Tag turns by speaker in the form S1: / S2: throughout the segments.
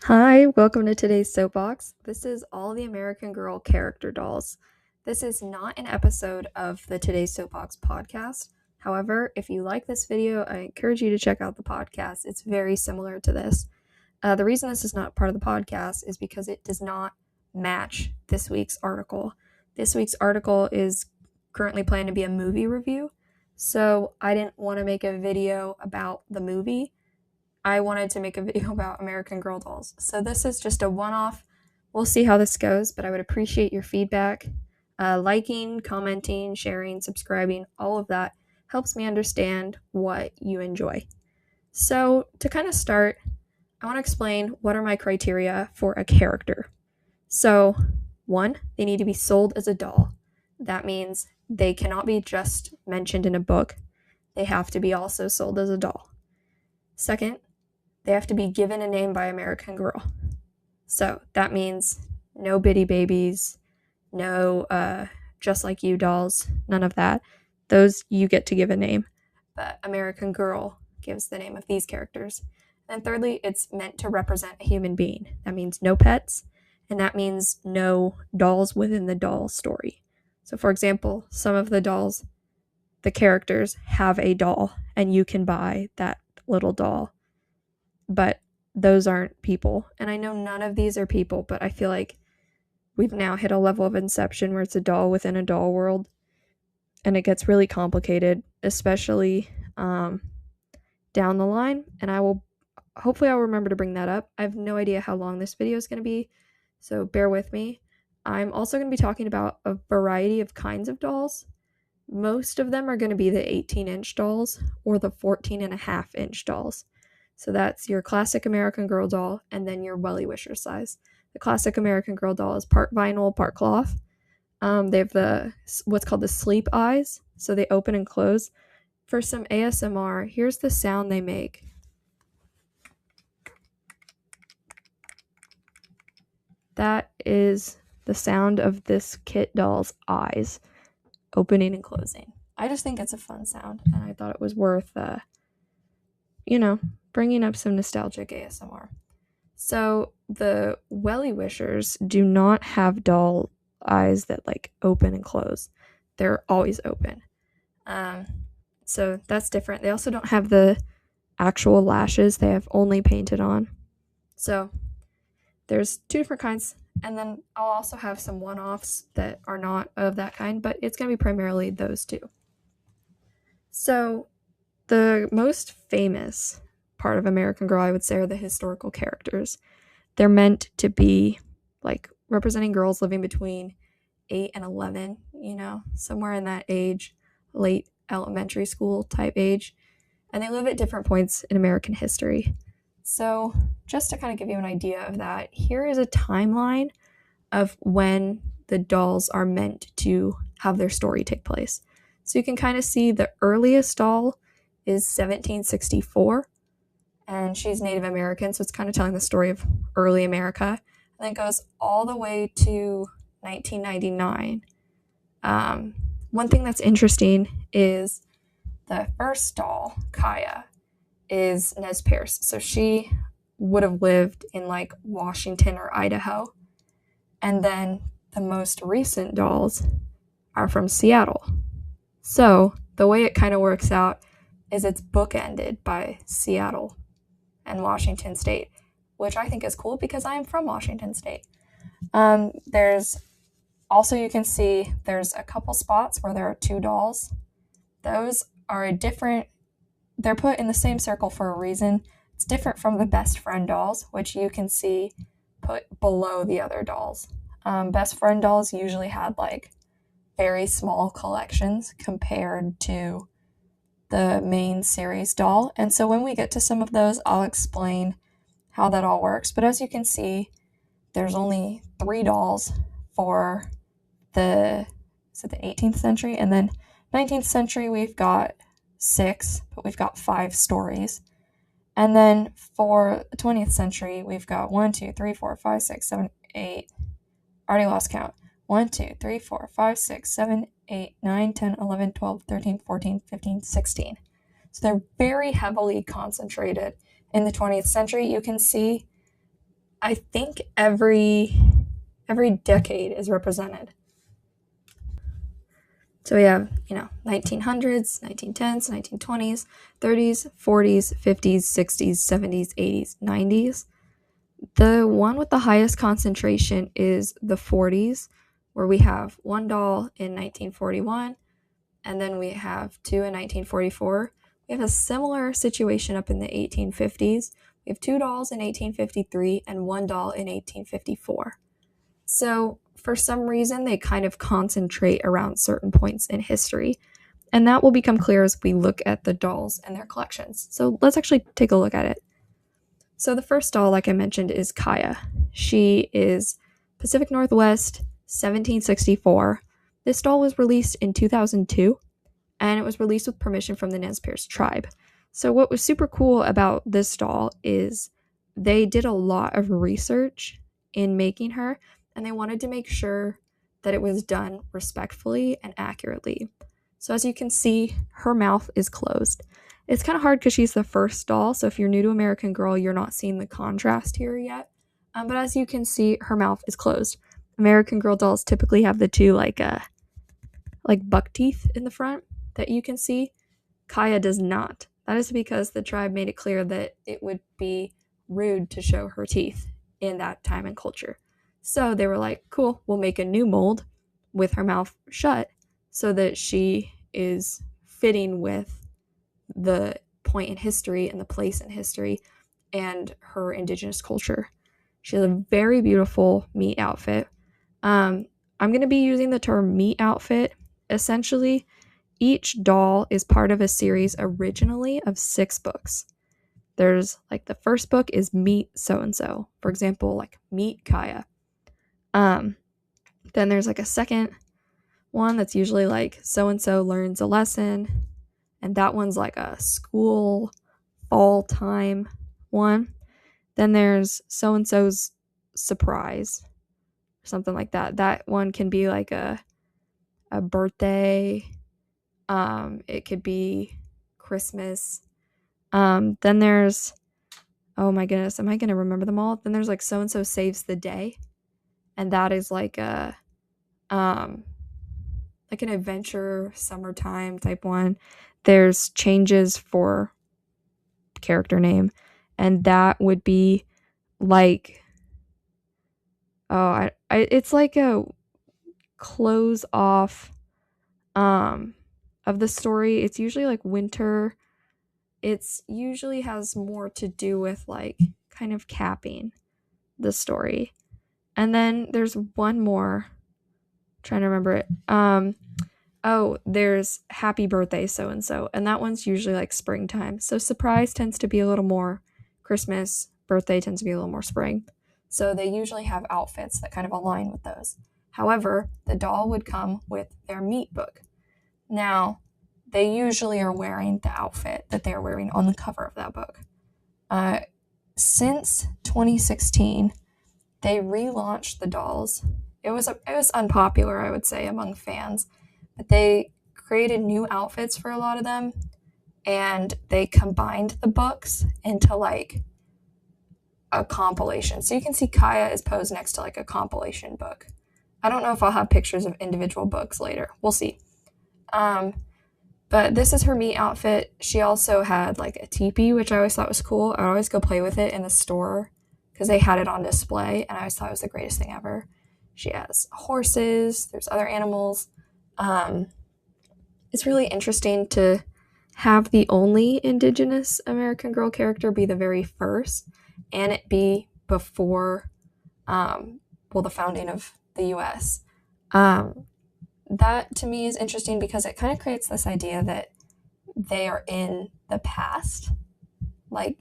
S1: Hi, welcome to today's soapbox. This is all the American Girl character dolls. This is not an episode of the Today's Soapbox podcast. However, if you like this video, I encourage you to check out the podcast. It's very similar to this. The reason this is not part of the podcast is because it does not match this week's article. This week's article is currently planned to be a movie review, so I didn't want to make a video about the movie. I wanted to make a video about American Girl dolls. So this is just a one-off. We'll see how this goes, but I would appreciate your feedback. Liking, commenting, sharing, subscribing, all of that helps me understand what you enjoy. So to kind of start, I want to explain what are my criteria for a character. So 1, they need to be sold as a doll. That means they cannot be just mentioned in a book. They have to be also sold as a doll. 2nd, they have to be given a name by American Girl. So that means no bitty babies, no just like you dolls, none of that. Those you get to give a name, but American Girl gives the name of these characters. And thirdly, it's meant to represent a human being. That means no pets, and that means no dolls within the doll story. So for example, some of the dolls, the characters have a doll, and you can buy that little doll. But those aren't people. And I know none of these are people, but I feel like we've now hit a level of inception where it's a doll within a doll world. And it gets really complicated, especially down the line. And hopefully I'll remember to bring that up. I have no idea how long this video is going to be, so bear with me. I'm also going to be talking about a variety of kinds of dolls. Most of them are going to be the 18-inch dolls or the 14.5-inch dolls. So that's your classic American Girl doll, and then your Wellie Wishers size. The classic American Girl doll is part vinyl, part cloth. They have what's called the sleep eyes, so they open and close. For some ASMR, here's the sound they make. That is the sound of this kit doll's eyes opening and closing. I just think it's a fun sound, and I thought it was worth, bringing up some nostalgic ASMR. So the Wellie Wishers do not have doll eyes that open and close. They're always open. So that's different. They also don't have the actual lashes. They have only painted on. So there's 2 different kinds. And then I'll also have some one-offs that are not of that kind, but it's going to be primarily those 2. So the most famous part of American Girl, I would say, are the historical characters. They're meant to be representing girls living between 8 and 11, somewhere in that age, late elementary school type age. And they live at different points in American history. So just to kind of give you an idea of that, here is a timeline of when the dolls are meant to have their story take place. So you can kind of see the earliest doll is 1764, and she's Native American, so it's kind of telling the story of early America. And then it goes all the way to 1999. One thing that's interesting is the first doll, Kaya, is Nez Perce. So she would have lived in Washington or Idaho. And then the most recent dolls are from Seattle. So the way it kind of works out is it's bookended by Seattle and Washington State, which I think is cool because I am from Washington State. There's also, you can see there's a couple spots where there are 2 dolls. Those are they're put in the same circle for a reason. It's different from the best friend dolls, which you can see put below the other dolls. Best friend dolls usually had very small collections compared to the main series doll. And so when we get to some of those, I'll explain how that all works. But as you can see, there's only 3 dolls for the 18th century. And then 19th century, we've got 6, but we've got 5 stories. And then for the 20th century, we've got 1, 2, 3, 4, 5, 6, 7, 8. Already lost count. 1, 2, 3, 4, 5, 6, 7, 8, 9, 10, 11, 12, 13, 14, 15, 16. So they're very heavily concentrated in the 20th century. You can see I think every decade is represented. So we have, 1900s, 1910s, 1920s, 30s, 40s, 50s, 60s, 70s, 80s, 90s. The one with the highest concentration is the 40s, where we have one doll in 1941, and then we have two in 1944. We have a similar situation up in the 1850s. We have two dolls in 1853 and one doll in 1854. So for some reason, they kind of concentrate around certain points in history. And that will become clear as we look at the dolls and their collections. So let's actually take a look at it. So the first doll, like I mentioned, is Kaya. She is Pacific Northwest, 1764. This doll was released in 2002, and it was released with permission from the Nez Perce tribe. So what was super cool about this doll is they did a lot of research in making her, and they wanted to make sure that it was done respectfully and accurately. So as you can see, her mouth is closed. It's kind of hard because she's the first doll, so if you're new to American Girl, you're not seeing the contrast here yet. But as you can see, her mouth is closed. American Girl dolls typically have the two like buck teeth in the front that you can see. Kaya does not. That is because the tribe made it clear that it would be rude to show her teeth in that time and culture. So they were like, cool, we'll make a new mold with her mouth shut so that she is fitting with the point in history and the place in history and her indigenous culture. She has a very beautiful meat outfit. I'm going to be using the term meat outfit. Essentially, each doll is part of a series originally of 6 books. There's like the first book is Meet So-and-so. For example, like Meet Kaya. Then there's like a second one that's usually like so-and-so learns a lesson. And that one's like a school fall time one. Then there's so-and-so's surprise. Something like that. That one can be like a birthday. It could be Christmas. Then there's, oh my goodness, am I going to remember them all? Then there's like so-and-so saves the day. And that is like an adventure summertime type one. There's changes for character name. And that would be like, it's like a close off of the story. It's usually like winter. It's usually has more to do with like kind of capping the story. And then there's one more. I'm trying to remember it. There's Happy Birthday So-and-so. And that one's usually like springtime. So surprise tends to be a little more Christmas. Birthday tends to be a little more spring. So they usually have outfits that kind of align with those. However, the doll would come with their meat book. Now, they usually are wearing the outfit that they're wearing on the cover of that book. Since 2016, they relaunched the dolls. It was unpopular, I would say, among fans, but they created new outfits for a lot of them, and they combined the books into like a compilation. So you can see Kaya is posed next to like a compilation book. I don't know if I'll have pictures of individual books later. We'll see. But this is her meat outfit. She also had like a teepee, which I always thought was cool. I would always go play with it in the store because they had it on display, and I always thought it was the greatest thing ever. She has horses. There's other animals. It's really interesting to have the only Indigenous American Girl character be the very first, and it be before, the founding of the U.S. That to me is interesting because it kind of creates this idea that they are in the past. Like,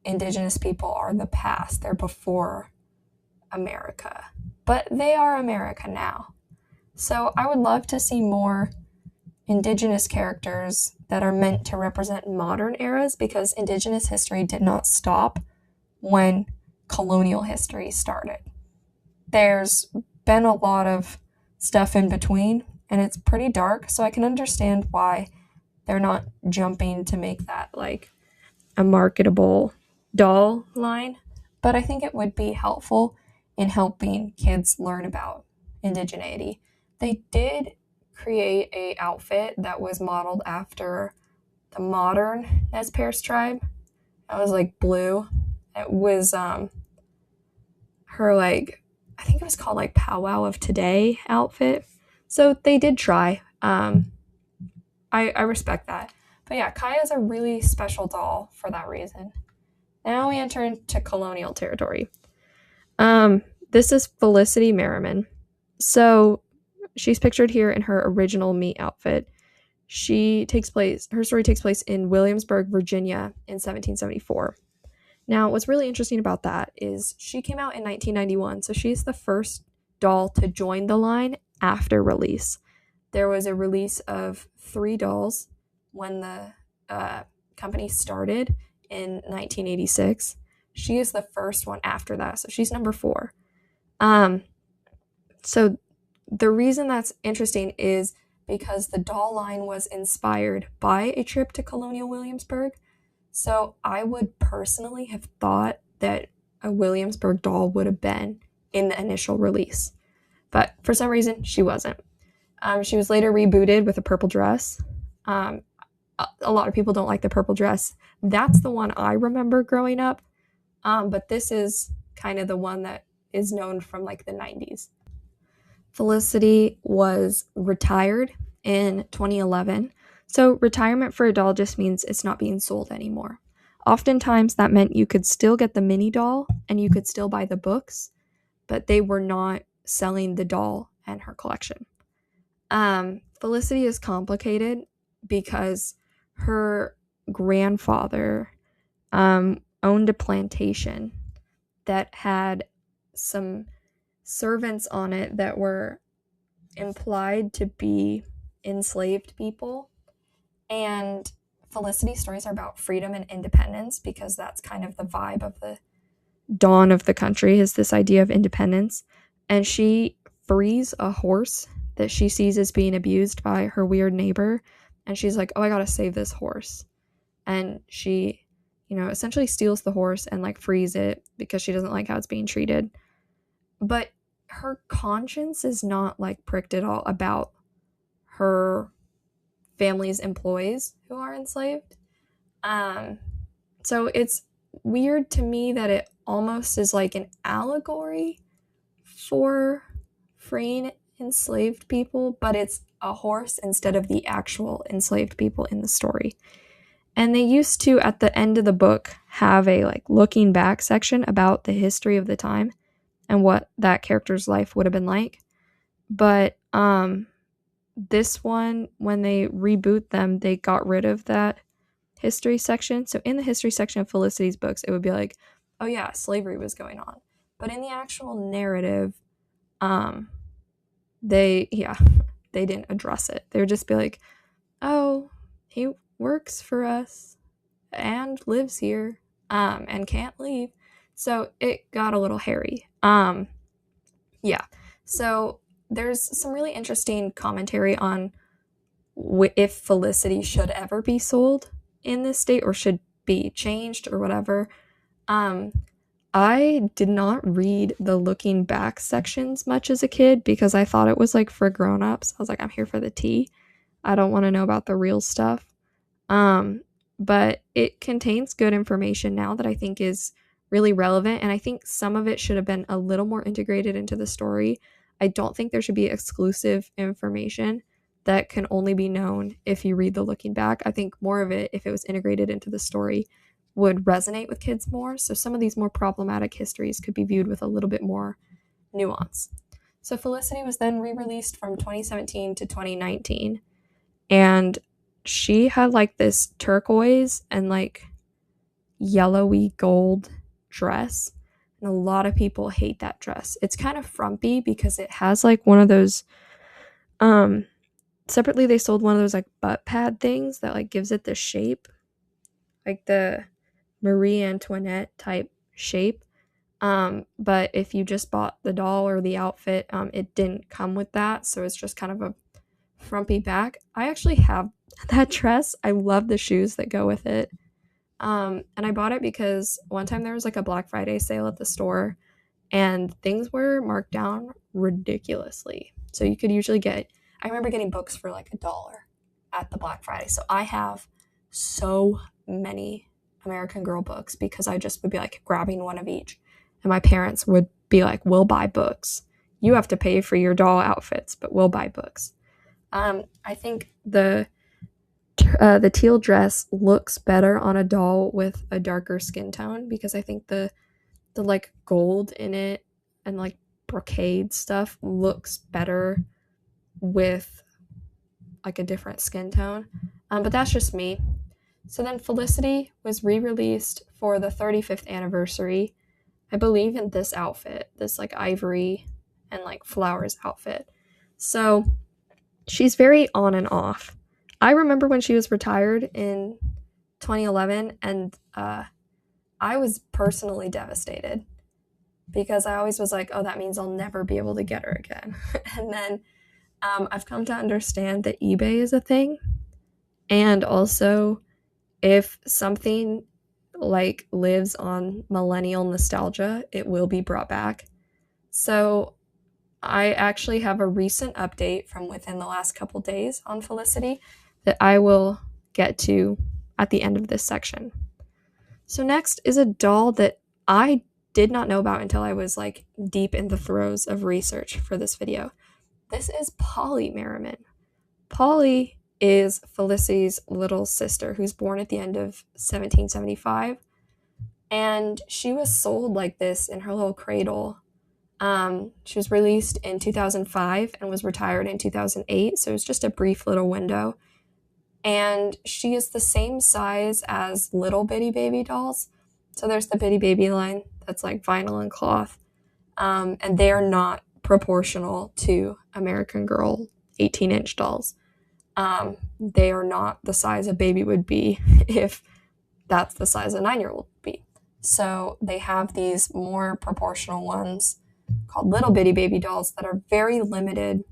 S1: Indigenous people are the past. They're before America. But they are America now. So I would love to see more Indigenous characters that are meant to represent modern eras, because Indigenous history did not stop when colonial history started. There's been a lot of stuff in between, and it's pretty dark, so I can understand why they're not jumping to make that like a marketable doll line. but I think it would be helpful in helping kids learn about indigeneity. They did create a outfit that was modeled after the modern Nez Perce tribe. That was like blue. It was her like, I think it was called like Powwow of Today outfit. So they did try. I respect that. But yeah, Kaya is a really special doll for that reason. Now we enter into colonial territory. This is Felicity Merriman. So she's pictured here in her original meat outfit. Her story takes place in Williamsburg, Virginia in 1774. Now, what's really interesting about that is she came out in 1991, so she's the first doll to join the line after release. There was a release of 3 dolls when the company started in 1986. She is the first one after that, so she's number 4. So the reason that's interesting is because the doll line was inspired by a trip to colonial Williamsburg. So I would personally have thought that a Williamsburg doll would have been in the initial release. But for some reason, she wasn't. She was later rebooted with a purple dress. A lot of people don't like the purple dress. That's the one I remember growing up. But this is kind of the one that is known from like the 90s. Felicity was retired in 2011. So retirement for a doll just means it's not being sold anymore. Oftentimes that meant you could still get the mini doll and you could still buy the books, but they were not selling the doll and her collection. Felicity is complicated because her grandfather owned a plantation that had some servants on it that were implied to be enslaved people. And Felicity's stories are about freedom and independence because that's kind of the vibe of the dawn of the country, is this idea of independence. And she frees a horse that she sees as being abused by her weird neighbor. And she's like, oh, I gotta save this horse. And she, essentially steals the horse and like frees it because she doesn't like how it's being treated. But her conscience is not like pricked at all about her family's employees who are enslaved. So it's weird to me that it almost is like an allegory for freeing enslaved people, but it's a horse instead of the actual enslaved people in the story. And they used to, at the end of the book, have a like looking back section about the history of the time and what that character's life would have been like. But this one, when they reboot them, they got rid of that history section. So in the history section of Felicity's books, it would be like, oh yeah, slavery was going on. But in the actual narrative, they didn't address it. They would just be like, oh, he works for us and lives here and can't leave. So it got a little hairy. So there's some really interesting commentary on if Felicity should ever be sold in this state or should be changed or whatever. I did not read the looking back sections much as a kid because I thought it was like for grown-ups. I was like, I'm here for the tea. I don't want to know about the real stuff. But it contains good information now that I think is really relevant, and I think some of it should have been a little more integrated into the story. I don't think there should be exclusive information that can only be known if you read the looking back. I think more of it, if it was integrated into the story, would resonate with kids more. So some of these more problematic histories could be viewed with a little bit more nuance. So Felicity was then re-released from 2017 to 2019. And she had like this turquoise and like yellowy gold dress. And a lot of people hate that dress. It's kind of frumpy because it has like one of those, separately they sold one of those like butt pad things that like gives it the shape, like the Marie Antoinette type shape. But if you just bought the doll or the outfit, it didn't come with that. So it's just kind of a frumpy back. I actually have that dress. I love the shoes that go with it. And I bought it because one time there was like a Black Friday sale at the store and things were marked down ridiculously. So you could usually I remember getting books for like $1 at the Black Friday. So I have so many American Girl books because I just would be like grabbing one of each. And my parents would be like, we'll buy books. You have to pay for your doll outfits, but we'll buy books. I think the teal dress looks better on a doll with a darker skin tone because I think the like gold in it and like brocade stuff looks better with like a different skin tone. But that's just me. So then Felicity was re-released for the 35th anniversary, I believe, in this outfit, this like ivory and like flowers outfit. So she's very on and off. I remember when she was retired in 2011, and I was personally devastated because I always was like, oh, that means I'll never be able to get her again. And then I've come to understand that eBay is a thing. And also, if something like lives on millennial nostalgia, it will be brought back. So I actually have a recent update from within the last couple days on Felicity that I will get to at the end of this section. So next is a doll that I did not know about until I was like deep in the throes of research for this video. This is Polly Merriman. Polly is Felicity's little sister who's born at the end of 1775. And she was sold like this in her little cradle. She was released in 2005 and was retired in 2008. So it was just a brief little window. And she is the same size as little bitty baby dolls. So there's the bitty baby line that's like vinyl and cloth. And they are not proportional to American Girl 18-inch dolls. They are not the size a baby would be if that's the size a 9-year-old would be. So they have these more proportional ones called little bitty baby dolls that are very limited.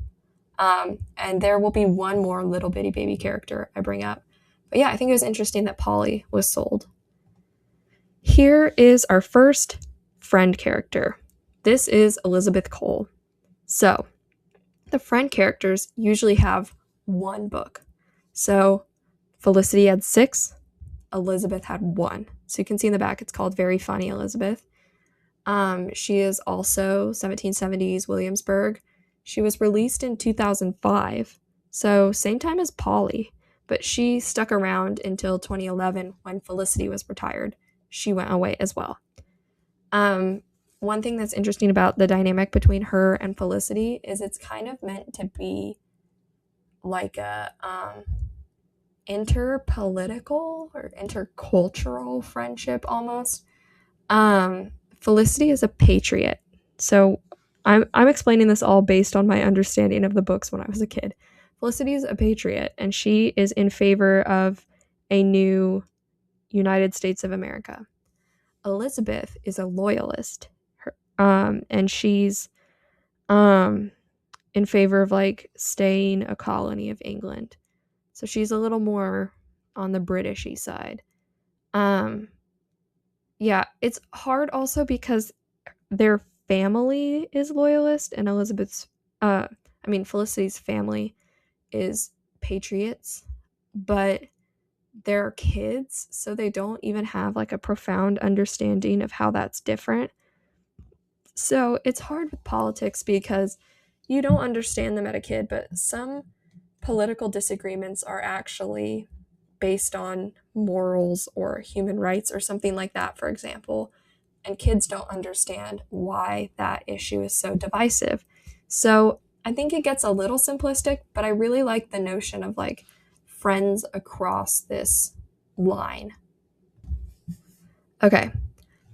S1: And there will be one more little bitty baby character I bring up. But yeah, I think it was interesting that Polly was sold. Here is our first friend character. This is Elizabeth Cole. So the friend characters usually have one book. So Felicity had 6, Elizabeth had 1. So you can see in the back it's called Very Funny Elizabeth. She is also 1770s Williamsburg. She was released in 2005, so same time as Polly, but she stuck around until 2011 when Felicity was retired. She went away as well. One thing that's interesting about the dynamic between her and Felicity is it's kind of meant to be like a interpolitical or intercultural friendship almost. Felicity is a patriot. So I'm explaining this all based on my understanding of the books when I was a kid. Felicity is a patriot, and she is in favor of a new United States of America. Elizabeth is a loyalist, and she's in favor of like staying a colony of England. So she's a little more on the Britishy side. Yeah, it's hard also because their family is loyalist and Felicity's family is patriots, but they're kids, so they don't even have like a profound understanding of how that's different. So it's hard with politics because you don't understand them at a kid, but some political disagreements are actually based on morals or human rights or something like that, for example. And kids don't understand why that issue is so divisive. So I think it gets a little simplistic, but I really like the notion of like friends across this line. Okay,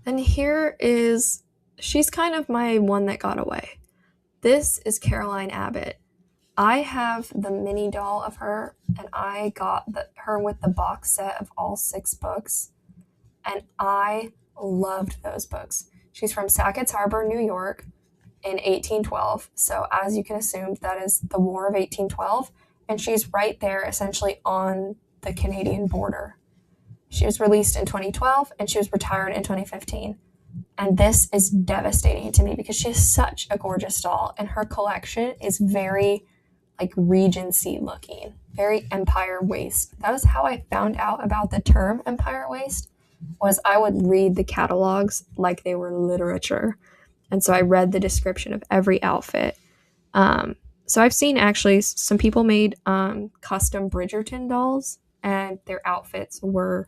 S1: then she's kind of my one that got away. This is Caroline Abbott. I have the mini doll of her, and I got her with the box set of all 6 books, and I loved those books. She's from Sackett's Harbor, New York in 1812. So as you can assume, that is the War of 1812. And she's right there essentially on the Canadian border. She was released in 2012 and she was retired in 2015. And this is devastating to me because she is such a gorgeous doll and her collection is very like Regency looking, very Empire waist. That was how I found out about the term Empire waist, was I would read the catalogs like they were literature. And so I read the description of every outfit. So I've seen actually some people made custom Bridgerton dolls and their outfits were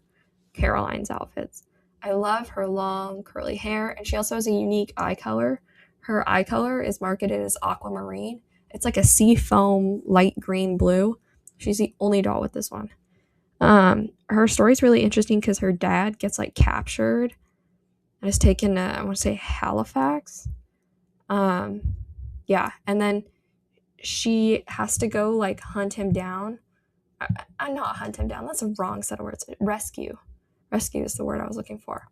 S1: Caroline's outfits. I love her long curly hair, and she also has a unique eye color. Her eye color is marketed as aquamarine. It's like a sea foam light green blue. She's the only doll with this one. Her story is really interesting because her dad gets like captured and is taken to, I want to say, Halifax. Yeah, and then she has to go like hunt him down. Not hunt him down. That's a wrong set of words. Rescue. Rescue is the word I was looking for.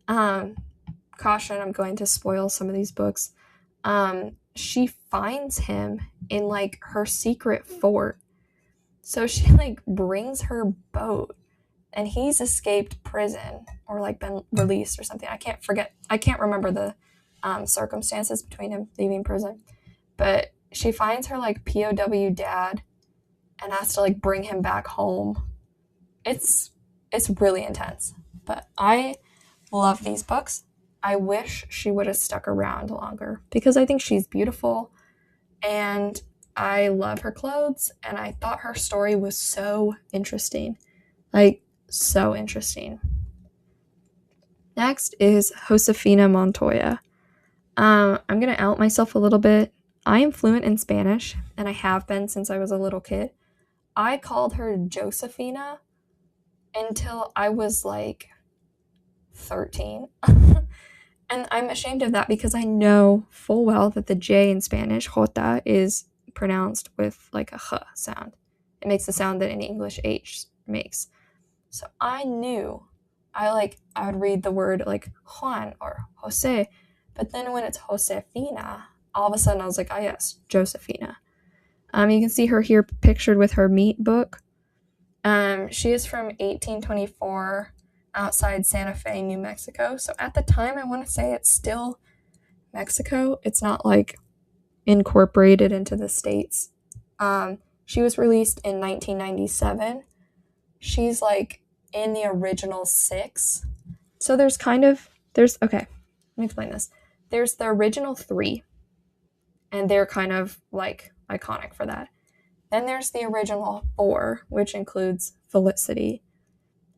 S1: Caution, I'm going to spoil some of these books. She finds him in like her secret fort. So she like brings her boat and he's escaped prison or like been released or something. I can't remember the circumstances between him leaving prison. But she finds her like POW dad and has to like bring him back home. It's really intense, but I love these books. I wish she would have stuck around longer because I think she's beautiful and I love her clothes and I thought her story was so interesting. Like, so interesting. Next is Josefina Montoya. I'm going to out myself a little bit. I am fluent in Spanish and I have been since I was a little kid. I called her Josefina until I was like 13. And I'm ashamed of that because I know full well that the J in Spanish, jota, is pronounced with like a h sound. It makes the sound that an English H makes. So I knew I would read the word like Juan or Jose, but then when it's Josefina, all of a sudden I was like, ah yes, Josefina. You can see her here pictured with her meat book. She is from 1824 outside Santa Fe, New Mexico. So at the time, I want to say it's still Mexico. It's not like incorporated into the States. She was released in 1997. She's like in the original 6. So okay, let me explain this. There's the original 3, and they're kind of like iconic for that. Then there's the original 4, which includes Felicity.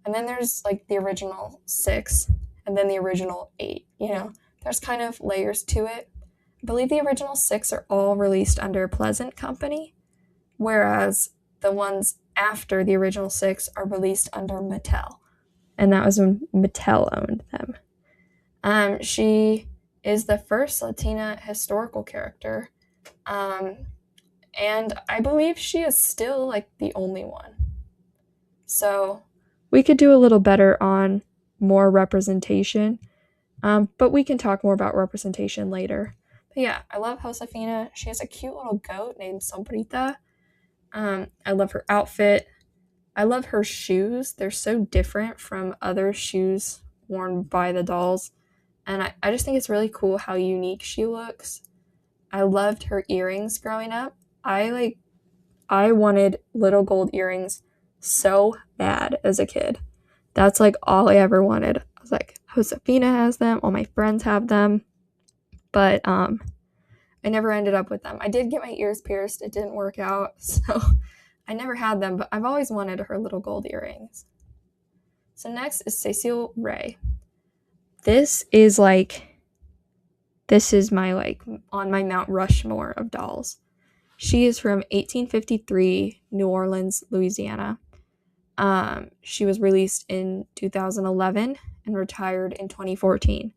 S1: And then there's like the original 6, and then the original 8. You know, there's kind of layers to it. I believe the original 6 are all released under Pleasant Company, whereas the ones after the original 6 are released under Mattel. And that was when Mattel owned them. She is the first Latina historical character. And I believe she is still like the only one. So we could do a little better on more representation, but we can talk more about representation later. But yeah, I love Josefina. She has a cute little goat named Sombrita. I love her outfit. I love her shoes. They're so different from other shoes worn by the dolls. And I just think it's really cool how unique she looks. I loved her earrings growing up. I wanted little gold earrings so bad as a kid. That's like all I ever wanted. I was like, Josefina has them, all my friends have them, but I never ended up with them. I did get my ears pierced. It didn't work out, so I never had them, but I've always wanted her little gold earrings. So next is Cecile Ray. This is my on my Mount Rushmore of dolls. She is from 1853, New Orleans, Louisiana. She was released in 2011 and retired in 2014.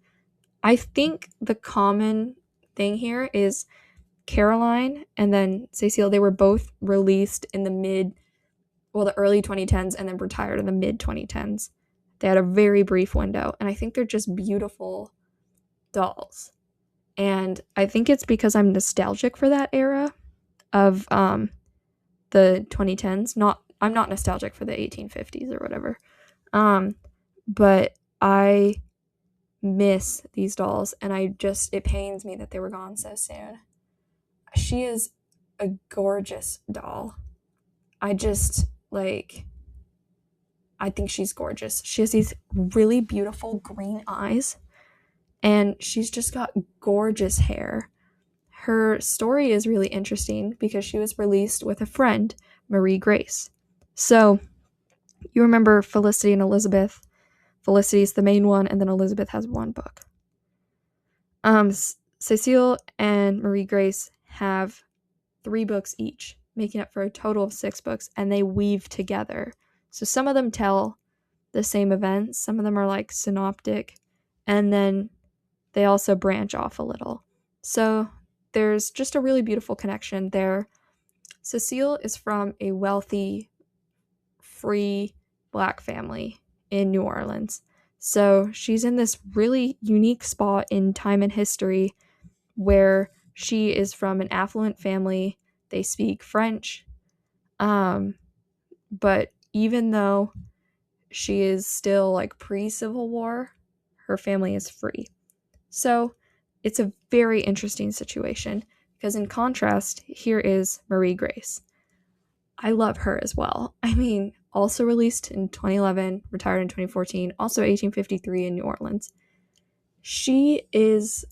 S1: I think the common thing here is Caroline and then Cecile. They were both released in the early 2010s and then retired in the mid 2010s. They had a very brief window, and I think they're just beautiful dolls. And I think it's because I'm nostalgic for that era of the 2010s. I'm not nostalgic for the 1850s or whatever. But I miss these dolls, and it pains me that they were gone so soon. She is a gorgeous doll. I think she's gorgeous. She has these really beautiful green eyes, and she's just got gorgeous hair. Her story is really interesting because she was released with a friend, Marie Grace. So, you remember Felicity and Elizabeth. Felicity's the main one, and then Elizabeth has one book. Cecile and Marie Grace have 3 books each, making up for a total of 6 books, and they weave together. So some of them tell the same events, some of them are like synoptic, and then they also branch off a little. So there's just a really beautiful connection there. Cecile is from a wealthy, free Black family in New Orleans. So she's in this really unique spot in time and history where she is from an affluent family. They speak French. But even though she is still like pre-Civil War, her family is free. So it's a very interesting situation because in contrast, here is Marie Grace. I love her as well. I mean, also released in 2011, retired in 2014, also 1853 in New Orleans. She is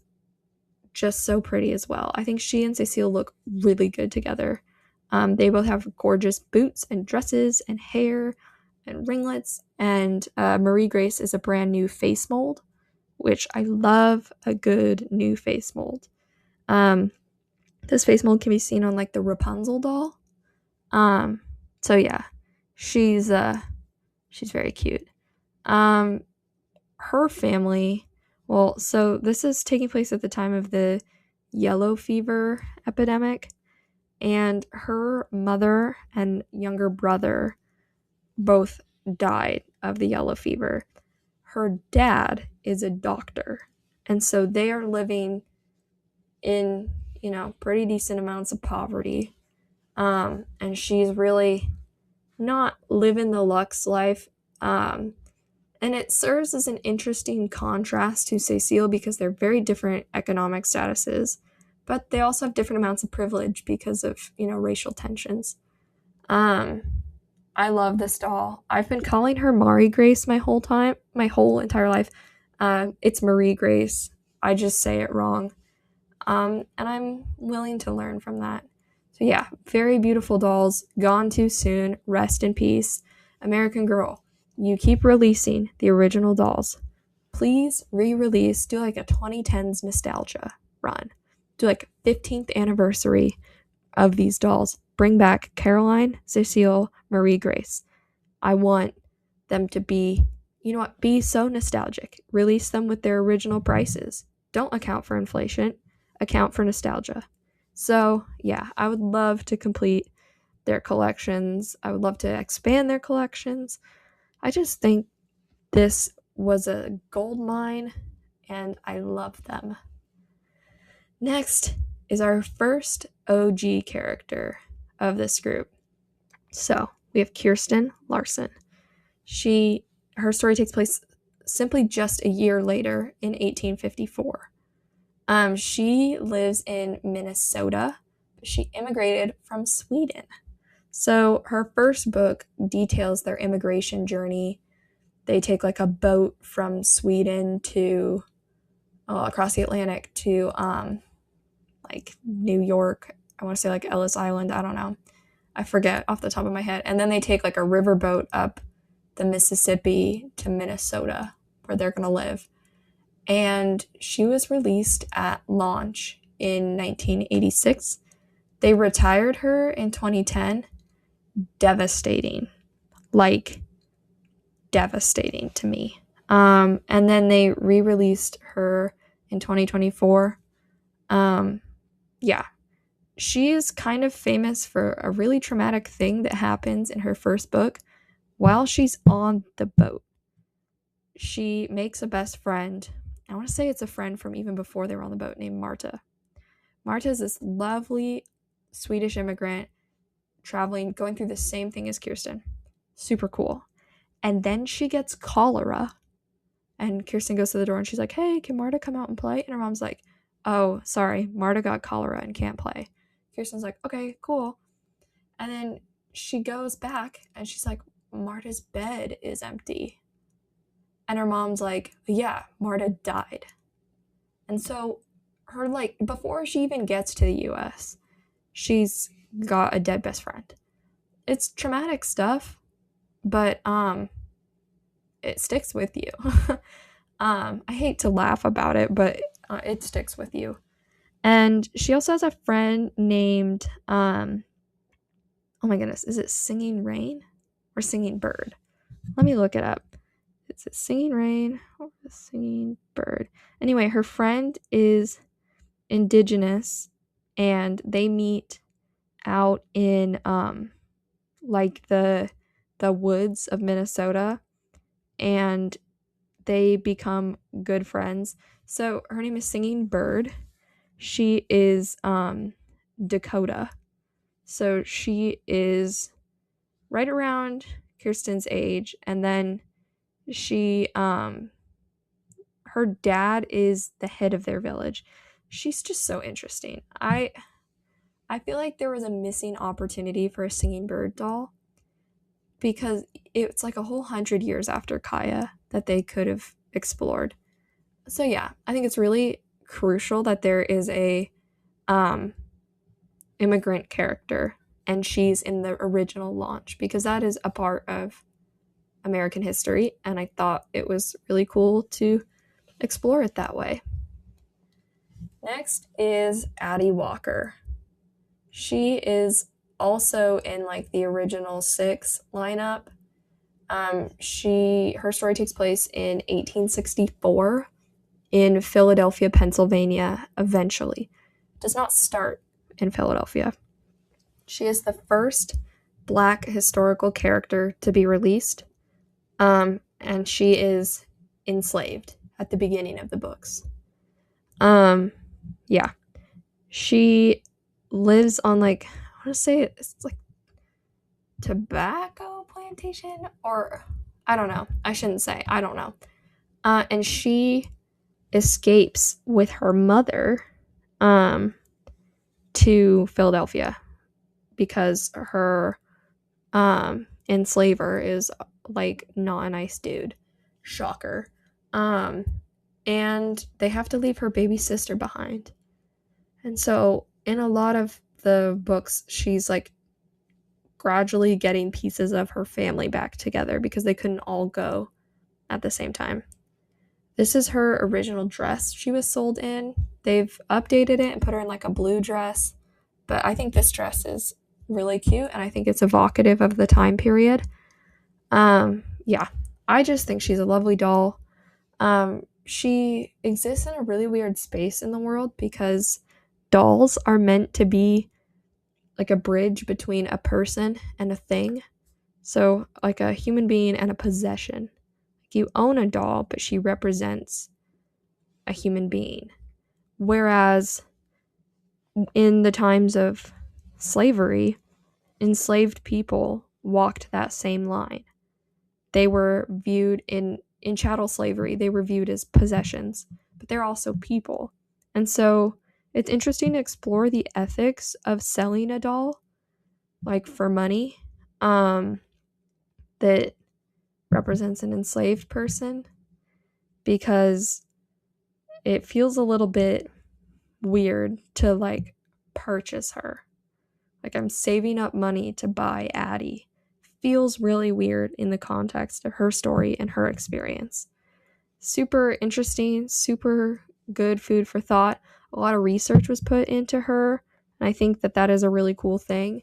S1: just so pretty as well. I think she and Cecile look really good together. They both have gorgeous boots and dresses and hair and ringlets, and Marie Grace is a brand new face mold, which I love a good new face mold. This face mold can be seen on like the Rapunzel doll. So yeah, she's very cute. Her family, well, so this is taking place at the time of the yellow fever epidemic, and her mother and younger brother both died of the yellow fever. Her dad is a doctor, and so they are living in, pretty decent amounts of poverty. And she's really not living the luxe life. And it serves as an interesting contrast to Cecile because they're very different economic statuses, but they also have different amounts of privilege because of, racial tensions. I love this doll. I've been calling her Mari Grace my whole entire life. It's Marie Grace. I just say it wrong. And I'm willing to learn from that. So yeah, very beautiful dolls. Gone too soon. Rest in peace. American Girl, you keep releasing the original dolls. Please re-release. Do like a 2010s nostalgia run. Do like 15th anniversary of these dolls. Bring back Caroline, Cecile, Marie Grace. I want them to be, be so nostalgic. Release them with their original prices. Don't account for inflation. Account for nostalgia. So yeah, I would love to complete their collections. I would love to expand their collections. I just think this was a gold mine and I love them. Next is our first OG character of this group. So we have Kirsten Larson. Her story takes place simply just a year later in 1854. She lives in Minnesota. She immigrated from Sweden. So her first book details their immigration journey. They take like a boat from Sweden to across the Atlantic to like New York. I want to say like Ellis Island. I don't know. I forget off the top of my head. And then they take like a riverboat up the Mississippi to Minnesota where they're going to live. And she was released at launch in 1986. They retired her in 2010. Devastating. Like, devastating to me. And then they re-released her in 2024. Yeah. She is kind of famous for a really traumatic thing that happens in her first book while she's on the boat. She makes a best friend. I want to say it's a friend from even before they were on the boat named Marta. Marta is this lovely Swedish immigrant going through the same thing as Kirsten. Super cool. And then she gets cholera. And Kirsten goes to the door and she's like, hey, can Marta come out and play? And her mom's like, oh, sorry, Marta got cholera and can't play. Kirsten's like, okay, cool. And then she goes back and she's like, Marta's bed is empty. And her mom's like, yeah, Marta died. And so her, like, before she even gets to the US, she's got a dead best friend. It's traumatic stuff, but it sticks with you. I hate to laugh about it, but it sticks with you. And she also has a friend named oh my goodness, is it Singing Rain or Singing Bird? Let me look it up. Is it Singing Rain or Singing Bird? Anyway, her friend is indigenous and they meet out in like the woods of Minnesota, and they become good friends. So her name is Singing Bird. She is Dakota. So she is right around Kirsten's age, and then she her dad is the head of their village. She's just so interesting. I feel like there was a missing opportunity for a Singing Bird doll, because it's like a whole 100 years after Kaya that they could have explored. So yeah, I think it's really crucial that there is a immigrant character and she's in the original launch, because that is a part of American history, and I thought it was really cool to explore it that way. Next is Addie Walker. She is also in like the original 6 lineup. Her story takes place in 1864 in Philadelphia, Pennsylvania, eventually. Does not start in Philadelphia. She is the first Black historical character to be released, and she is enslaved at the beginning of the books. Yeah. She lives on, like, I want to say it's like tobacco plantation, or I don't know. I shouldn't say. I don't know. And she escapes with her mother to Philadelphia because her enslaver is like not a nice dude. Shocker. And they have to leave her baby sister behind. And so in a lot of the books, she's like gradually getting pieces of her family back together because they couldn't all go at the same time. This is her original dress she was sold in. They've updated it and put her in like a blue dress, but I think this dress is really cute and I think it's evocative of the time period. Yeah, I just think she's a lovely doll. She exists in a really weird space in the world because dolls are meant to be like a bridge between a person and a thing. So like a human being and a possession. Like you own a doll, but she represents a human being. Whereas in the times of slavery, enslaved people walked that same line. They were viewed in chattel slavery, they were viewed as possessions, but they're also people. And so it's interesting to explore the ethics of selling a doll, like for money, that represents an enslaved person, because it feels a little bit weird to like purchase her. Like I'm saving up money to buy Addie. Feels really weird in the context of her story and her experience. Super interesting, super good food for thought. A lot of research was put into her, and I think that is a really cool thing.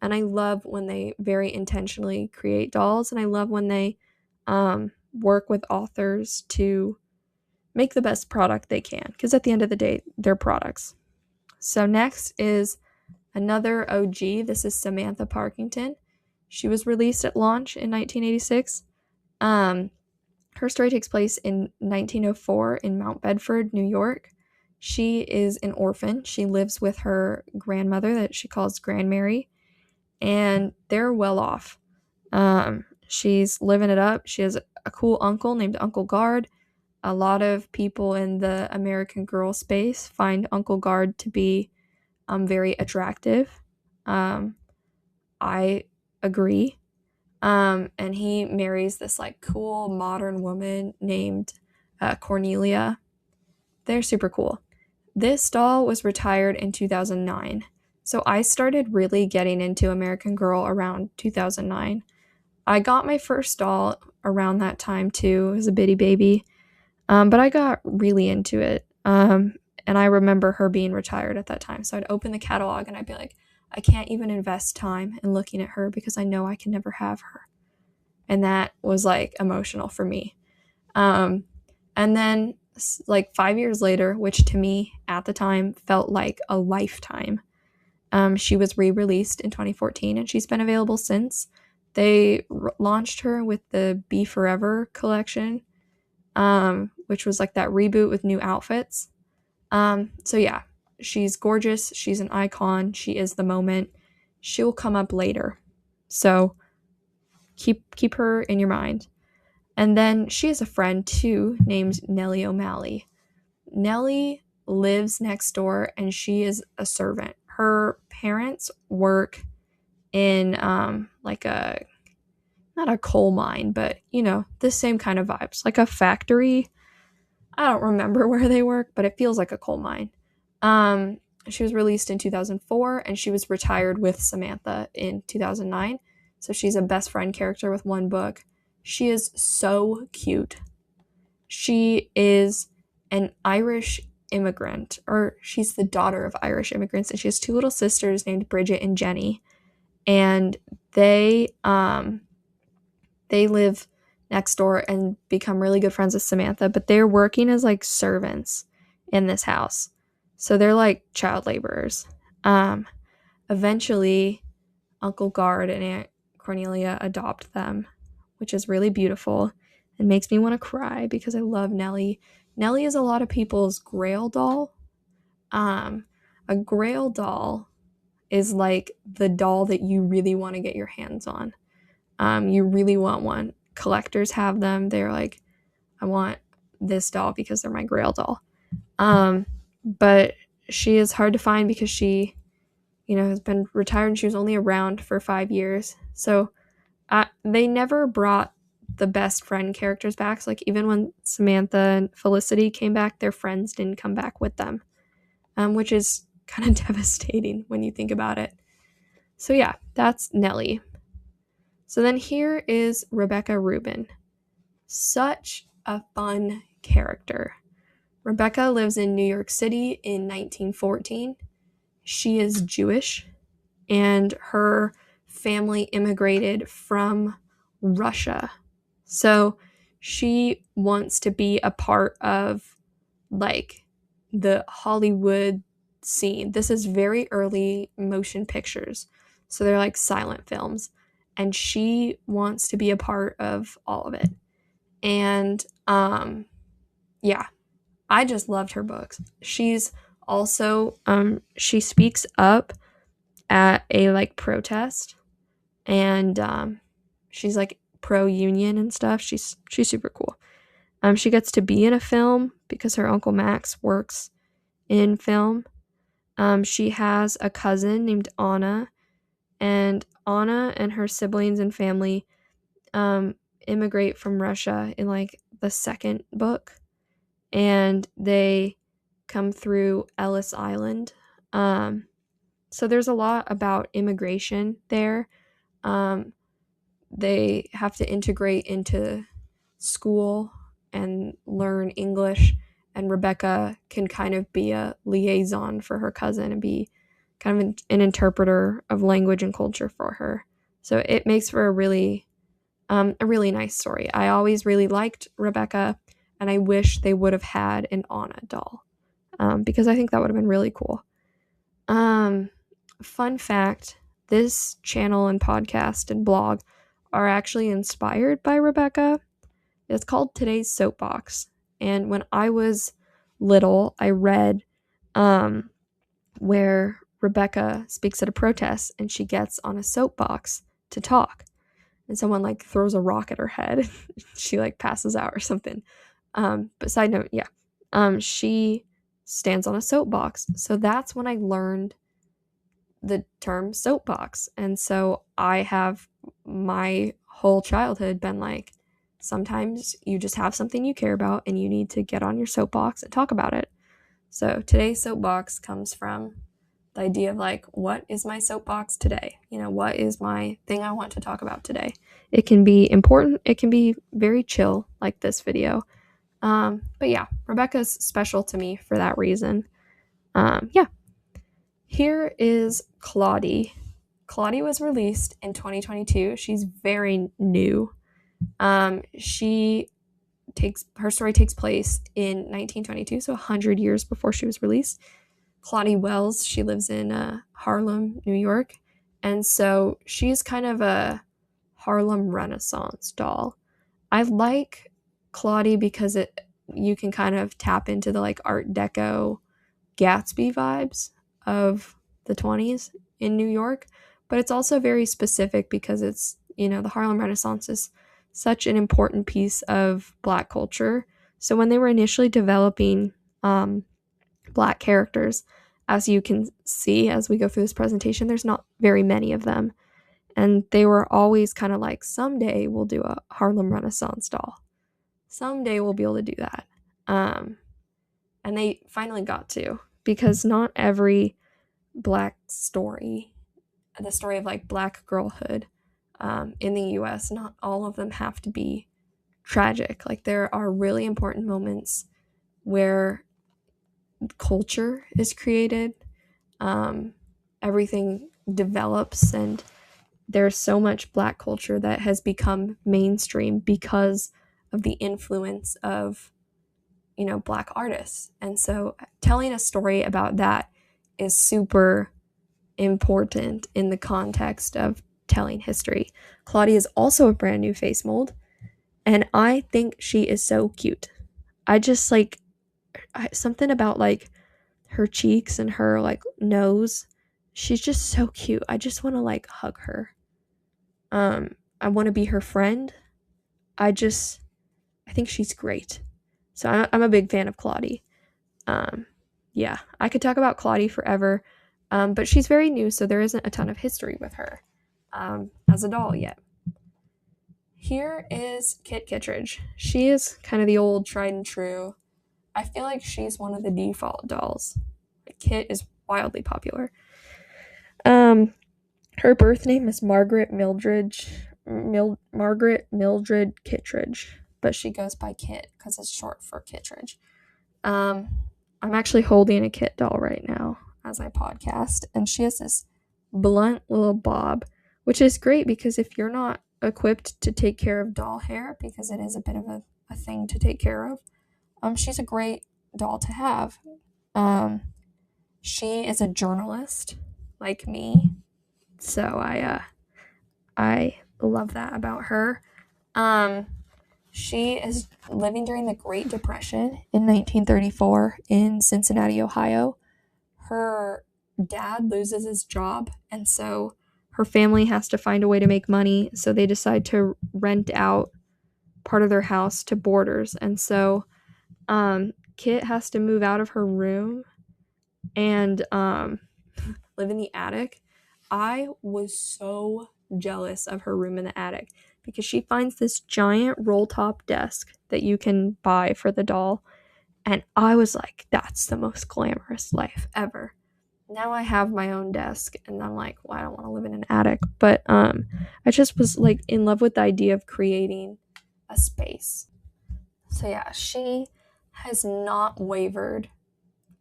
S1: And I love when they very intentionally create dolls, and I love when they work with authors to make the best product they can, because at the end of the day, they're products. So next is another OG. This is Samantha Parkington. She was released at launch in 1986. Her story takes place in 1904 in Mount Bedford, New York. She is an orphan. She lives with her grandmother that she calls Grandmary, and they're well off. She's living it up. She has a cool uncle named Uncle Guard. A lot of people in the American Girl space find Uncle Guard to be very attractive. I agree. And he marries this like cool modern woman named Cornelia. They're super cool. This doll was retired in 2009. So I started really getting into American Girl around 2009. I got my first doll around that time too, as a bitty baby. But I got really into it. And I remember her being retired at that time. So I'd open the catalog and I'd be like, I can't even invest time in looking at her because I know I can never have her. And that was like emotional for me. And then like 5 years later, which to me at the time felt like a lifetime, she was re-released in 2014 and she's been available since. They launched her with the Be Forever collection, which was like that reboot with new outfits. So yeah, she's gorgeous. She's an icon. She is the moment. She'll come up later. So keep her in your mind. And then she has a friend too named Nellie O'Malley. Nellie lives next door and she is a servant. Her parents work in like a, not a coal mine, but the same kind of vibes, like a factory. I don't remember where they work, but it feels like a coal mine. She was released in 2004 and she was retired with Samantha in 2009. So she's a best friend character with one book. She is so cute. She is an Irish immigrant, or she's the daughter of Irish immigrants, and she has two little sisters named Bridget and Jenny. And they live next door and become really good friends with Samantha, but they're working as like servants in this house. So they're like child laborers. Eventually, Uncle Guard and Aunt Cornelia adopt them, which is really beautiful and makes me want to cry because I love Nellie. Nellie is a lot of people's grail doll. A grail doll is like the doll that you really want to get your hands on. You really want one. Collectors have them. They're like, I want this doll because they're my grail doll. But she is hard to find because she, has been retired and she was only around for 5 years. So they never brought the best friend characters back. So like even when Samantha and Felicity came back, their friends didn't come back with them, which is kind of devastating when you think about it. So yeah, that's Nellie. So then here is Rebecca Rubin. Such a fun character. Rebecca lives in New York City in 1914. She is Jewish, and her family immigrated from Russia. So she wants to be a part of like the Hollywood scene. This is very early motion pictures. So they're like silent films. And she wants to be a part of all of it. And yeah, I just loved her books. She's also she speaks up at a like protest, and she's like pro-union and stuff. She's super cool. She gets to be in a film because her Uncle Max works in film. She has a cousin named Anna, and Anna and her siblings and family immigrate from Russia in like the second book, and they come through Ellis Island. So there's a lot about immigration there. They have to integrate into school and learn English, and Rebecca can kind of be a liaison for her cousin and be kind of an interpreter of language and culture for her. So it makes for a really nice story. I always really liked Rebecca, and I wish they would have had an Anna doll, because I think that would have been really cool. Fun fact, this channel and podcast and blog are actually inspired by Rebecca. It's called Today's Soapbox. And when I was little, I read where Rebecca speaks at a protest and she gets on a soapbox to talk. and someone like throws a rock at her head. She like passes out or something. But side note, yeah. She stands on a soapbox. So that's when I learned the term soapbox. And so I have my whole childhood been like, sometimes you just have something you care about and you need to get on your soapbox and talk about it. So today's soapbox comes from the idea of like, what is my soapbox today? You know, what is my thing I want to talk about today? It can be important. It can be very chill, like this video. But yeah, Rebecca's special to me for that reason. Yeah. Here is Claudie. Claudie was released in 2022. She's very new. Her story takes place in 1922, so 100 years before she was released. Claudie Wells, she lives in Harlem, New York, and so she's kind of a Harlem Renaissance doll. I like Claudie because you can kind of tap into the like Art Deco Gatsby vibes of the 20s in New York, but it's also very specific because it's, you know, the Harlem Renaissance is such an important piece of Black culture. So when they were initially developing Black characters, as you can see as we go through this presentation, there's not very many of them. And they were always kind of like, someday we'll do a Harlem Renaissance doll. Someday we'll be able to do that. And they finally got to, because not every Black story, the story of like Black girlhood in the US, not all of them have to be tragic. Like there are really important moments where culture is created, everything develops, and there's so much Black culture that has become mainstream because of the influence of, you know, Black artists. And so telling a story about that is super important in the context of telling history. Claudie is also a brand new face mold, and I think she is so cute. I just like something about like her cheeks and her like nose. She's just so cute. I just want to like hug her. I want to be her friend. I think she's great. So I'm a big fan of Claudie. Yeah, I could talk about Claudie forever, but she's very new, so there isn't a ton of history with her as a doll yet. Here is Kit Kittredge. She is kind of the old tried and true. I feel like she's one of the default dolls. Kit is wildly popular. Her birth name is Margaret Mildred Kittredge, but she goes by Kit because it's short for Kittredge. I'm actually holding a Kit doll right now as I podcast, and she has this blunt little bob, which is great because if you're not equipped to take care of doll hair, because it is a bit of a thing to take care of, she's a great doll to have. She is a journalist like me, so I love that about her. She is living during the Great Depression in 1934 in Cincinnati, Ohio. Her dad loses his job, and so her family has to find a way to make money, so they decide to rent out part of their house to boarders. And so Kit has to move out of her room and live in the attic. I was so jealous of her room in the attic because she finds this giant roll top desk that you can buy for the doll, and I was like, that's the most glamorous life ever. Now I have my own desk, and I'm like, well, I don't want to live in an attic, but I just was like in love with the idea of creating a space. So yeah, she has not wavered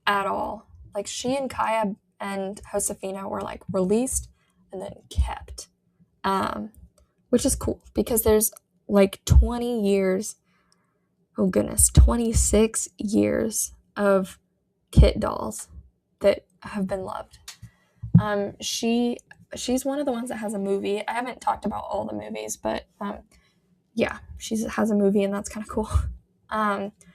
S1: at all. Like, she and Kaya and Josefina were like released and then kept, which is cool because there's like 20 years, 26 years of Kit dolls that have been loved. She's one of the ones that has a movie. I haven't talked about all the movies, but yeah, she has a movie, and that's kind of cool.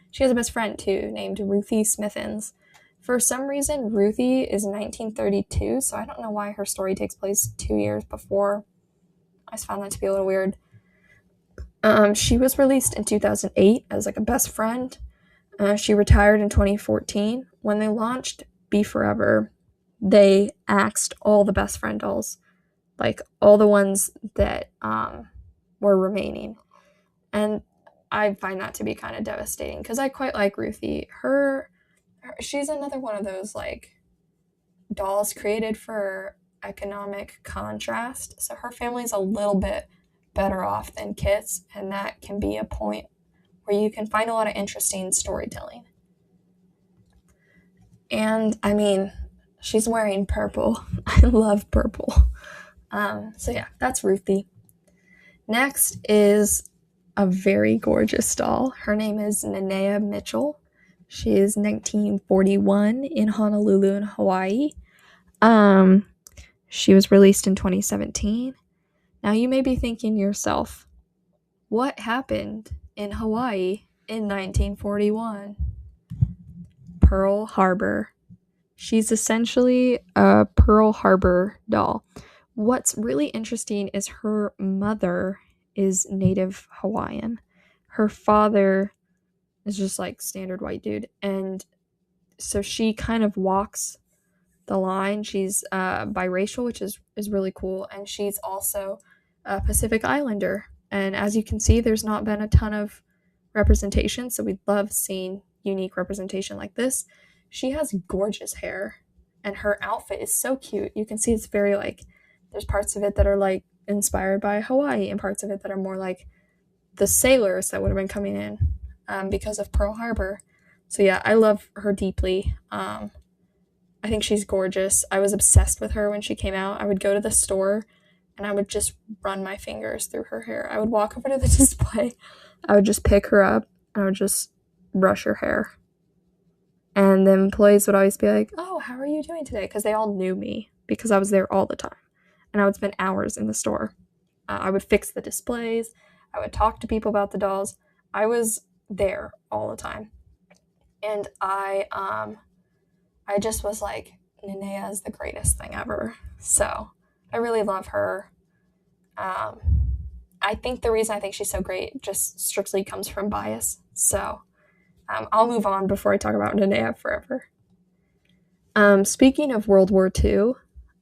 S1: She has a best friend too named Ruthie Smithens. For some reason, Ruthie is 1932, so I don't know why her story takes place 2 years before. I just found that to be a little weird. She was released in 2008 as like a best friend. She retired in 2014. When they launched Be Forever, they axed all the best friend dolls, like all the ones that were remaining. And I find that to be kind of devastating because I quite like Ruthie. She's another one of those like dolls created for economic contrast. So her family's a little bit better off than Kit's, and that can be a point where you can find a lot of interesting storytelling. And I mean, she's wearing purple. I love purple. So yeah, that's Ruthie. Next is a very gorgeous doll. Her name is Nenea Mitchell. She is 1941 in Honolulu in Hawaii. She was released in 2017. Now you may be thinking to yourself, what happened in Hawaii in 1941? Pearl Harbor. She's essentially a Pearl Harbor doll. What's really interesting is her mother is Native Hawaiian. Her father is just like standard white dude. And so she kind of walks the line. She's biracial, which is really cool. And she's also a Pacific Islander. And as you can see, there's not been a ton of representation. So we'd love seeing unique representation like this. She has gorgeous hair. And her outfit is so cute. You can see it's very like, there's parts of it that are like inspired by Hawaii and parts of it that are more like the sailors that would have been coming in because of Pearl Harbor. So yeah, I love her deeply. I think she's gorgeous. I was obsessed with her when she came out. I would go to the store and I would just run my fingers through her hair. I would walk over to the display. I would just pick her up and I would just brush her hair. And the employees would always be like, oh, how are you doing today? Because they all knew me because I was there all the time. And I would spend hours in the store. I would fix the displays. I would talk to people about the dolls. I was there all the time. And I just was like, Nenea is the greatest thing ever. So I really love her. I think the reason I think she's so great just strictly comes from bias. So I'll move on before I talk about Nenea forever. Speaking of World War II,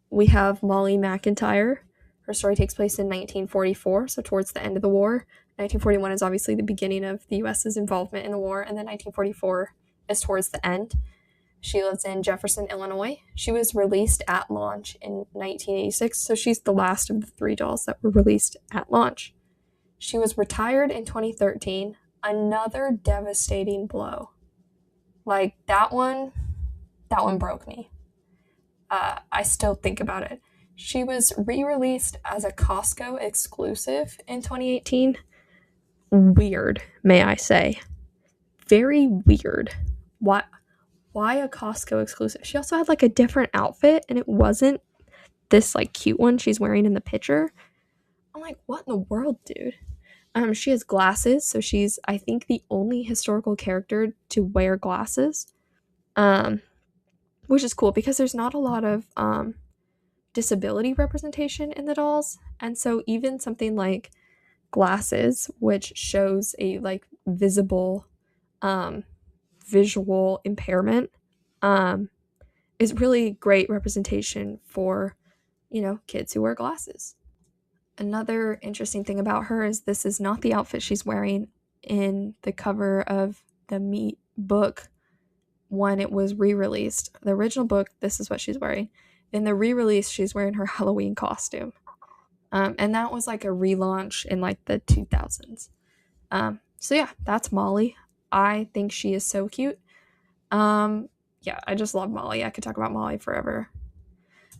S1: we have Molly McIntyre. Her story takes place in 1944, so towards the end of the war. 1941 is obviously the beginning of the U.S.'s involvement in the war, and then 1944 is towards the end. She lives in Jefferson, Illinois. She was released at launch in 1986, so she's the last of the 3 dolls that were released at launch. She was retired in 2013. Another devastating blow. Like, that one broke me. I still think about it. She was re-released as a Costco exclusive in 2018. Weird, may I say. Very weird. Why a Costco exclusive? She also had like a different outfit and it wasn't this like cute one she's wearing in the picture. I'm like, what in the world, dude? She has glasses, so she's, I think, the only historical character to wear glasses, which is cool because there's not a lot of disability representation in the dolls, and so even something like glasses, which shows a like visible visual impairment, is really great representation for, you know, kids who wear glasses. Another interesting thing about her is this is not the outfit she's wearing in the cover of the Meat book when it was re-released. The original book, this is what she's wearing. In the re-release, she's wearing her Halloween costume. And that was like a relaunch in like the 2000s. So yeah, that's Molly. I think she is so cute. Yeah, I just love Molly. I could talk about Molly forever.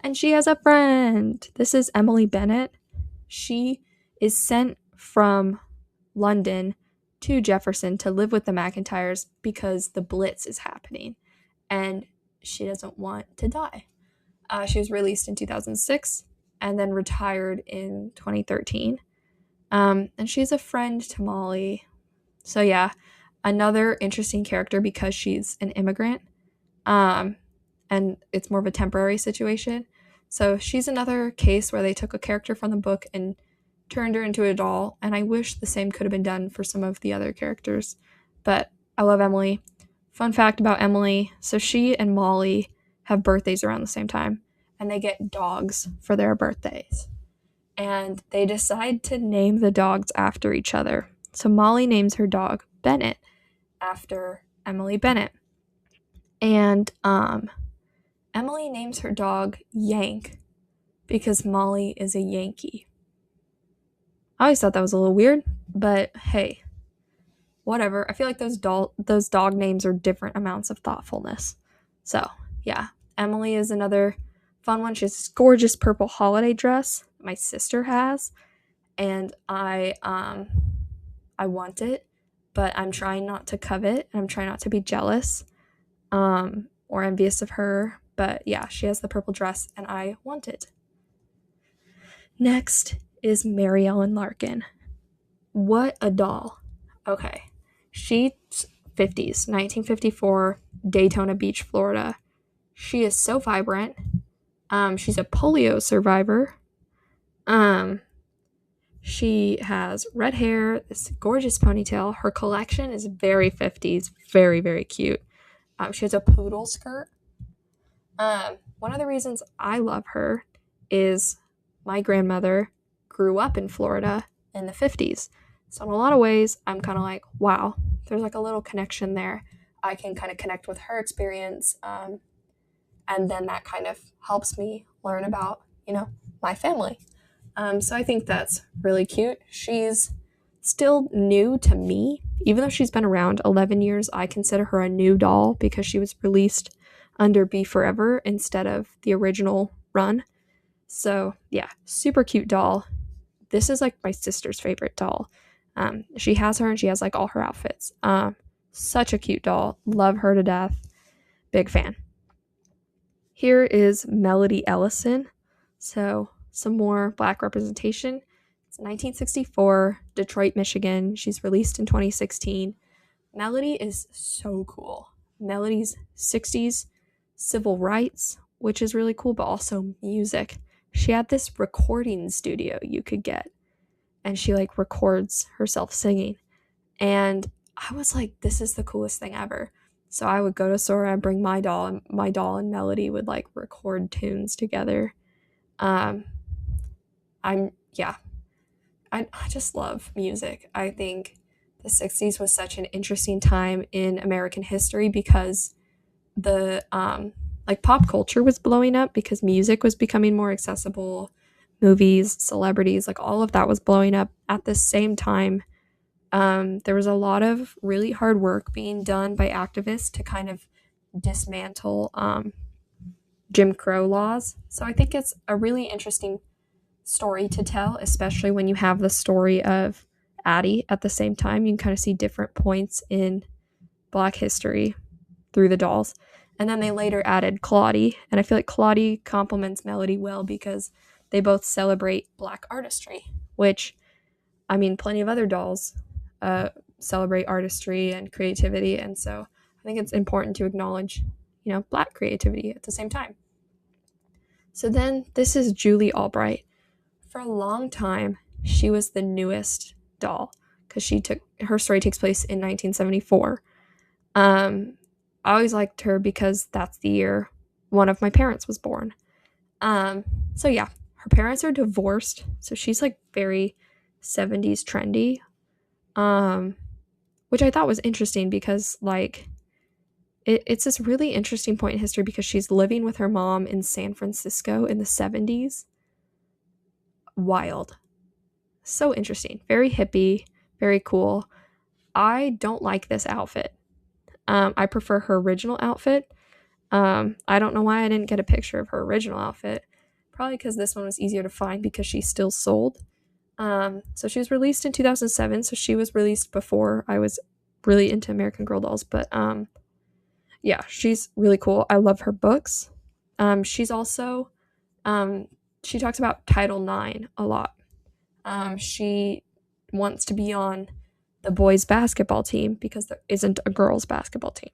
S1: And she has a friend. This is Emily Bennett. She is sent from London to Jefferson to live with the McIntyres because the Blitz is happening and she doesn't want to die. She was released in 2006 and then retired in 2013. And she's a friend to Molly. So yeah, another interesting character because she's an immigrant. And it's more of a temporary situation. So she's another case where they took a character from the book and turned her into a doll, and I wish the same could have been done for some of the other characters. But I love Emily. Fun fact about Emily, so she and Molly have birthdays around the same time, and they get dogs for their birthdays. And they decide to name the dogs after each other. So Molly names her dog Bennett after Emily Bennett. And Emily names her dog Yank because Molly is a Yankee. I always thought that was a little weird, but hey, whatever. I feel like those dog names are different amounts of thoughtfulness. So, yeah, Emily is another fun one. She has this gorgeous purple holiday dress my sister has, and I want it, but I'm trying not to covet, and I'm trying not to be jealous or envious of her. But yeah, she has the purple dress, and I want it. Next is Mary Ellen Larkin. What a doll. Okay. She's 50s, 1954, Daytona Beach, Florida. She is so vibrant. She's a polio survivor. She has red hair, this gorgeous ponytail. Her collection is very 50s, very, very cute. She has a poodle skirt. One of the reasons I love her is my grandmother grew up in Florida in the 50s. So in a lot of ways, I'm kind of like, wow, there's like a little connection there. I can kind of connect with her experience. And then that kind of helps me learn about, my family. So I think that's really cute. She's still new to me. Even though she's been around 11 years, I consider her a new doll because she was released under Be Forever instead of the original run. So yeah, super cute doll. This is like my sister's favorite doll. She has her and she has like all her outfits. Such a cute doll. Love her to death. Big fan. Here is Melody Ellison. So some more Black representation. It's 1964, Detroit, Michigan. She's released in 2016. Melody is so cool. Melody's 60s civil rights, which is really cool, but also music. She had this recording studio you could get, and she like records herself singing. And I was like, this is the coolest thing ever. So I would go to Sora and bring my doll, and my doll and Melody would like record tunes together. I just love music. I think the 60s was such an interesting time in American history because the pop culture was blowing up because music was becoming more accessible, movies, celebrities, like all of that was blowing up at the same time. There was a lot of really hard work being done by activists to kind of dismantle Jim Crow laws. So I think it's a really interesting story to tell, especially when you have the story of Addie at the same time. You can kind of see different points in Black history through the dolls. And then they later added Claudie, and I feel like Claudie complements Melody well because they both celebrate Black artistry, which, I mean, plenty of other dolls celebrate artistry and creativity, and so I think it's important to acknowledge, Black creativity at the same time. So then this is Julie Albright. For a long time, she was the newest doll because her story takes place in 1974. I always liked her because that's the year one of my parents was born. So yeah, her parents are divorced, so she's like very 70s trendy, which I thought was interesting because like it's this really interesting point in history because she's living with her mom in San Francisco in the 70s. Wild. So interesting. Very hippie, very cool. I don't like this outfit. I prefer her original outfit. I don't know why I didn't get a picture of her original outfit. Probably because this one was easier to find because she's still sold. So she was released in 2007. So she was released before I was really into American Girl dolls. But yeah, she's really cool. I love her books. She's also, she talks about Title IX a lot. She wants to be on the boys' basketball team because there isn't a girls' basketball team.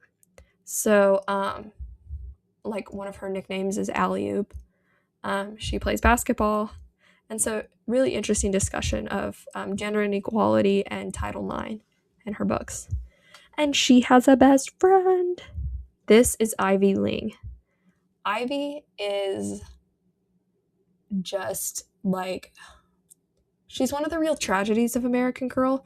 S1: So, like one of her nicknames is Alley-oop. She plays basketball, And so really interesting discussion of gender inequality and Title IX in her books. And she has a best friend. This is Ivy Ling. Ivy is just like, she's one of the real tragedies of American Girl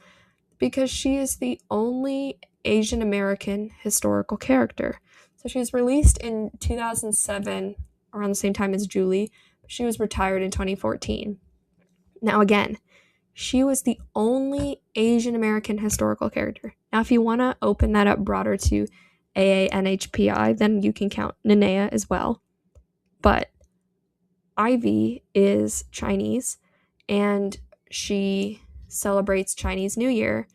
S1: because she is the only Asian American historical character. So she was released in 2007, around the same time as Julie. She was retired in 2014. Now again, she was the only Asian American historical character. Now if you want to open that up broader to AANHPI, then you can count Nanea as well. But Ivy is Chinese, and she celebrates Chinese New Year,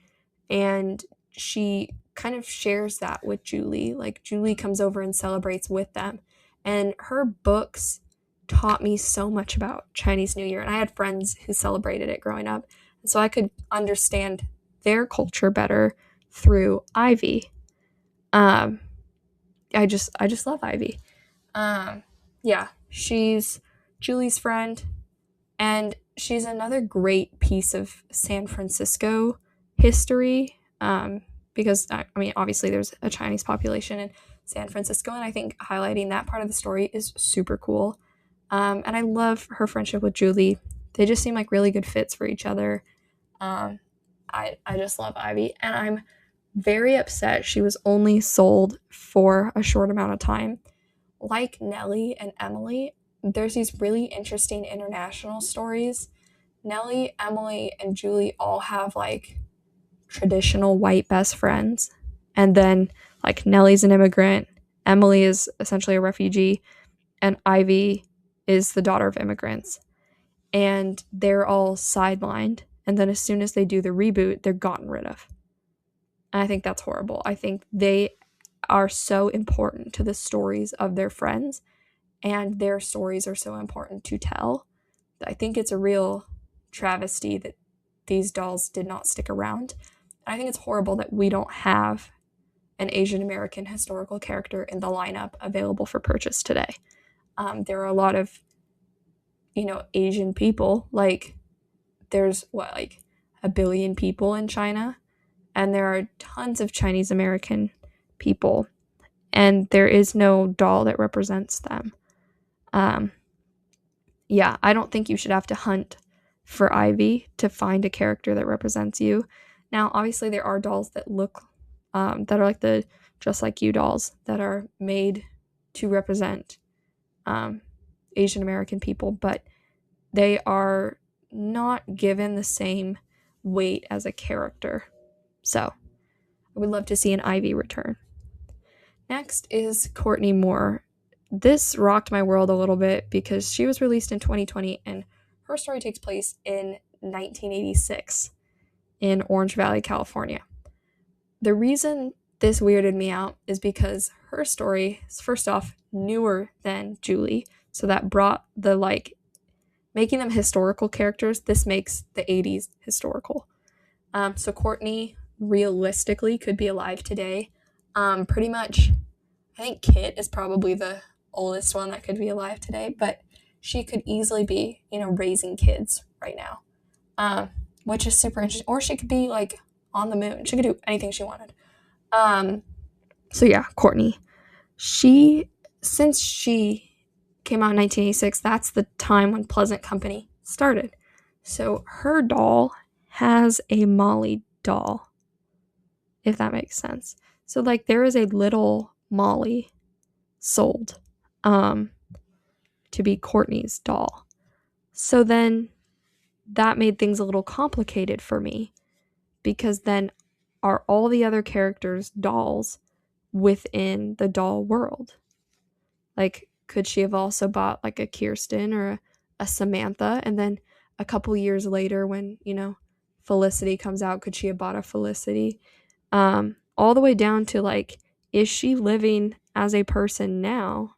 S1: and she kind of shares that with Julie. Like, Julie comes over and celebrates with them, and her books taught me so much about Chinese New Year, and I had friends who celebrated it growing up, so I could understand their culture better through Ivy. I just love Ivy. Yeah, she's Julie's friend, and she's another great piece of San Francisco history, because, I mean, obviously there's a Chinese population in San Francisco, and I think highlighting that part of the story is super cool. And I love her friendship with Julie. They just seem like really good fits for each other. I just love Ivy, and I'm very upset she was only sold for a short amount of time. Like Nellie and Emily, there's these really interesting international stories. Nellie, Emily, and Julie all have like traditional white best friends. And then like Nellie's an immigrant, Emily is essentially a refugee, and Ivy is the daughter of immigrants. And they're all sidelined. And then as soon as they do the reboot, they're gotten rid of. And I think that's horrible. I think they are so important to the stories of their friends, and their stories are so important to tell. I think it's a real travesty that these dolls did not stick around. I think it's horrible that we don't have an Asian American historical character in the lineup available for purchase today. There are a lot of, Asian people. Like, there's like 1 billion people in China, and there are tons of Chinese American people, and there is no doll that represents them. Yeah, I don't think you should have to hunt for Ivy to find a character that represents you. Now, obviously, there are dolls that look, that are like the Just Like You dolls that are made to represent Asian American people, but they are not given the same weight as a character. So, I would love to see an Ivy return. Next is Courtney Moore. This rocked my world a little bit because she was released in 2020, and her story takes place in 1986 in Orange Valley, California. The reason this weirded me out is because her story is, first off, newer than Julie, so that brought the, making them historical characters. This makes the 80s historical. So Courtney realistically could be alive today. Pretty much, I think Kit is probably the oldest one that could be alive today, but she could easily be, raising kids right now, which is super interesting. Or she could be like on the moon. She could do anything she wanted. So yeah, Courtney. Since she came out in 1986, that's the time when Pleasant Company started. So her doll has a Molly doll, if that makes sense. So there is a little Molly sold to be Courtney's doll. So then that made things a little complicated for me, because then are all the other characters dolls within the doll world? Could she have also bought a Kirsten or a Samantha, and then a couple years later when, Felicity comes out, could she have bought a Felicity? All the way down to is she living as a person now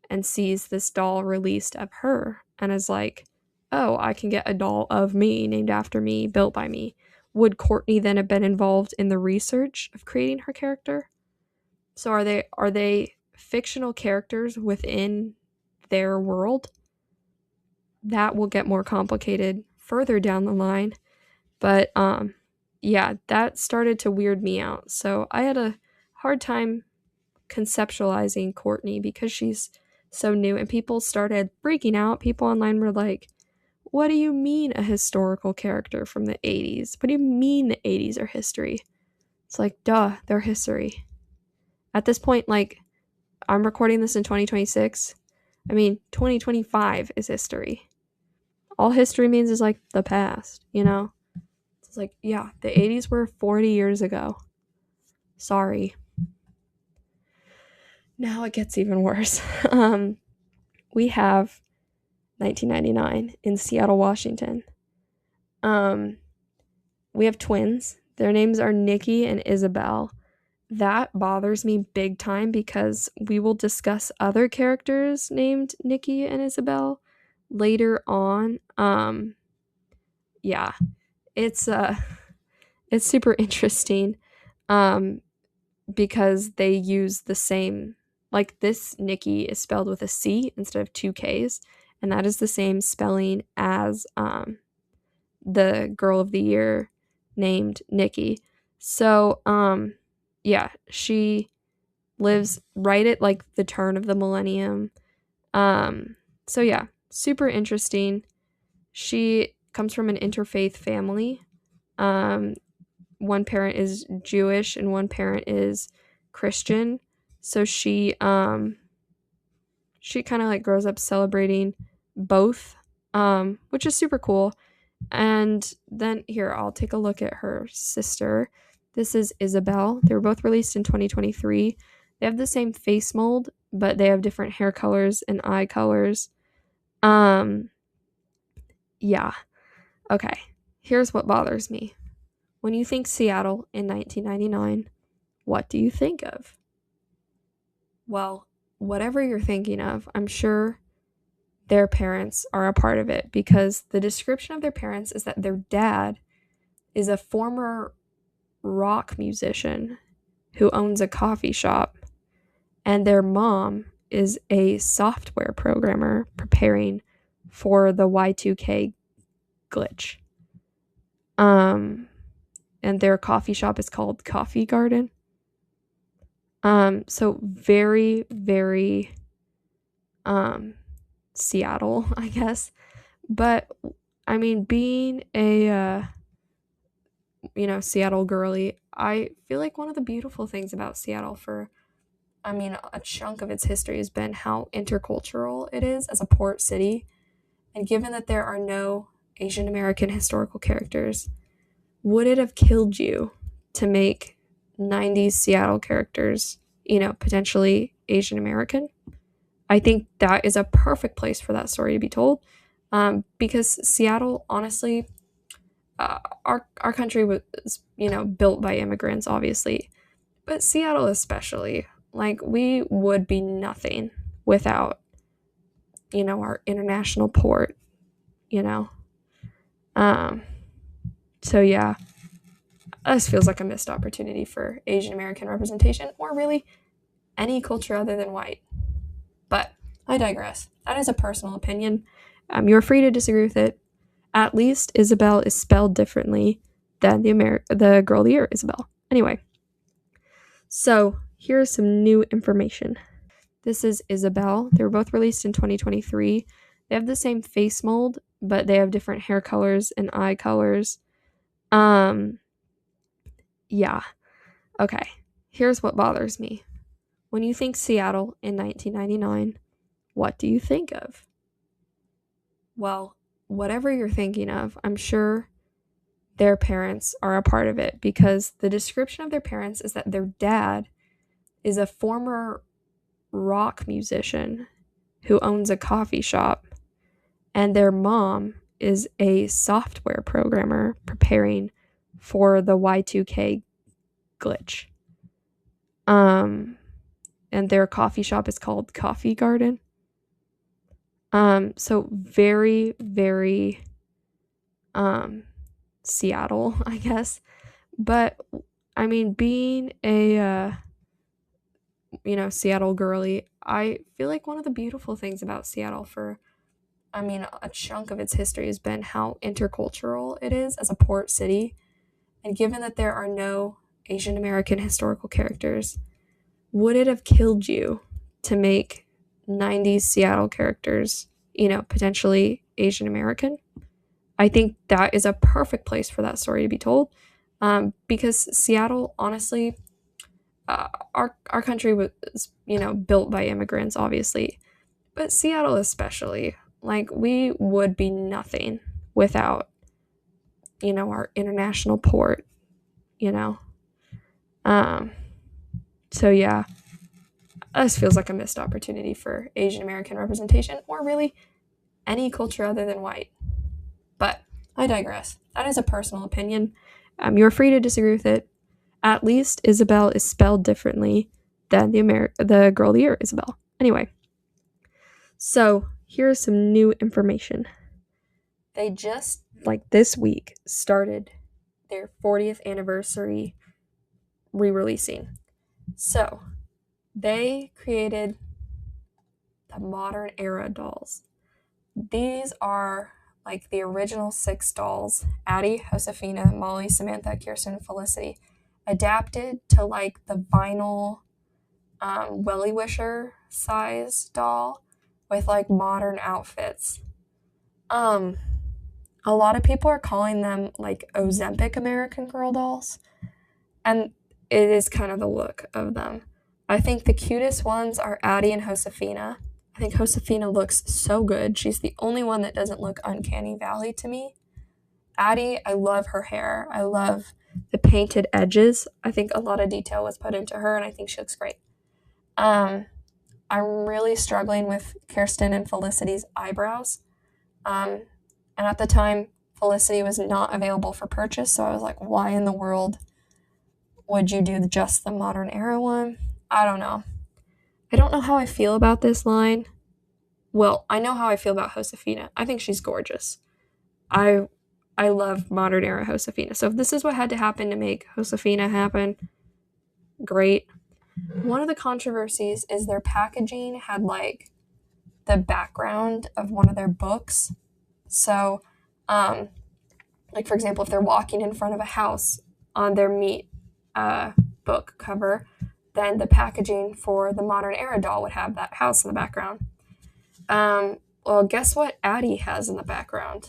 S1: and sees this doll released of her and is like, oh, I can get a doll of me, named after me, built by me. Would Courtney then have been involved in the research of creating her character? So are they fictional characters within their world? that will get more complicated further down the line. But yeah, that started to weird me out. So I had a hard time conceptualizing Courtney because she's so new, and people started freaking out. People online were like, what do you mean a historical character from the 80s? What do you mean the 80s are history? It's like, duh, they're history. At this point, like, I'm recording this in 2026. I mean, 2025 is history. All history means is like the past, you know? It's like, yeah, the 80s were 40 years ago. Sorry. Now it gets even worse. We have 1999 in Seattle, Washington. We have twins. Their names are Nikki and Isabel. That bothers me big time because we will discuss other characters named Nikki and Isabel later on. Yeah, it's super interesting because they use the same, like, this Nikki is spelled with a C instead of two K's, and that is the same spelling as the girl of the year named Nikki. So yeah, she lives right at like the turn of the millennium. So yeah, super interesting. She comes from an interfaith family. One parent is Jewish and one parent is Christian. So she kind of like grows up celebrating both, which is super cool. And then here, I'll take a look at her sister. This is Isabel. They were both released in 2023. They have the same face mold, but they have different hair colors and eye colors. Yeah. Okay. Here's what bothers me. When you think Seattle in 1999, what do you think of? Well, whatever you're thinking of, I'm sure their parents are a part of it because the description of their parents is that their dad is a former rock musician who owns a coffee shop, and their mom is a software programmer preparing for the Y2K glitch. And their coffee shop is called Coffee Garden. So very, very Seattle, I guess. But I mean, being a Seattle girly, I feel like one of the beautiful things about Seattle a chunk of its history has been how intercultural it is as a port city. And given that there are no Asian American historical characters, would it have killed you to make 90s Seattle characters, potentially Asian American? I think that is a perfect place for that story to be told. Because Seattle, honestly, our country was, built by immigrants, obviously, but Seattle especially, like, we would be nothing without, our international port, So yeah, this feels like a missed opportunity for Asian American representation, or really any culture other than white. But I digress. That is a personal opinion. You're free to disagree with it. At least Isabel is spelled differently than the girl of the year, Isabel. Anyway, so here's some new information. This is Isabel. They were both released in 2023. They have the same face mold, but they have different hair colors and eye colors. Yeah. Okay. Here's what bothers me. When you think Seattle in 1999, what do you think of? Well, whatever you're thinking of, I'm sure their parents are a part of it because the description of their parents is that their dad is a former rock musician who owns a coffee shop, and their mom is a software programmer preparing for the Y2K glitch. And their coffee shop is called Coffee Garden. So very, very Seattle, I guess. But I mean, being a Seattle girly, I feel like one of the beautiful things about Seattle I mean, a chunk of its history has been how intercultural it is as a port city. And given that there are no Asian American historical characters, would it have killed you to make 90s Seattle characters, potentially Asian American? I think that is a perfect place for that story to be told, because Seattle, honestly, our country was, built by immigrants, obviously, but Seattle especially, like, we would be nothing without, our international port, so yeah, this feels like a missed opportunity for Asian American representation, or really any culture other than white. But I digress. That is a personal opinion. You're free to disagree with it. At least Isabel is spelled differently than the girl of the year, Isabel. Anyway, so here's some new information. They just, this week, started their 40th anniversary re-releasing. So they created the modern era dolls. These are the original 6 dolls: Addie, Josefina, Molly, Samantha, Kirsten, Felicity, adapted to the vinyl Wellie Wisher size doll with modern outfits. A lot of people are calling them Ozempic American Girl dolls, and it is kind of the look of them. I think the cutest ones are Addie and Josefina. I think Josefina looks so good. She's the only one that doesn't look uncanny valley to me. Addie, I love her hair. I love the painted edges. I think a lot of detail was put into her, and I think she looks great. I'm really struggling with Kirsten and Felicity's eyebrows. And at the time, Felicity was not available for purchase, so I was like, why in the world would you do just the modern era one? I don't know. I don't know how I feel about this line. Well, I know how I feel about Josefina. I think she's gorgeous. I love modern era Josefina. So if this is what had to happen to make Josefina happen, great. One of the controversies is their packaging had the background of one of their books. So, for example, if they're walking in front of a house on their Meet book cover, then the packaging for the modern era doll would have that house in the background. Well, guess what Addie has in the background?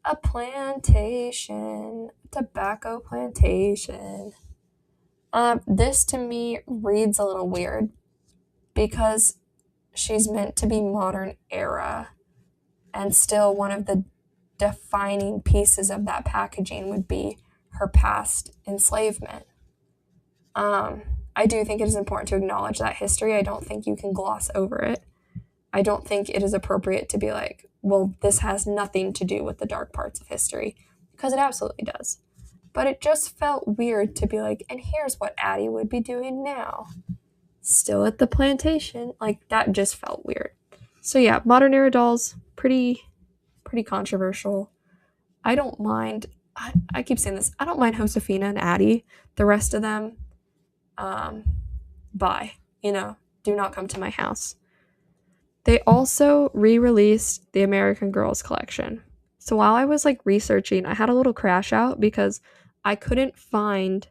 S1: A plantation, tobacco plantation. This to me reads a little weird because she's meant to be modern era, and still one of the defining pieces of that packaging would be her past enslavement. I do think it is important to acknowledge that history. I don't think you can gloss over it. I don't think it is appropriate to be well, this has nothing to do with the dark parts of history, because it absolutely does. But it just felt weird to be and here's what Addie would be doing now. Still at the plantation. That just felt weird. So yeah, modern era dolls, pretty controversial. I don't mind, I keep saying this, I don't mind Josefina and Addie. The rest of them, bye. Do not come to my house. They also re-released the American Girls collection. So while I was researching, I had a little crash out because I couldn't find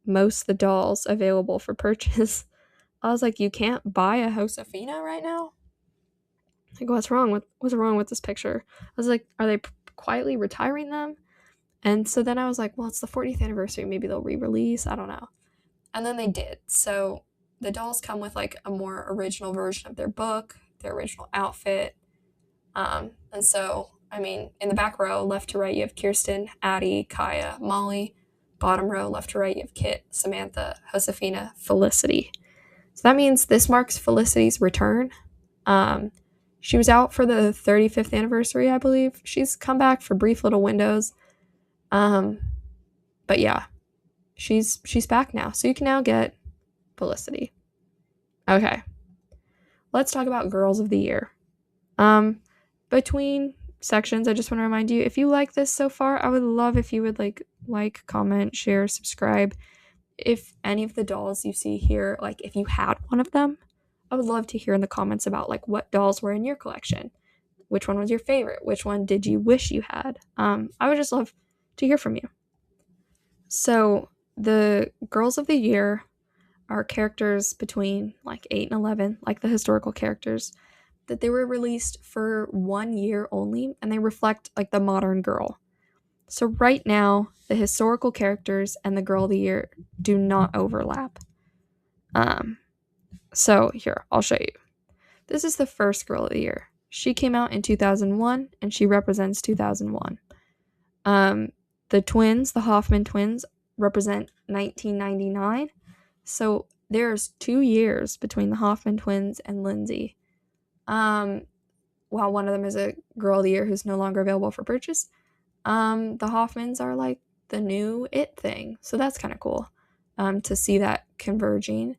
S1: most of the dolls available for purchase. I was you can't buy a Josefina right now? What's wrong with this picture? I was are they quietly retiring them? And so then I was well, it's the 40th anniversary. Maybe they'll re-release. I don't know. And then they did. So the dolls come with a more original version of their book, their original outfit. And so, I mean, in the back row, left to right, you have Kirsten, Addie, Kaya, Molly. Bottom row, left to right, you have Kit, Samantha, Josefina, Felicity. So that means this marks Felicity's return. She was out for the 35th anniversary, I believe. She's come back for brief little windows. But yeah, she's back now. So you can now get Felicity. Okay. Let's talk about Girls of the Year. Between sections, I just want to remind you, if you like this so far, I would love if you would like, comment, share, subscribe. If any of the dolls you see here, if you had one of them, I would love to hear in the comments about what dolls were in your collection. which one was your favorite? Which one did you wish you had? I would just love to hear from you. So the girls of the year are characters between like 8 and 11, like the historical characters, that they were released for 1 year only, and they reflect like the modern girl. So right now, the historical characters and the girl of the year do not overlap. So here, I'll show you. This is the first girl of the year. She came out in 2001, and she represents 2001. The twins, the Hoffman twins, represent 1999. So there's 2 years between the Hoffman twins and Lindsay. While one of them is a girl of the year who's no longer available for purchase, the Hoffmans are like the new it thing. So that's kind of cool to see that converging.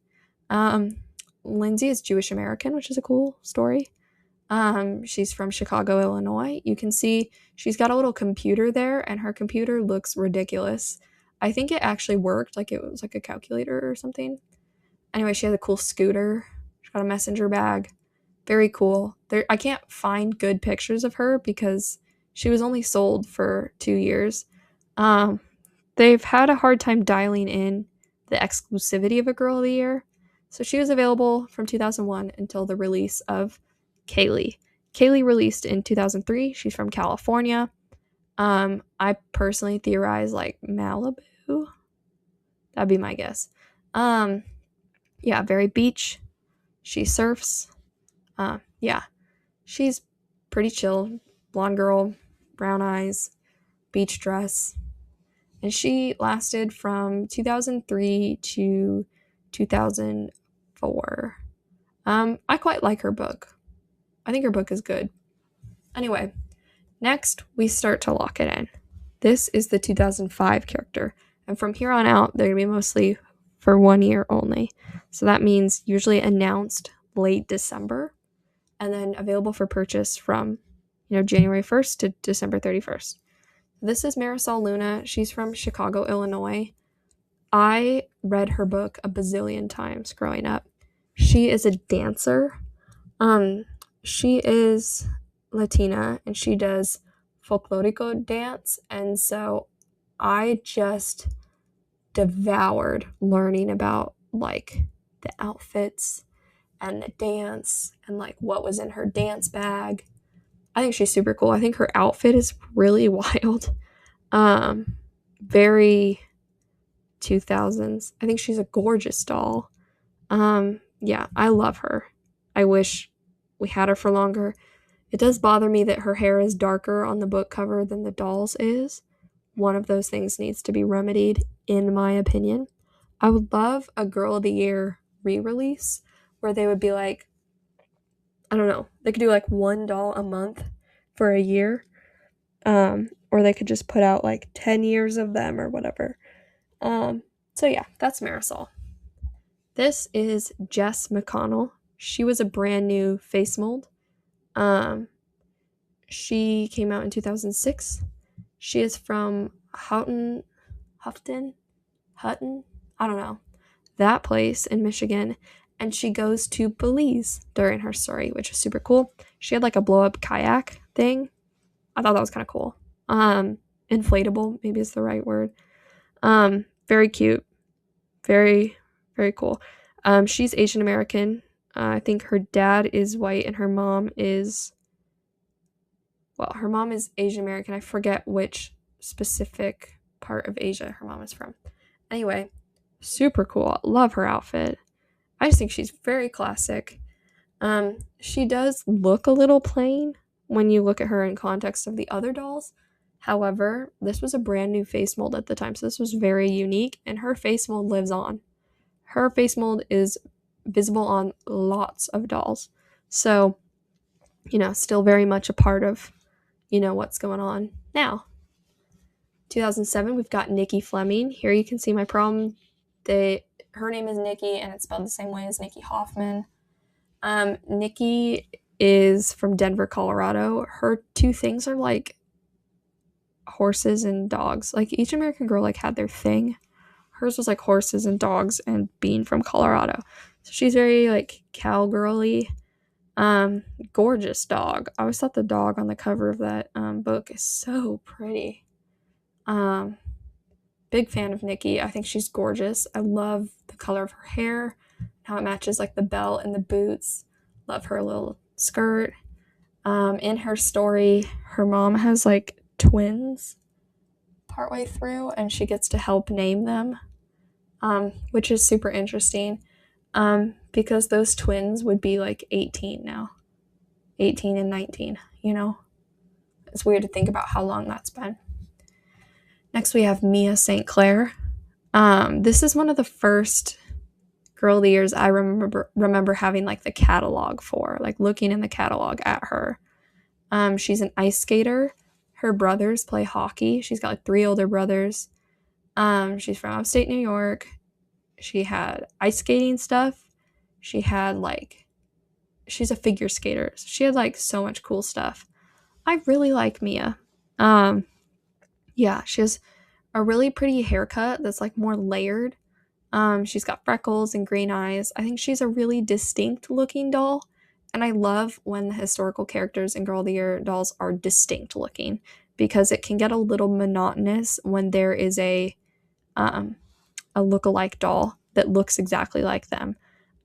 S1: Lindsay is Jewish American, which is a cool story. She's from Chicago, Illinois. You can see she's got a little computer there, and her computer looks ridiculous. I think it actually worked, like it was like a calculator or something. Anyway, she has a cool scooter. She's got a messenger bag. Very cool. I can't find good pictures of her because she was only sold for 2 years. They've had a hard time dialing in the exclusivity of a girl of the year. So she was available from 2001 until the release of Kaylee. Kaylee released in 2003. She's from California. I personally theorize like Malibu. That'd be my guess. Yeah, very beach. She surfs. Yeah, she's pretty chill. Blonde girl, brown eyes, beach dress. And she lasted from 2003 to 2004. I quite like her book. I think her book is good. Anyway, next we start to lock it in. This is the 2005 character. And from here on out, they're going to be mostly for 1 year only. So that means usually announced late December and then available for purchase from, January 1st to December 31st. This is Marisol Luna. She's from Chicago, Illinois. I read her book a bazillion times growing up. She is a dancer. She is Latina and she does folklorico dance. And so I just devoured learning about like the outfits and the dance and like what was in her dance bag. I think she's super cool. I think her outfit is really wild. Very 2000s. I think she's a gorgeous doll. Yeah, I love her. I wish we had her for longer. It does bother me that her hair is darker on the book cover than the doll's is. One of those things needs to be remedied, in my opinion. I would love a Girl of the Year re-release where they would be like, I don't know, they could do like one doll a month for a year. Or they could just put out like 10 years of them or whatever. So yeah, that's Marisol. This is Jess McConnell. She was a brand new face mold. She came out in 2006. She is from Houghton, I don't know, that place in Michigan. And she goes to Belize during her story, which is super cool. She had like a blow up kayak thing. I thought that was kind of cool. Inflatable, maybe is the right word. Very cute. Very, very cool. She's Asian American. I think her dad is white and her mom is Asian American. I forget which specific part of Asia her mom is from. Anyway, super cool. Love her outfit. I just think she's very classic. She does look a little plain when you look at her in context of the other dolls. However, this was a brand new face mold at the time, so this was very unique, and her face mold lives on. Her face mold is visible on lots of dolls. So, still very much a part of, what's going on now. 2007, we've got Nikki Fleming. Here you can see my problem. Her name is Nikki, and it's spelled the same way as Nikki Hoffman. Nikki is from Denver, Colorado. Her two things are like horses and dogs. Like each American Girl had their thing. Hers was like horses and dogs and being from Colorado. So she's very cowgirly. Gorgeous dog. I always thought the dog on the cover of that book is so pretty. Big fan of Nikki. I think she's gorgeous. I love the color of her hair, how it matches like the belt and the boots. Love her little skirt. In her story, her mom has like twins partway through, and she gets to help name them, which is super interesting, because those twins would be like 18 now. 18 and 19, you know? It's weird to think about how long that's been. Next, we have Mia St. Clair. This is one of the first Girl of the Years I remember having like the catalog for, like looking in the catalog at her. She's an ice skater. Her brothers play hockey. She's got like 3 older brothers. She's from upstate New York. She had ice skating stuff. She's a figure skater. So she had like so much cool stuff. I really like Mia. Yeah, she has a really pretty haircut that's like more layered. She's got freckles and green eyes. I think she's a really distinct looking doll. And I love when the historical characters in Girl of the Year dolls are distinct looking, because it can get a little monotonous when there is a look-alike doll that looks exactly like them.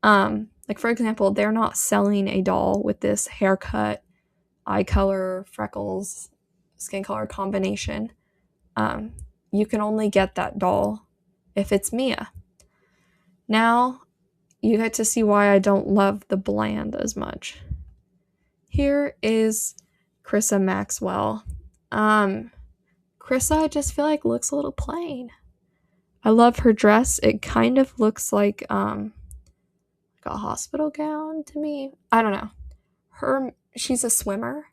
S1: Like for example, they're not selling a doll with this haircut, eye color, freckles, skin color combination. You can only get that doll if it's Mia. Now, you get to see why I don't love the bland as much. Here is Krissa Maxwell. Krissa, I just feel like looks a little plain. I love her dress. It kind of looks like a hospital gown to me. I don't know. She's a swimmer,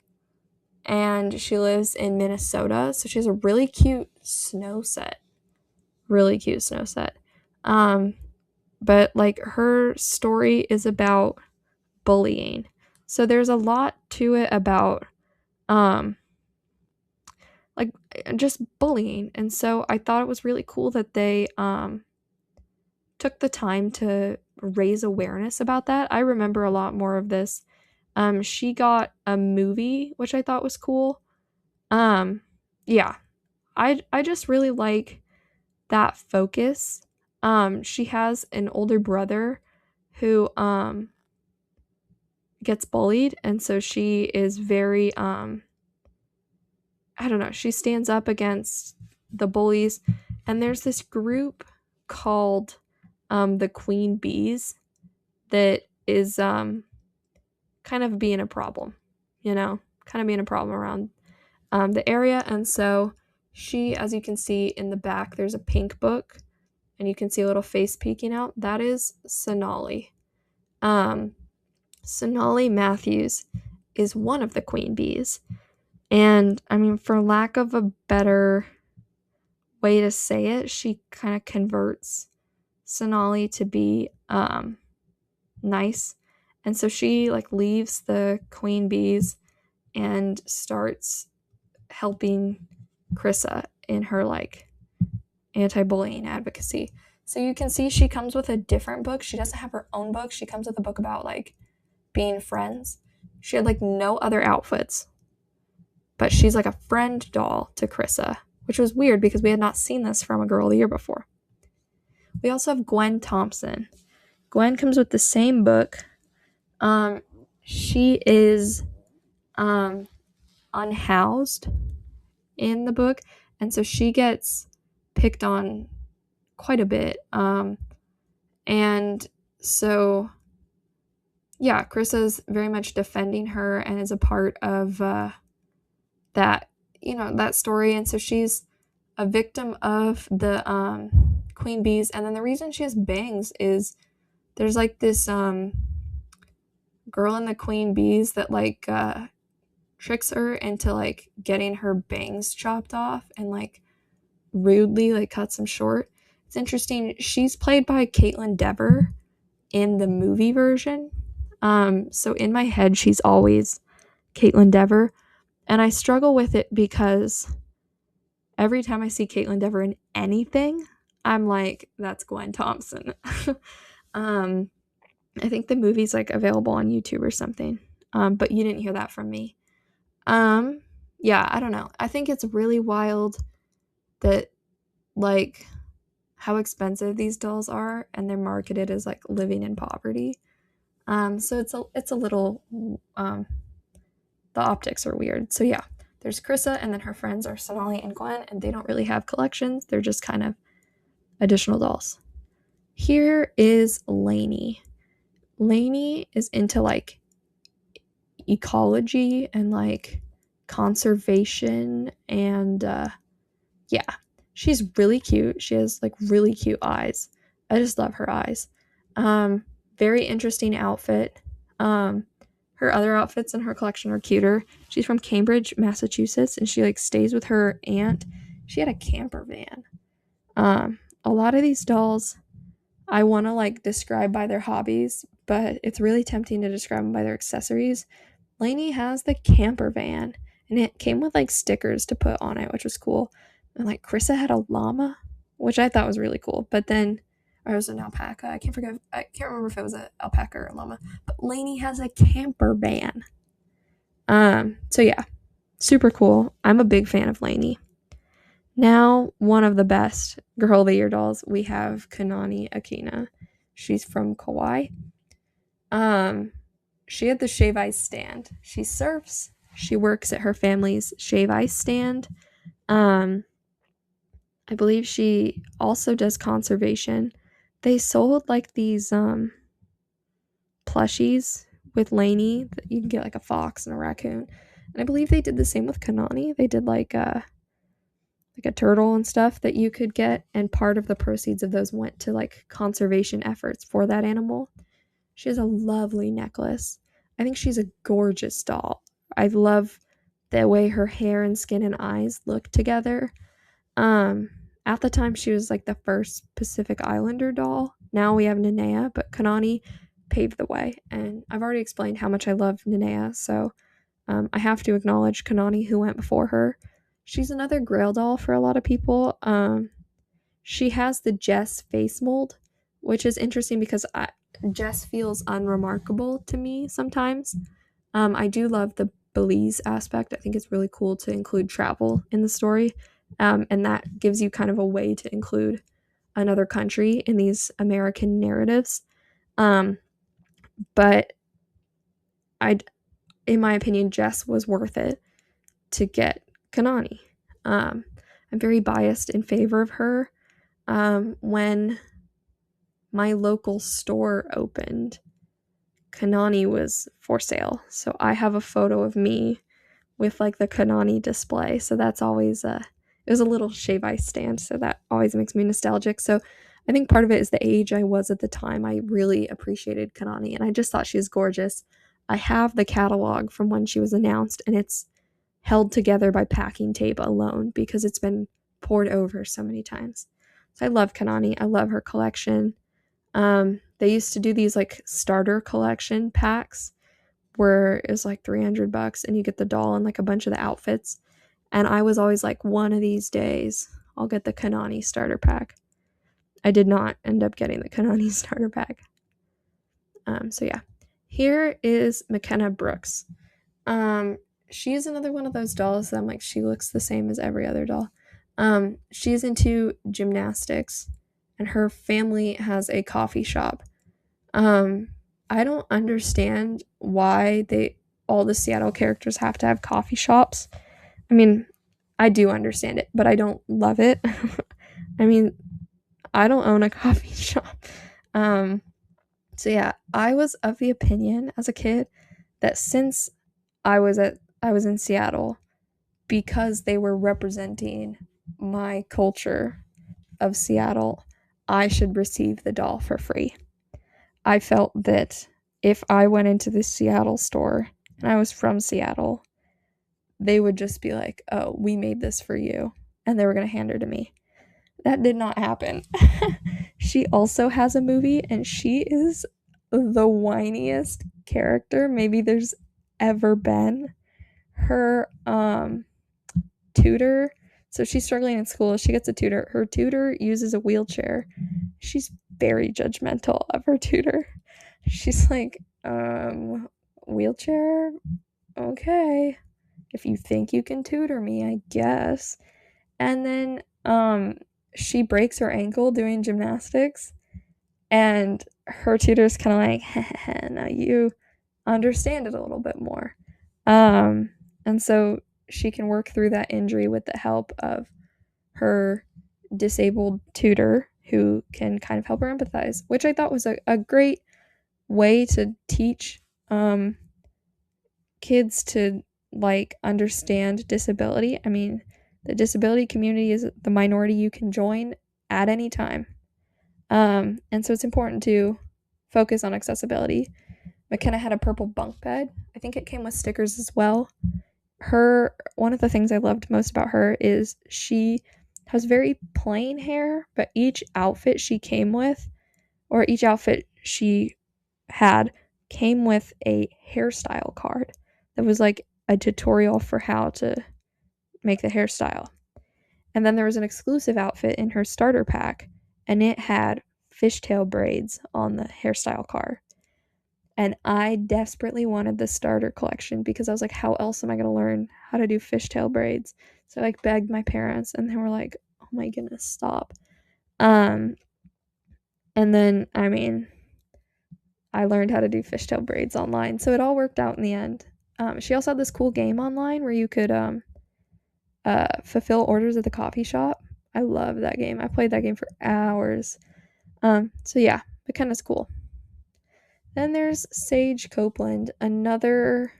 S1: and she lives in Minnesota, so she has a really cute snow set. But like her story is about bullying. So there's a lot to it about like just bullying. And so I thought it was really cool that they took the time to raise awareness about that. I remember a lot more of this. She got a movie, which I thought was cool. Yeah. I just really like that focus. She has an older brother who gets bullied, and so she is very I don't know, she stands up against the bullies, and there's this group called the Queen Bees that is kind of being a problem, around the area. And so she, as you can see in the back, there's a pink book, and you can see a little face peeking out. That is Sonali. Sonali Matthews is one of the Queen Bees. And, I mean, for lack of a better way to say it, she kind of converts Sonali to be nice. And so she, like, leaves the Queen Bees and starts helping Krissa in her, like, anti-bullying advocacy. So you can see she comes with a different book. She doesn't have her own book. She comes with a book about, like, being friends. She had, like, no other outfits. But she's, like, a friend doll to Krissa, which was weird because we had not seen this from a Girl of the Year before. We also have Gwen Thompson. Gwen comes with the same book. She is unhoused in the book, and so she gets picked on quite a bit. And so, yeah, Krissa's very much defending her and is a part of that story. And so she's a victim of the Queen Bees. And then the reason she has bangs is there's like this girl in the Queen Bees that like tricks her into like getting her bangs chopped off and like rudely like cuts them short. It's interesting. She's played by Caitlin Dever in the movie version. So in my head, she's always Caitlin Dever. And I struggle with it because every time I see Caitlin Dever in anything, I'm like, that's Gwen Thompson. I think the movie's like available on YouTube or something. but you didn't hear that from me. Yeah, I don't know. I think it's really wild that, like, how expensive these dolls are, and they're marketed as, like, living in poverty. So it's a little, the optics are weird. So yeah, there's Krissa, and then her friends are Sonali and Gwen, and they don't really have collections. They're just kind of additional dolls. Here is Lainey. Lainey is into, like, ecology and, like, conservation, and yeah, she's really cute. She has, like, really cute eyes. I just love her eyes. Very interesting outfit. Her other outfits in her collection are cuter. She's from Cambridge, Massachusetts, and she, like, stays with her aunt. She had a camper van. A lot of these dolls I want to, like, describe by their hobbies, but it's really tempting to describe them by their accessories. Lainey has the camper van, and it came with, like, stickers to put on it, which was cool. And, like, Krissa had a llama, which I thought was really cool. But then, or it was an alpaca. I can't remember if it was an alpaca or a llama. But Lainey has a camper van. So yeah, super cool. I'm a big fan of Lainey. Now, one of the best Girl of the Year dolls, we have Kanani Akina. She's from Kauai. She had the shave ice stand. She surfs. She works at her family's shave ice stand. I believe she also does conservation. They sold, like, these plushies with Lainey that you can get, like, a fox and a raccoon. And I believe they did the same with Kanani. They did, like a turtle and stuff that you could get, and part of the proceeds of those went to, like, conservation efforts for that animal. She has a lovely necklace. I think she's a gorgeous doll. I love the way her hair and skin and eyes look together. At the time, she was, like, the first Pacific Islander doll. Now we have Nanea, but Kanani paved the way. And I've already explained how much I love Nanea, so I have to acknowledge Kanani, who went before her. She's another Grail doll for a lot of people. She has the Jess face mold, which is interesting because Jess feels unremarkable to me sometimes. I do love the Belize aspect. I think it's really cool to include travel in the story, and that gives you kind of a way to include another country in these American narratives. But in my opinion, Jess was worth it to get Kanani. I'm very biased in favor of her. When my local store opened, Kanani was for sale. So I have a photo of me with, like, the Kanani display. So that's always it was a little shave ice stand, so that always makes me nostalgic. So I think part of it is the age I was at the time. I really appreciated Kanani, and I just thought she was gorgeous. I have the catalog from when she was announced, and it's held together by packing tape alone because it's been poured over so many times. So I love Kanani. I love her collection. They used to do these, like, starter collection packs where it was like $300 and you get the doll and, like, a bunch of the outfits. And I was always like, one of these days I'll get the Kanani starter pack. I did not end up getting the Kanani starter pack. So yeah, here is McKenna Brooks. She is another one of those dolls that I'm like, she looks the same as every other doll. She's into gymnastics, and her family has a coffee shop. I don't understand why all the Seattle characters have to have coffee shops. I mean, I do understand it, but I don't love it. I mean, I don't own a coffee shop. So yeah, I was of the opinion as a kid that since I was in Seattle, because they were representing my culture of Seattle, I should receive the doll for free. I felt that if I went into the Seattle store and I was from Seattle, they would just be like, oh, we made this for you, and they were going to hand her to me. That did not happen. She also has a movie, and she is the whiniest character maybe there's ever been. Her tutor, so she's struggling in school, she gets a tutor. Her tutor uses a wheelchair. She's very judgmental of her tutor. She's like, wheelchair? Okay. If you think you can tutor me, I guess. And then she breaks her ankle doing gymnastics, and her tutor's kind of like, now you understand it a little bit more. And so she can work through that injury with the help of her disabled tutor, who can kind of help her empathize, which I thought was a great way to teach kids to like understand disability. I mean, the disability community is the minority you can join at any time. And so it's important to focus on accessibility. McKenna had a purple bunk bed. I think it came with stickers as well. One of the things I loved most about her is she has very plain hair, but each outfit she came with, or each outfit she had, came with a hairstyle card that was like a tutorial for how to make the hairstyle. And then there was an exclusive outfit in her starter pack, and it had fishtail braids on the hairstyle card. And I desperately wanted the starter collection because I was like, how else am I going to learn how to do fishtail braids? So I like begged my parents, and they were like, oh my goodness, stop. And then, I mean, I learned how to do fishtail braids online. So it all worked out in the end. She also had this cool game online where you could fulfill orders at the coffee shop. I love that game. I played that game for hours. So yeah, McKenna's cool. Then there's Sage Copeland, another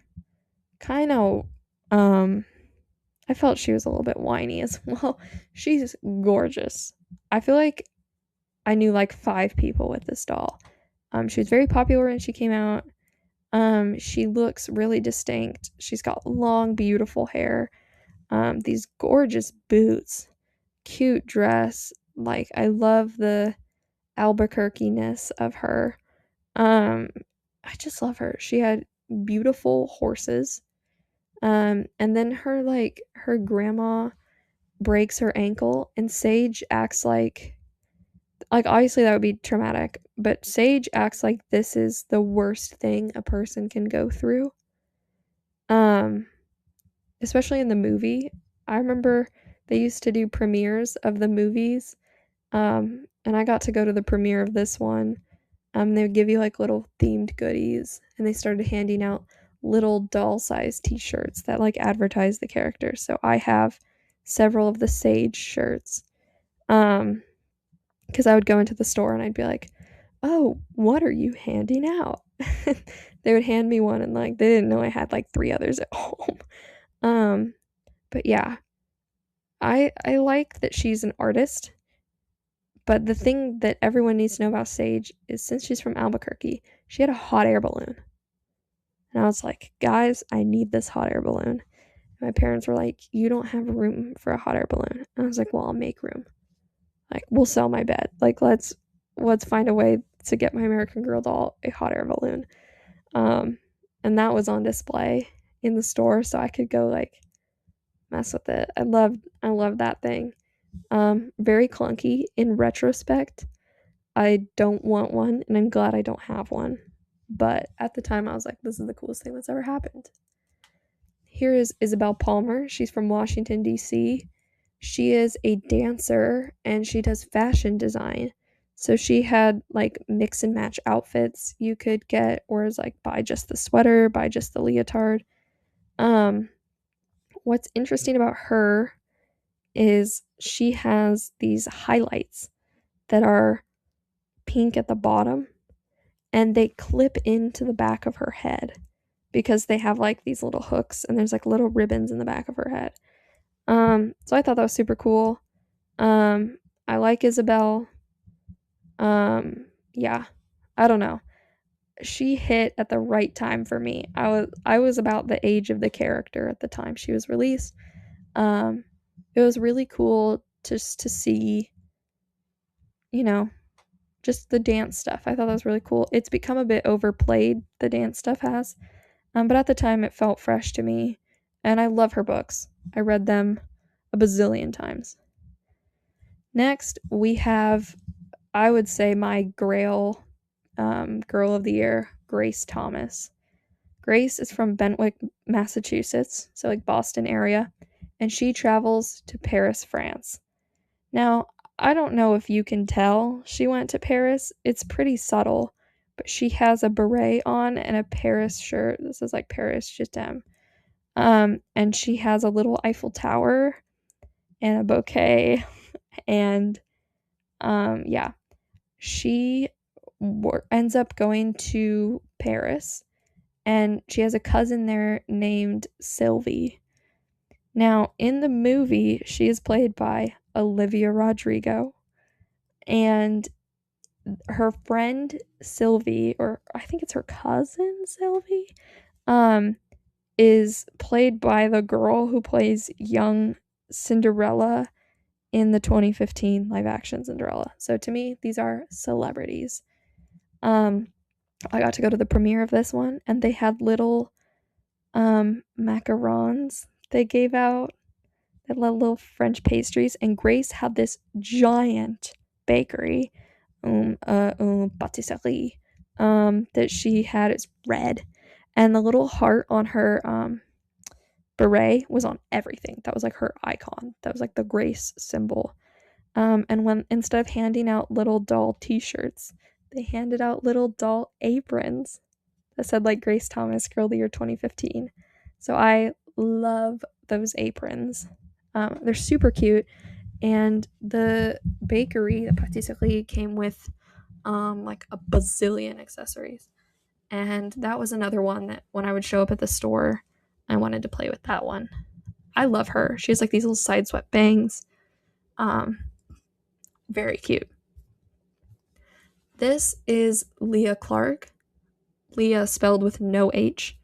S1: kind of, I felt she was a little bit whiny as well. She's gorgeous. I feel like I knew like 5 people with this doll. She was very popular when she came out. She looks really distinct. She's got long, beautiful hair. These gorgeous boots, cute dress. Like, I love the Albuquerque-ness of her. I just love her. She had beautiful horses. And then her grandma breaks her ankle, and Sage acts like obviously that would be traumatic, but Sage acts like this is the worst thing a person can go through. Especially in the movie. I remember they used to do premieres of the movies. And I got to go to the premiere of this one. They would give you like little themed goodies, and they started handing out little doll-sized t-shirts that like advertise the characters. So I have several of the Sage shirts. Because I would go into the store and I'd be like, oh, what are you handing out? They would hand me one, and like they didn't know I had like 3 others at home. But yeah, I like that she's an artist. But the thing that everyone needs to know about Sage is, since she's from Albuquerque, she had a hot air balloon. And I was like, guys, I need this hot air balloon. And my parents were like, you don't have room for a hot air balloon. And I was like, well, I'll make room. Like, we'll sell my bed. Like, let's find a way to get my American Girl doll a hot air balloon. And that was on display in the store, so I could go like mess with it. I love that thing. Very clunky in retrospect. I don't want one, and I'm glad I don't have one. But at the time, I was like, this is the coolest thing that's ever happened. Here is Isabel Palmer. She's from Washington, D.C. She is a dancer, and she does fashion design. So she had like mix and match outfits you could get, or is like buy just the sweater, buy just the leotard. What's interesting about her is she has these highlights that are pink at the bottom, and they clip into the back of her head because they have like these little hooks, and there's like little ribbons in the back of her head. So I thought that was super cool. I like Isabel. Yeah, I don't know. She hit at the right time for me. I was about the age of the character at the time she was released. It was really cool just to see, just the dance stuff. I thought that was really cool. It's become a bit overplayed, the dance stuff has. But at the time it felt fresh to me. And I love her books. I read them a bazillion times. Next, we have, I would say, my Grail Girl of the Year, Grace Thomas. Grace is from Bentwick, Massachusetts, so like Boston area, and she travels to Paris, France. Now, I don't know if you can tell she went to Paris. It's pretty subtle, but she has a beret on and a Paris shirt. This is like Paris Je t'aime. And she has a little Eiffel Tower and a bouquet, and yeah, she ends up going to Paris, and she has a cousin there named Sylvie. Now, in the movie, she is played by Olivia Rodrigo, and her friend Sylvie, or I think it's her cousin Sylvie, is played by the girl who plays young Cinderella in the 2015 live action Cinderella. So to me, these are celebrities. I got to go to the premiere of this one, and they had little macarons they gave out. They had little French pastries, and Grace had this giant bakery, pâtisserie, that she had. It's red, and the little heart on her beret was on everything. That was like her icon. That was like the Grace symbol. And when instead of handing out little doll t-shirts, they handed out little doll aprons that said like Grace Thomas Girl of the Year 2015. So I love those aprons. They're super cute, and the bakery, the pâtisserie, came with like a bazillion accessories. And that was another one that when I would show up at the store, I wanted to play with that one. I love her. She has like these little side swept bangs. Very cute. This is Leah Clark. Leah spelled with no H.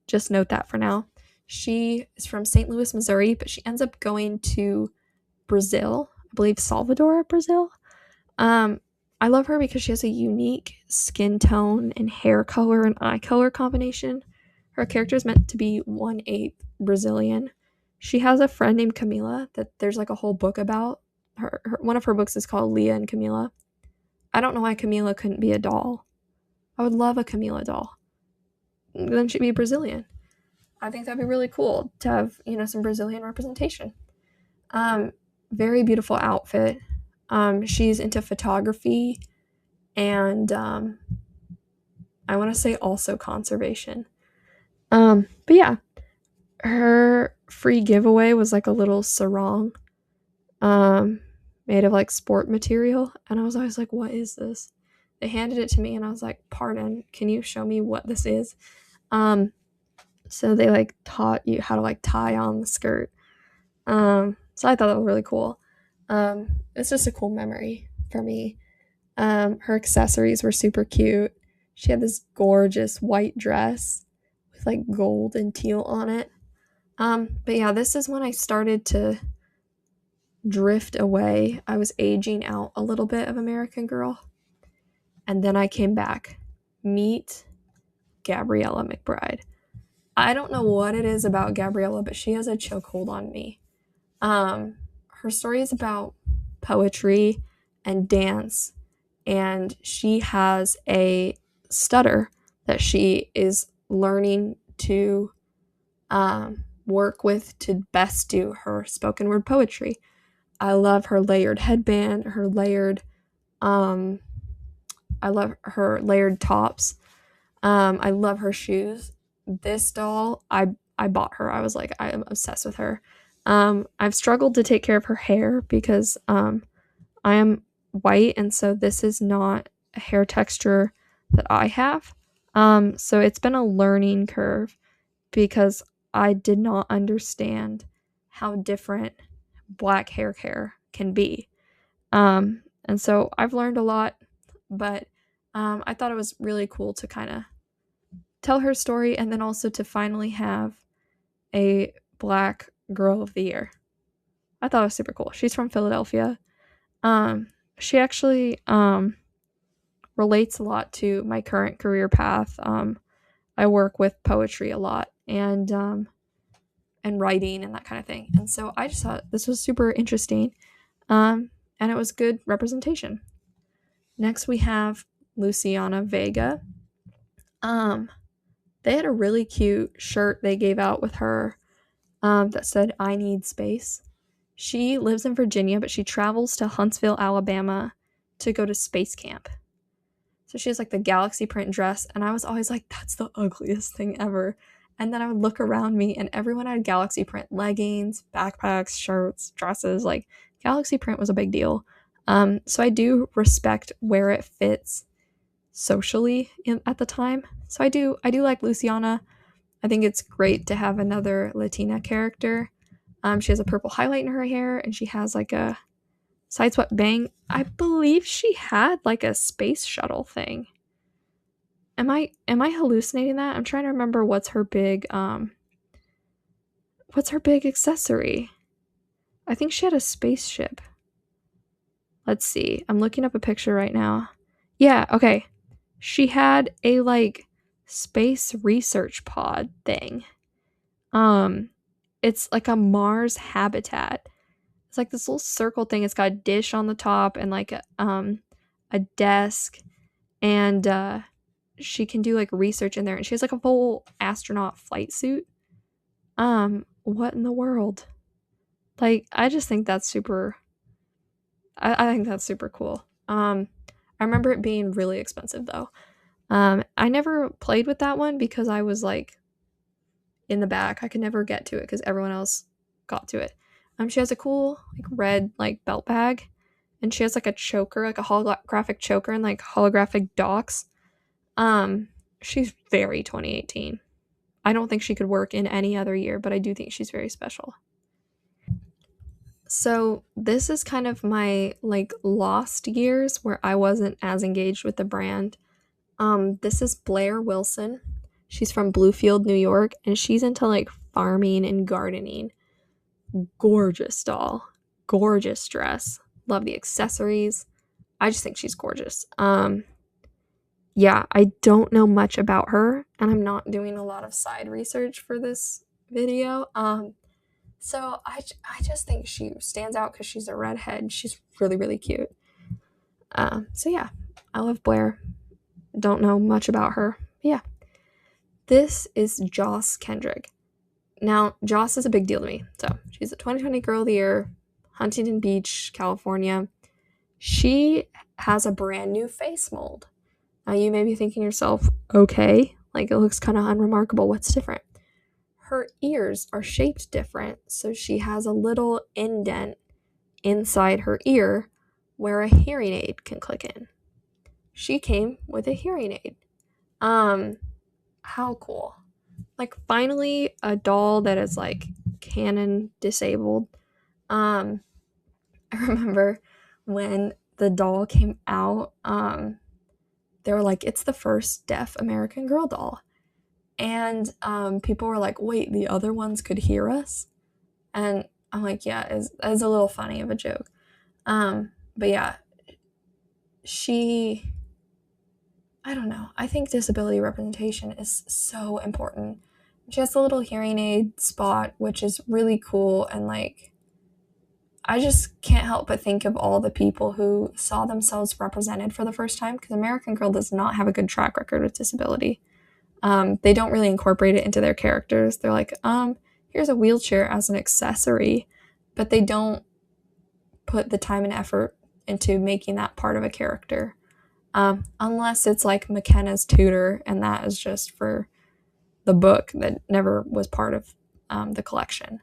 S1: Just note that for now. She is from St. Louis, Missouri, but she ends up going to Brazil. I believe Salvador, Brazil. I love her because she has a unique skin tone and hair color and eye color combination. Her character is meant to be 1/8 Brazilian. She has a friend named Camila that there's like a whole book about. One of her books is called Leah and Camila. I don't know why Camila couldn't be a doll. I would love a Camila doll. Then she'd be Brazilian. I think that'd be really cool to have, some Brazilian representation. Very beautiful outfit. She's into photography and I want to say also conservation. But yeah, her free giveaway was like a little sarong made of like sport material, and I was always like, what is this? They handed it to me and I was like, pardon, can you show me what this is? So they like taught you how to like tie on the skirt. So I thought that was really cool. It's just a cool memory for me. Her accessories were super cute. She had this gorgeous white dress with like gold and teal on it. But yeah, this is when I started to drift away. I was aging out a little bit of American Girl. And then I came back. Meet Gabriella McBride. I don't know what it is about Gabriella, but she has a chokehold on me. Her story is about poetry and dance, and she has a stutter that she is learning to work with to best do her spoken word poetry. I love her layered headband, I love her layered tops. I love her shoes. This doll, I bought her. I was like, I am obsessed with her. I've struggled to take care of her hair because I am white, and so this is not a hair texture that I have. So it's been a learning curve because I did not understand how different black hair care can be. And so I've learned a lot, but I thought it was really cool to kind of tell her story and then also to finally have a Black Girl of the Year. I thought it was super cool. She's from Philadelphia. She actually relates a lot to my current career path. I work with poetry a lot and writing and that kind of thing. And so I just thought this was super interesting. And it was good representation. Next we have Luciana Vega. They had a really cute shirt they gave out with her that said, "I need space." She lives in Virginia, but she travels to Huntsville, Alabama to go to space camp. So she has like the galaxy print dress, and I was always like, that's the ugliest thing ever. And then I would look around me, and everyone had galaxy print leggings, backpacks, shirts, dresses. Like, galaxy print was a big deal. So I do respect where it fits socially at the time. So I do like Luciana. I think it's great to have another Latina character. She has a purple highlight in her hair, and she has like a side swept bang. I believe she had like a space shuttle thing. Am I hallucinating that? I'm trying to remember what's her big accessory. I think she had a spaceship. Let's see. I'm looking up a picture right now. Yeah, okay. She had a like space research pod thing. It's like a Mars habitat. It's like this little circle thing. It's got a dish on the top and like a desk, and she can do like research in there, and she has like a full astronaut flight suit. What in the world? Like, I just think that's super I think that's super cool. I remember it being really expensive though. I never played with that one because I was like in the back. I could never get to it because everyone else got to it. She has a cool like red like belt bag, and she has like a choker, like a holographic choker and like holographic docks. She's very 2018. I don't think she could work in any other year, but I do think she's very special. So this is kind of my like lost years where I wasn't as engaged with the brand. This is Blair Wilson. She's from Bluefield, New York, and she's into like farming and gardening. Gorgeous doll. Gorgeous dress. Love the accessories. I just think she's gorgeous. Yeah, I don't know much about her, and I'm not doing a lot of side research for this video. So I just think she stands out because she's a redhead. She's really, really cute. So yeah, I love Blair. Don't know much about her. Yeah. This is Joss Kendrick. Now, Joss is a big deal to me. So she's a 2020 Girl of the Year, Huntington Beach, California. She has a brand new face mold. Now, you may be thinking to yourself, okay, like it looks kind of unremarkable. What's different? Her ears are shaped different, so she has a little indent inside her ear where a hearing aid can click in. She came with a hearing aid. How cool. Like, finally a doll that is like canon disabled. I remember when the doll came out, they were like, it's the first deaf American Girl doll. And people were like, wait, the other ones could hear us? And I'm like, yeah, it's a little funny of a joke. But yeah, I don't know. I think disability representation is so important. She has a little hearing aid spot, which is really cool. And like, I just can't help but think of all the people who saw themselves represented for the first time, because American Girl does not have a good track record with disability. They don't really incorporate it into their characters. They're like, here's a wheelchair as an accessory, but they don't put the time and effort into making that part of a character. Unless it's like McKenna's tutor, and that is just for the book that never was part of the collection.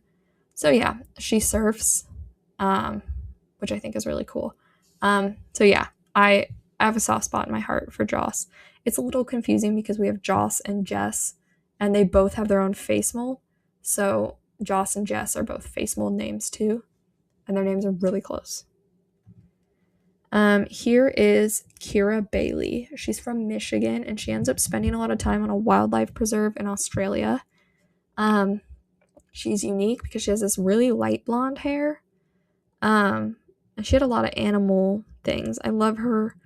S1: So yeah, she surfs, which I think is really cool. So yeah, I have a soft spot in my heart for Joss. It's a little confusing because we have Joss and Jess, and they both have their own face mold. So Joss and Jess are both face mold names too, and their names are really close. Here is Kira Bailey. She's from Michigan, and she ends up spending a lot of time on a wildlife preserve in Australia. She's unique because she has this really light blonde hair. And she had a lot of animal things. I love her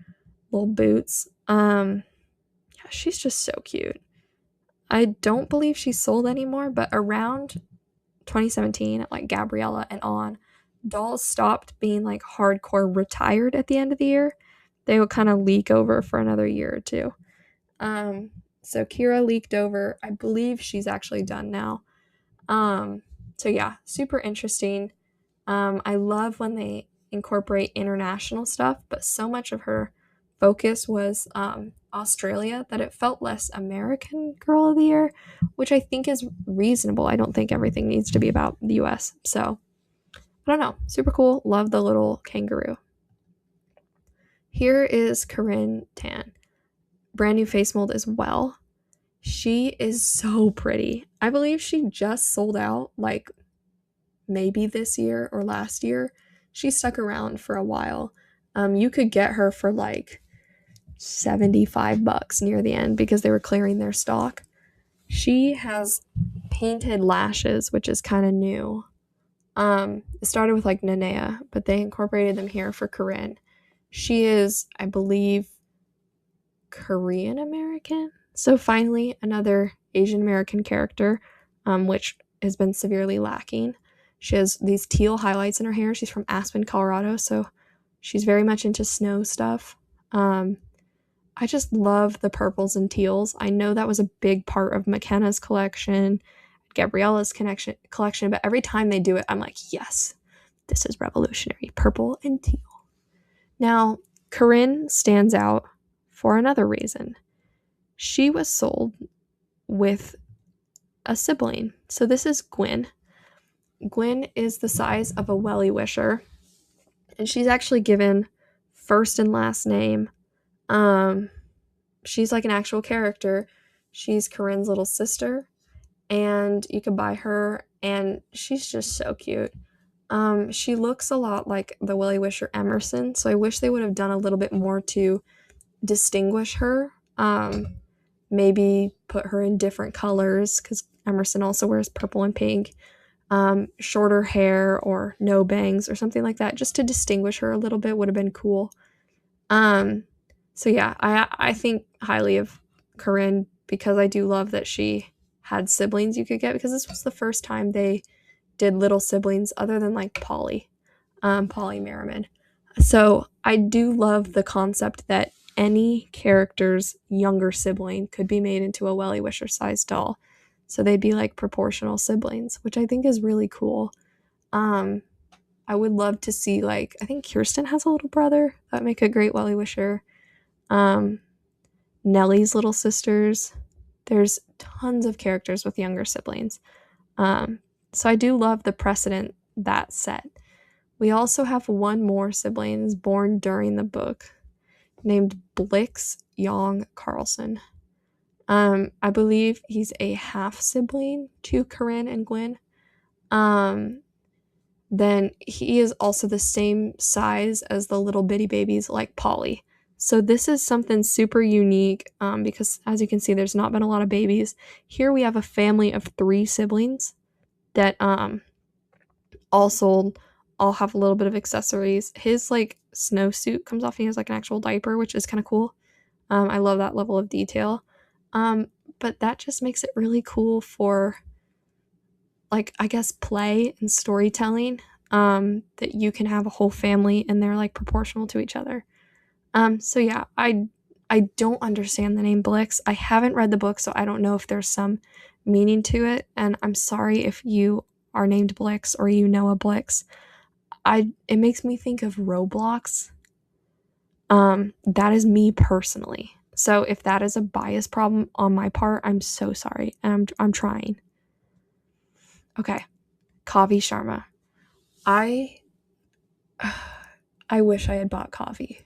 S1: little boots. Yeah, she's just so cute. I don't believe she's sold anymore, but around 2017, like Gabriella and on, dolls stopped being like hardcore retired at the end of the year. They would kind of leak over for another year or two. So Kira leaked over. I believe she's actually done now. So yeah, super interesting. I love when they incorporate international stuff, but so much of her focus was Australia that it felt less American Girl of the Year, which I think is reasonable. I don't think everything needs to be about the US. So I don't know. Super cool. Love the little kangaroo. Here is Corinne Tan. Brand new face mold as well. She is so pretty. I believe she just sold out like maybe this year or last year. She stuck around for a while. You could get her for like $75 near the end because they were clearing their stock. She has painted lashes, which is kind of new. It started with like Nanea, but they incorporated them here for Corinne. She is, I believe, Korean American. So finally, another Asian American character, which has been severely lacking. She has these teal highlights in her hair. She's from Aspen, Colorado, so she's very much into snow stuff. I just love the purples and teals. I know that was a big part of McKenna's collection, Gabriella's collection, but every time they do it, I'm like, yes, this is revolutionary. Purple and teal. Now, Corinne stands out for another reason. She was sold with a sibling. So this is Gwen. Gwen is the size of a Wellie Wisher, and she's actually given first and last name. She's like an actual character. She's Corinne's little sister, and you could buy her, and she's just so cute. She looks a lot like the Wellie Wisher Emerson, so I wish they would have done a little bit more to distinguish her. Maybe put her in different colors, because Emerson also wears purple and pink. Shorter hair or no bangs or something like that, just to distinguish her a little bit would have been cool. So yeah, I think highly of Corinne because I do love that she had siblings you could get, because this was the first time they did little siblings other than like Polly Merriman. So I do love the concept that any character's younger sibling could be made into a Wellie Wisher sized doll. So they'd be like proportional siblings, which I think is really cool. I would love to see, like, I think Kirsten has a little brother. That would make a great Wellie Wisher. Nellie's little sisters. There's tons of characters with younger siblings. So I do love the precedent that set. We also have one more sibling born during the book named Blix Young Carlson. I believe he's a half sibling to Corinne and Gwen. Then he is also the same size as the little bitty babies like Polly. So this is something super unique because as you can see, there's not been a lot of babies. Here we have a family of 3 siblings that all have a little bit of accessories. His like snowsuit comes off and he has like an actual diaper, which is kind of cool. I love that level of detail. But that just makes it really cool for, like, I guess, play and storytelling, that you can have a whole family and they're like proportional to each other. So yeah, I don't understand the name Blix. I haven't read the book, so I don't know if there's some meaning to it. And I'm sorry if you are named Blix or you know a Blix. It makes me think of Roblox. That is me personally. So if that is a bias problem on my part, I'm so sorry. And I'm trying. Okay. Kavi Sharma. I wish I had bought Kavi.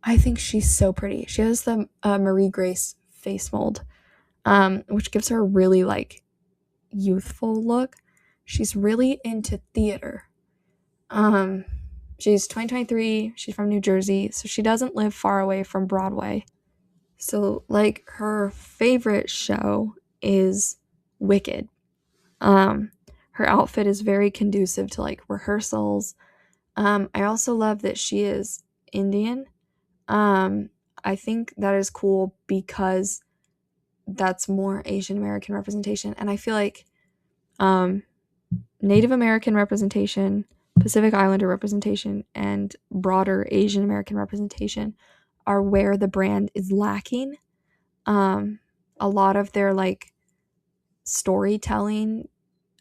S1: I think she's so pretty. She has the Marie Grace face mold, which gives her a really like youthful look. She's really into theater. She's 2023. She's from New Jersey, so she doesn't live far away from Broadway. So like her favorite show is Wicked. Her outfit is very conducive to like rehearsals. I also love that she is Indian. I think that is cool because that's more Asian American representation. And I feel like Native American representation, Pacific Islander representation, and broader Asian American representation are where the brand is lacking. a lot of their like storytelling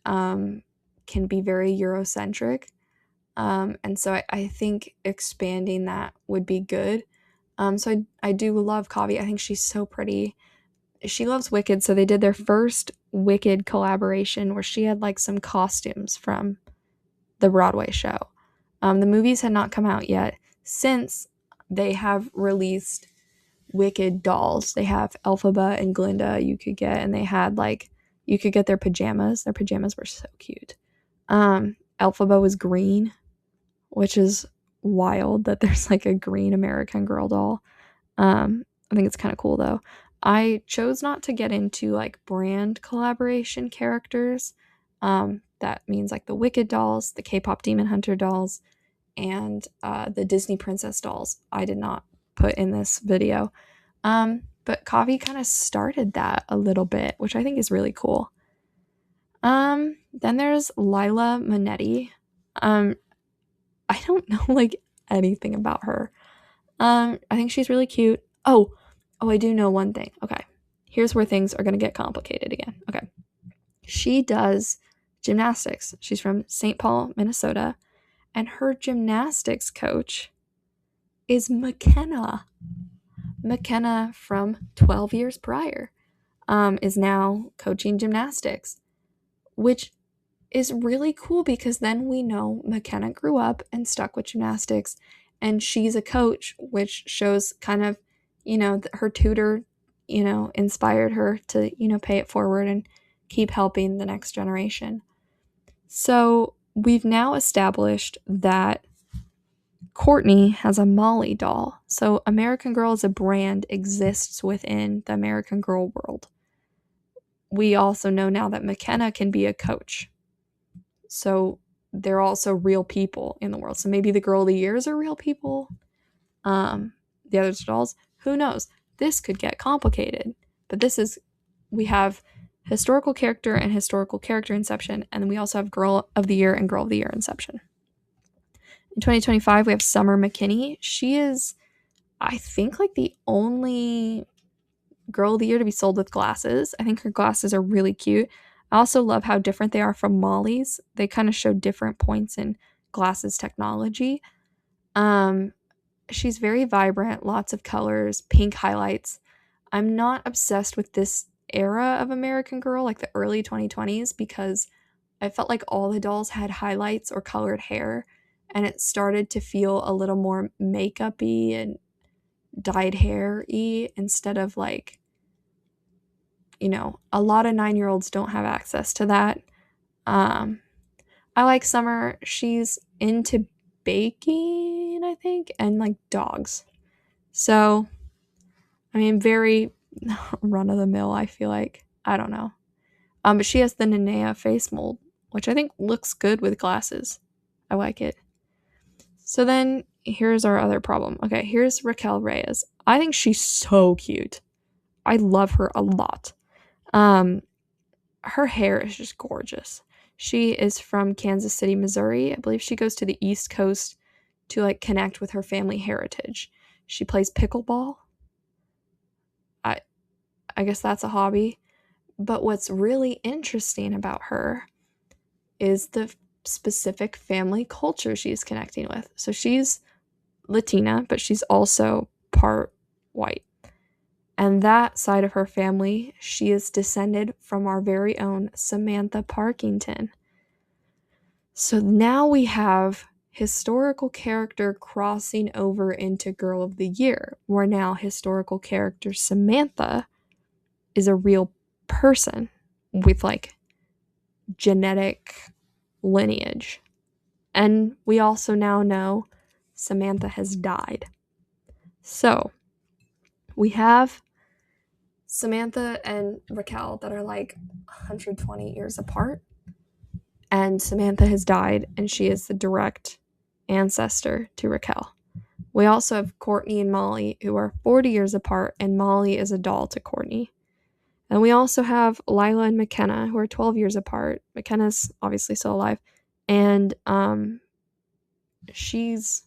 S1: can be very Eurocentric. And so I think expanding that would be good. So I do love Kavi. I think she's so pretty. She loves Wicked, so they did their first Wicked collaboration where she had like some costumes from the Broadway show. The movies had not come out yet. Since they have released Wicked dolls, they have Elphaba and Glinda you could get, and they had like, you could get their pajamas. Their pajamas were so cute. Elphaba was green, which is wild that there's like a green American Girl doll. I think it's kind of cool though. I chose not to get into like brand collaboration characters. That means like the Wicked dolls, the K-pop Demon Hunter dolls, and the Disney Princess dolls. I did not put in this video. But Kavi kind of started that a little bit, which I think is really cool. Then there's Lila Monetti. I don't know like anything about her. I think she's really cute. Oh, I do know one thing. Okay. Here's where things are going to get complicated again. Okay. She does gymnastics. She's from St. Paul, Minnesota, and her gymnastics coach is McKenna. McKenna from 12 years prior is now coaching gymnastics, which is really cool because then we know McKenna grew up and stuck with gymnastics, and she's a coach, which shows kind of, her tutor, inspired her to, pay it forward and keep helping the next generation. So we've now established that Courtney has a Molly doll. So American Girl as a brand exists within the American Girl world. We also know now that McKenna can be a coach. So they're also real people in the world. So maybe the Girl of the Years are real people. The other dolls, who knows? This could get complicated. But we have historical character and historical character inception. And then we also have Girl of the Year and Girl of the Year inception. In 2025, we have Summer McKinney. She is, I think, like the only Girl of the Year to be sold with glasses. I think her glasses are really cute. I also love how different they are from Molly's. They kind of show different points in glasses technology. She's very vibrant, lots of colors, pink highlights. I'm not obsessed with this era of American Girl, like the early 2020s, because I felt like all the dolls had highlights or colored hair, and it started to feel a little more makeup-y and dyed hair-y instead of like, a lot of 9-year-olds don't have access to that. I like Summer. She's into baking, I think, and like dogs. So, I mean, very run-of-the-mill, I feel like. I don't know. But she has the Nenea face mold, which I think looks good with glasses. I like it. So then here's our other problem. Okay, here's Raquel Reyes. I think she's so cute. I love her a lot. Her hair is just gorgeous. She is from Kansas City, Missouri. I believe she goes to the East Coast to like connect with her family heritage. She plays pickleball. I guess that's a hobby. But what's really interesting about her is the specific family culture she's connecting with. So she's Latina, but she's also part white. And that side of her family, she is descended from our very own Samantha Parkington. So now we have historical character crossing over into Girl of the Year, where now historical character Samantha is a real person with like genetic lineage. And we also now know Samantha has died. So we have Samantha and Raquel that are like 120 years apart. And Samantha has died, and she is the direct ancestor to Raquel. We also have Courtney and Molly, who are 40 years apart, and Molly is a doll to Courtney. And we also have Lila and McKenna, who are 12 years apart. McKenna's obviously still alive. And she's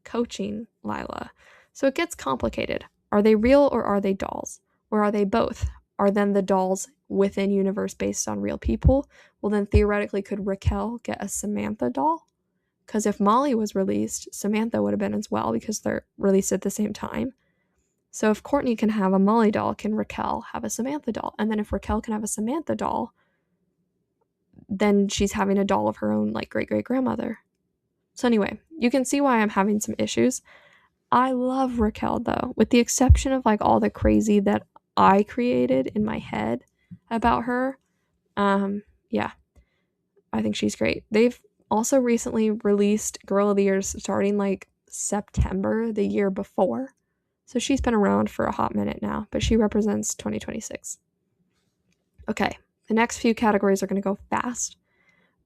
S1: coaching Lila. So it gets complicated. Are they real or are they dolls? Or are they both? are then the dolls within universe based on real people, well then theoretically could Raquel get a Samantha doll? Because if Molly was released, Samantha would have been as well because they're released at the same time. So if Courtney can have a Molly doll, can Raquel have a Samantha doll? And then if Raquel can have a Samantha doll, then she's having a doll of her own, like great-great-grandmother. So anyway, you can see why I'm having some issues. I love Raquel though, with the exception of like all the crazy that I created in my head about her. Yeah, I think she's great. They've also recently released Girl of the Years starting like September the year before. So she's been around for a hot minute now, but she represents 2026. Okay, the next few categories are going to go fast.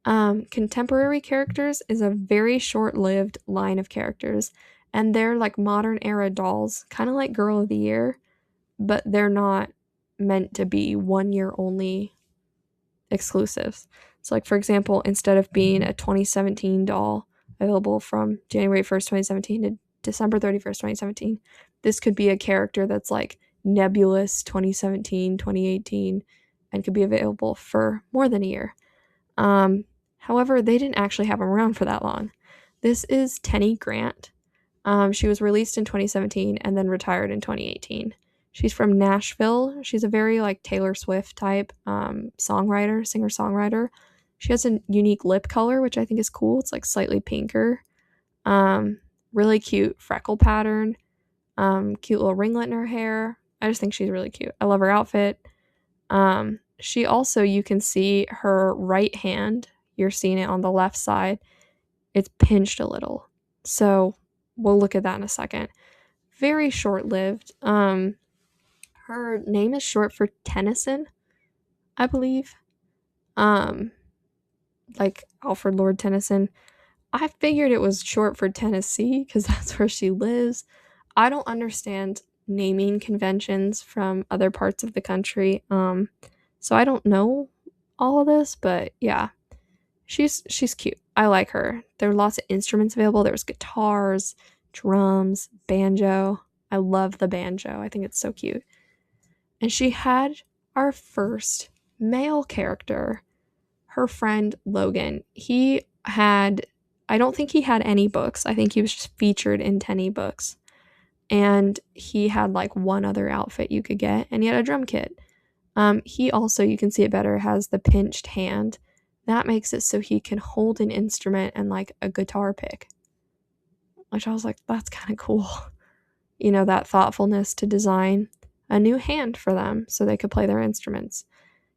S1: Contemporary characters is a very short-lived line of characters, and they're like modern era dolls, kind of like Girl of the Year, but they're not meant to be 1 year only exclusives. So like, for example, instead of being a 2017 doll available from January 1st, 2017 to December 31st, 2017, this could be a character that's like nebulous 2017, 2018, and could be available for more than a year. However, they didn't actually have them around for that long. This is Tenny Grant. She was released in 2017 and then retired in 2018. She's from Nashville. She's a very like Taylor Swift type songwriter, singer-songwriter. She has a unique lip color, which I think is cool. It's like slightly pinker. Really cute freckle pattern. Cute little ringlet in her hair. I just think she's really cute. I love her outfit. She also, you can see her right hand. You're seeing it on the left side. It's pinched a little. So we'll look at that in a second. Very short-lived. Her name is short for Tennyson, I believe. Like Alfred Lord Tennyson. I figured it was short for Tennessee because that's where she lives. I don't understand naming conventions from other parts of the country. So I don't know all of this, but yeah. She's cute. I like her. There are lots of instruments available. There's guitars, drums, banjo. I love the banjo. I think it's so cute. And she had our first male character, her friend Logan. I don't think he had any books. I think he was just featured in Tenny books. And he had like one other outfit you could get, and he had a drum kit. He also, you can see it better, has the pinched hand. That makes it so he can hold an instrument and like a guitar pick. Which I was like, that's kind of cool. You know, that thoughtfulness to design a new hand for them so they could play their instruments.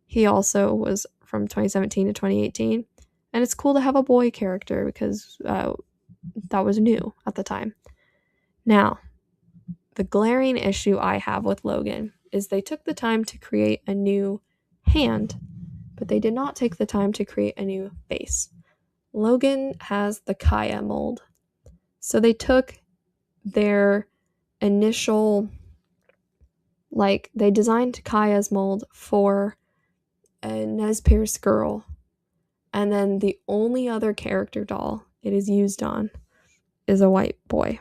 S1: He also was from 2017 to 2018. And it's cool to have a boy character because that was new at the time. Now, the glaring issue I have with Logan is they took the time to create a new hand, but they did not take the time to create a new face. Logan has the Kaya mold. So they took their initial, like, they designed Kaya's mold for a Nez Perce girl, and then the only other character doll it is used on is a white boy.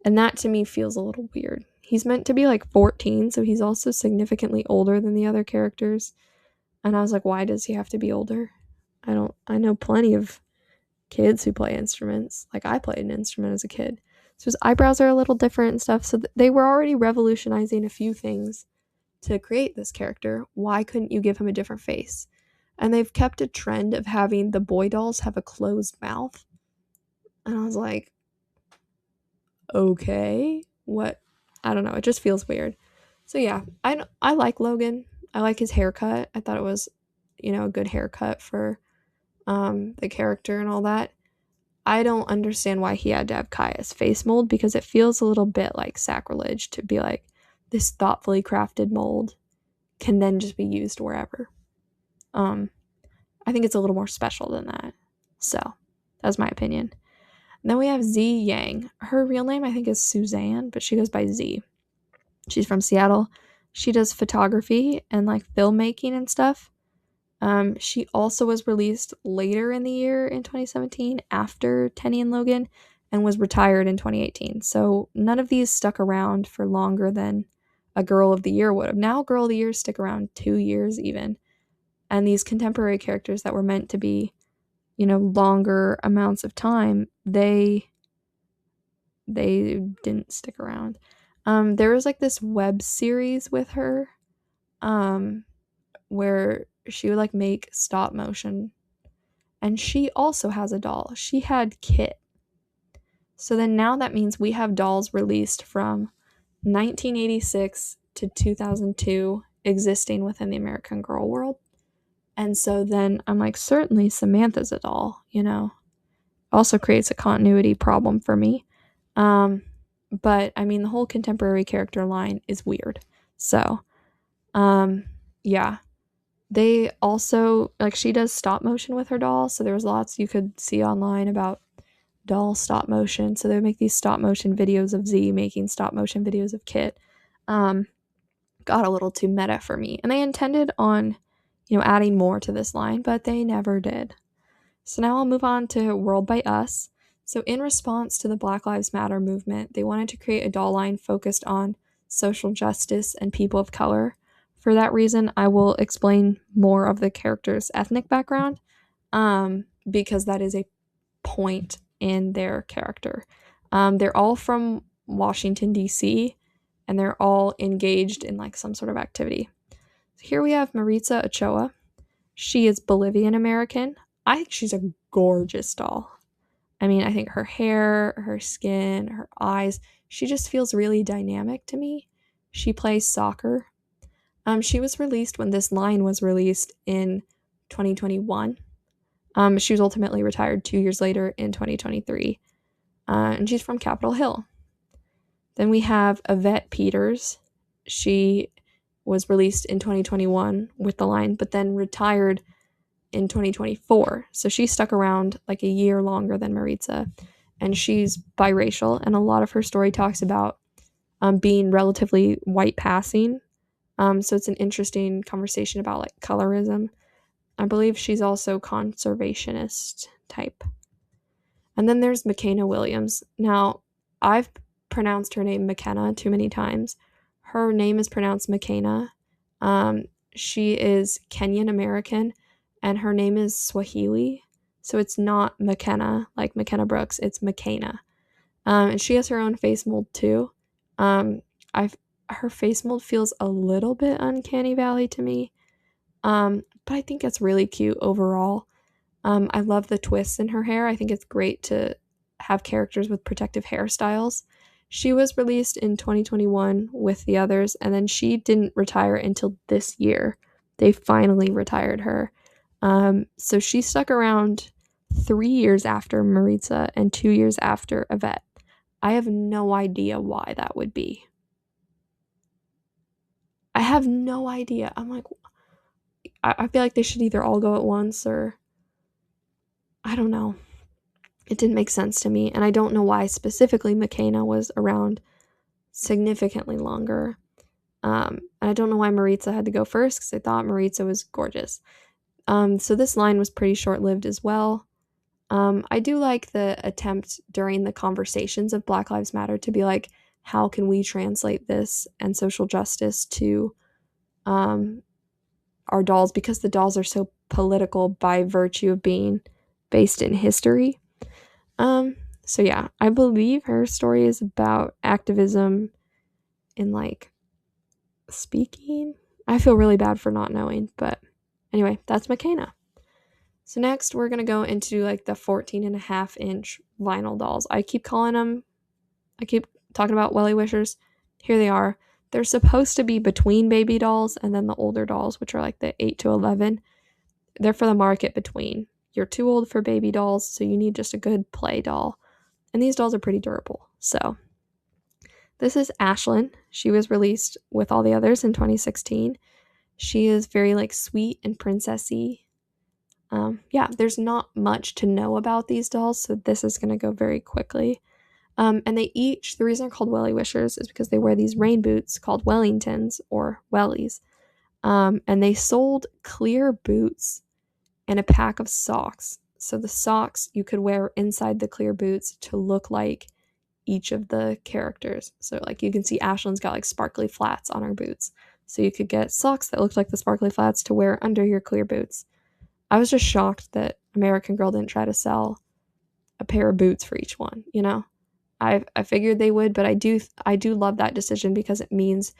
S1: And that to me feels a little weird. He's meant to be like 14, so he's also significantly older than the other characters. And I was like, why does he have to be older? I know plenty of kids who play instruments. Like, I played an instrument as a kid. So his eyebrows are a little different and stuff. So they were already revolutionizing a few things to create this character. Why couldn't you give him a different face? And they've kept a trend of having the boy dolls have a closed mouth. And I was like, okay, what? I don't know. It just feels weird. So yeah, I like Logan. I like his haircut. I thought it was, a good haircut for the character and all that. I don't understand why he had to have Kaya's face mold because it feels a little bit like sacrilege to be like, this thoughtfully crafted mold can then just be used wherever. I think it's a little more special than that. So, that's my opinion. And then we have Z Yang. Her real name I think is Suzanne, but she goes by Z. She's from Seattle. She does photography and like filmmaking and stuff. She also was released later in the year in 2017 after Tenny and Logan and was retired in 2018. So none of these stuck around for longer than a Girl of the Year would have. Now Girl of the Years stick around 2 years even. And these contemporary characters that were meant to be, longer amounts of time, they didn't stick around. There was like this web series with her, where she would like make stop motion, and she also has a doll. She had Kit. So then now that means we have dolls released from 1986 to 2002 existing within the American Girl world. And so then I'm like, certainly Samantha's a doll, Also creates a continuity problem for me. But I mean, the whole contemporary character line is weird. So, yeah. They also, like, she does stop motion with her doll. So there was lots you could see online about doll stop motion. So they would make these stop motion videos of Z making stop motion videos of Kit. Got a little too meta for me. And they intended on, adding more to this line, but they never did. So now I'll move on to World by Us. So in response to the Black Lives Matter movement, they wanted to create a doll line focused on social justice and people of color. For that reason, I will explain more of the character's ethnic background, because that is a point in their character. They're all from Washington, D.C., and they're all engaged in like some sort of activity. So here we have Maritza Ochoa. She is Bolivian American. I think she's a gorgeous doll. I mean, I think her hair, her skin, her eyes, she just feels really dynamic to me. She plays soccer. She was released when this line was released in 2021. She was ultimately retired 2 years later in 2023. And she's from Capitol Hill. Then we have Yvette Peters. She was released in 2021 with the line, but then retired in 2024. So she stuck around like a year longer than Maritza. And she's biracial, and a lot of her story talks about being relatively white passing. So it's an interesting conversation about like colorism. I believe she's also conservationist type. And then there's McKenna Williams. Now, I've pronounced her name McKenna too many times. Her name is pronounced McKenna. She is Kenyan American, and her name is Swahili. So it's not McKenna, like McKenna Brooks. It's McKenna. And she has her own face mold too. Her face mold feels a little bit uncanny valley to me. But I think it's really cute overall. I love the twists in her hair. I think it's great to have characters with protective hairstyles. She was released in 2021 with the others, and then she didn't retire until this year. They finally retired her. So she stuck around 3 years after Maritza and 2 years after Yvette. I have no idea why that would be. I have no idea. I'm like, I feel like they should either all go at once, or I don't know. It didn't make sense to me, and I don't know why specifically McKenna was around significantly longer. And I don't know why Maritza had to go first, because I thought Maritza was gorgeous. So this line was pretty short-lived as well. I do like the attempt during the conversations of Black Lives Matter to be like, how can we translate this and social justice to our dolls, because the dolls are so political by virtue of being based in history. So yeah, I believe her story is about activism in like speaking. I feel really bad for not knowing, but anyway, that's McKenna. So next we're going to go into like the 14.5-inch vinyl dolls. I keep talking about Wellie Wishers. Here they are. They're supposed to be between baby dolls and then the older dolls, which are like the 8 to 11. They're for the market between. You're too old for baby dolls, so you need just a good play doll. And these dolls are pretty durable. So this is Ashlyn. She was released with all the others in 2016. She is very like sweet and princessy. Yeah, there's not much to know about these dolls, so this is going to go very quickly. And the reason they're called Wellie Wishers is because they wear these rain boots called Wellingtons or Wellies. And they sold clear boots and a pack of socks. So the socks you could wear inside the clear boots to look like each of the characters. So like you can see Ashlyn's got like sparkly flats on her boots. So you could get socks that looked like the sparkly flats to wear under your clear boots. I was just shocked that American Girl didn't try to sell a pair of boots for each one, you know? I figured they would, but I do love that decision because it means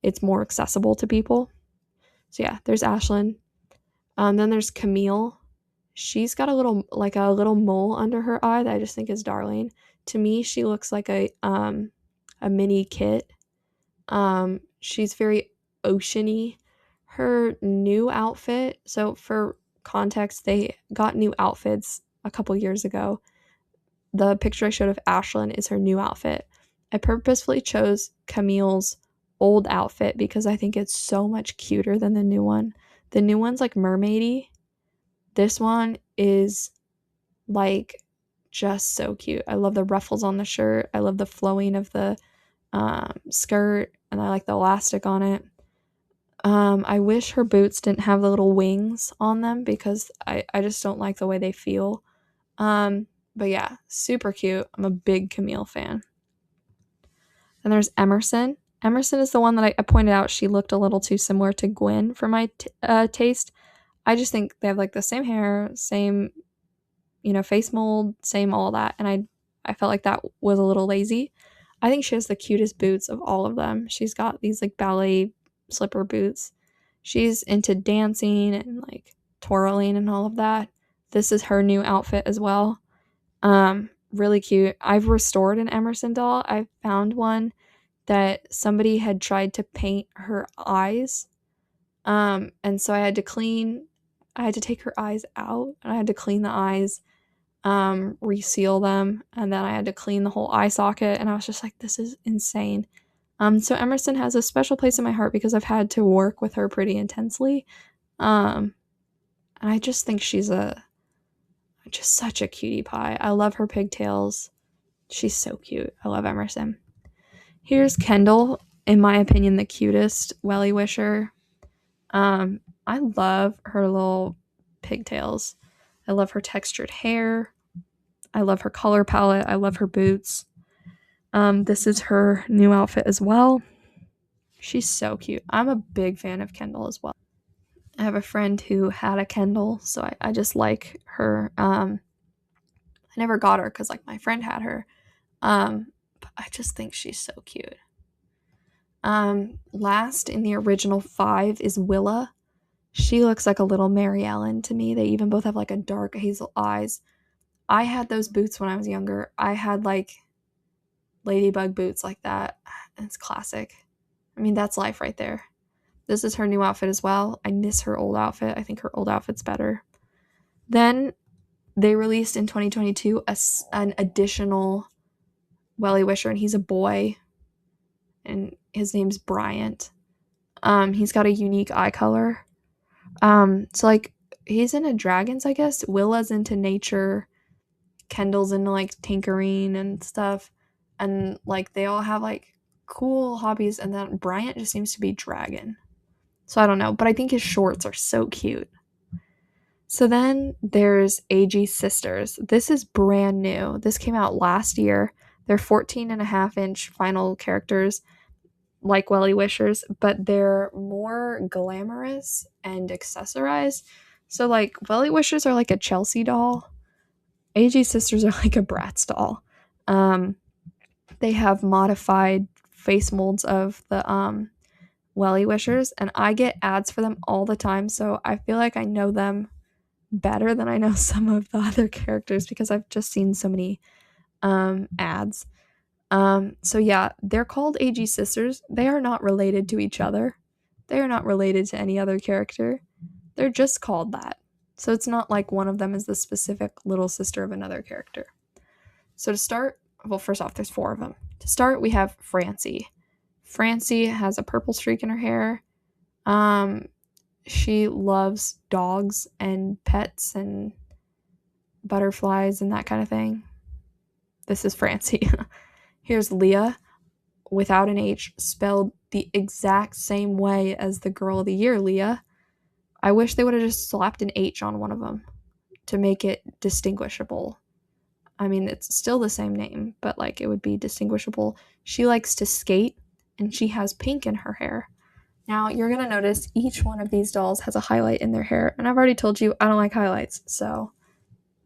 S1: it's more accessible to people. So yeah, there's Ashlyn. Then there's Camille. She's got a little mole under her eye that I just think is darling. To me, she looks like a mini Kit. She's very oceany. Her new outfit, so for context, they got new outfits a couple years ago. The picture I showed of Ashlyn is her new outfit. I purposefully chose Camille's old outfit because I think it's so much cuter than the new one. The new one's like mermaidy. This one is like just so cute. I love the ruffles on the shirt. I love the flowing of the skirt, and I like the elastic on it. I wish her boots didn't have the little wings on them because I just don't like the way they feel. But yeah, super cute. I'm a big Camille fan. Then there's Emerson. Emerson is the one that I pointed out. She looked a little too similar to Gwen for my taste. I just think they have like the same hair, same, face mold, same all that. And I felt like that was a little lazy. I think she has the cutest boots of all of them. She's got these like ballet slipper boots. She's into dancing and like twirling and all of that. This is her new outfit as well. Really cute. I've restored an Emerson doll. I found one that somebody had tried to paint her eyes. And so I had to take her eyes out, and I had to clean the eyes, reseal them, and then I had to clean the whole eye socket, and I was just like, this is insane. So Emerson has a special place in my heart because I've had to work with her pretty intensely. And I just think she's just such a cutie pie. I love her pigtails. She's so cute. I love Emerson. Here's Kendall, in my opinion, the cutest Wellie Wisher. I love her little pigtails. I love her textured hair. I love her color palette. I love her boots. This is her new outfit as well. She's so cute. I'm a big fan of Kendall as well. I have a friend who had a Kendall, so I just like her. I never got her because like my friend had her. But I just think she's so cute. Last in the original 5 is Willa. She looks like a little Mary Ellen to me. They even both have like a dark hazel eyes. I had those boots when I was younger. I had like ladybug boots like that. It's classic. I mean, that's life right there. This is her new outfit as well. I miss her old outfit. I think her old outfit's better. Then they released in 2022 an additional Wellie Wisher, and he's a boy, and his name's Bryant. He's got a unique eye color. So like he's into dragons, I guess. Willa's into nature. Kendall's into like tinkering and stuff. And like they all have like cool hobbies, and then Bryant just seems to be dragon. So I don't know, but I think his shorts are so cute. So then there's AG Sisters. This is brand new. This came out last year. They're 14.5-inch vinyl characters like Wellie Wishers, but they're more glamorous and accessorized. So like Wellie Wishers are like a Chelsea doll. AG Sisters are like a Bratz doll. They have modified face molds of the Wellie Wishers, and I get ads for them all the time, so I feel like I know them better than I know some of the other characters because I've just seen so many ads. So yeah, they're called AG Sisters. They are not related to each other. They are not related to any other character. They're just called that. So it's not like one of them is the specific little sister of another character. So to start, well, first off, there's 4 of them. To start, we have Francie. Francie has a purple streak in her hair. She loves dogs and pets and butterflies and that kind of thing. This is Francie. Here's Leah, without an H, spelled the exact same way as the Girl of the Year, Leah. I wish they would have just slapped an H on one of them to make it distinguishable. I mean, it's still the same name, but like it would be distinguishable. She likes to skate and she has pink in her hair. Now, you're going to notice each one of these dolls has a highlight in their hair. And I've already told you I don't like highlights, so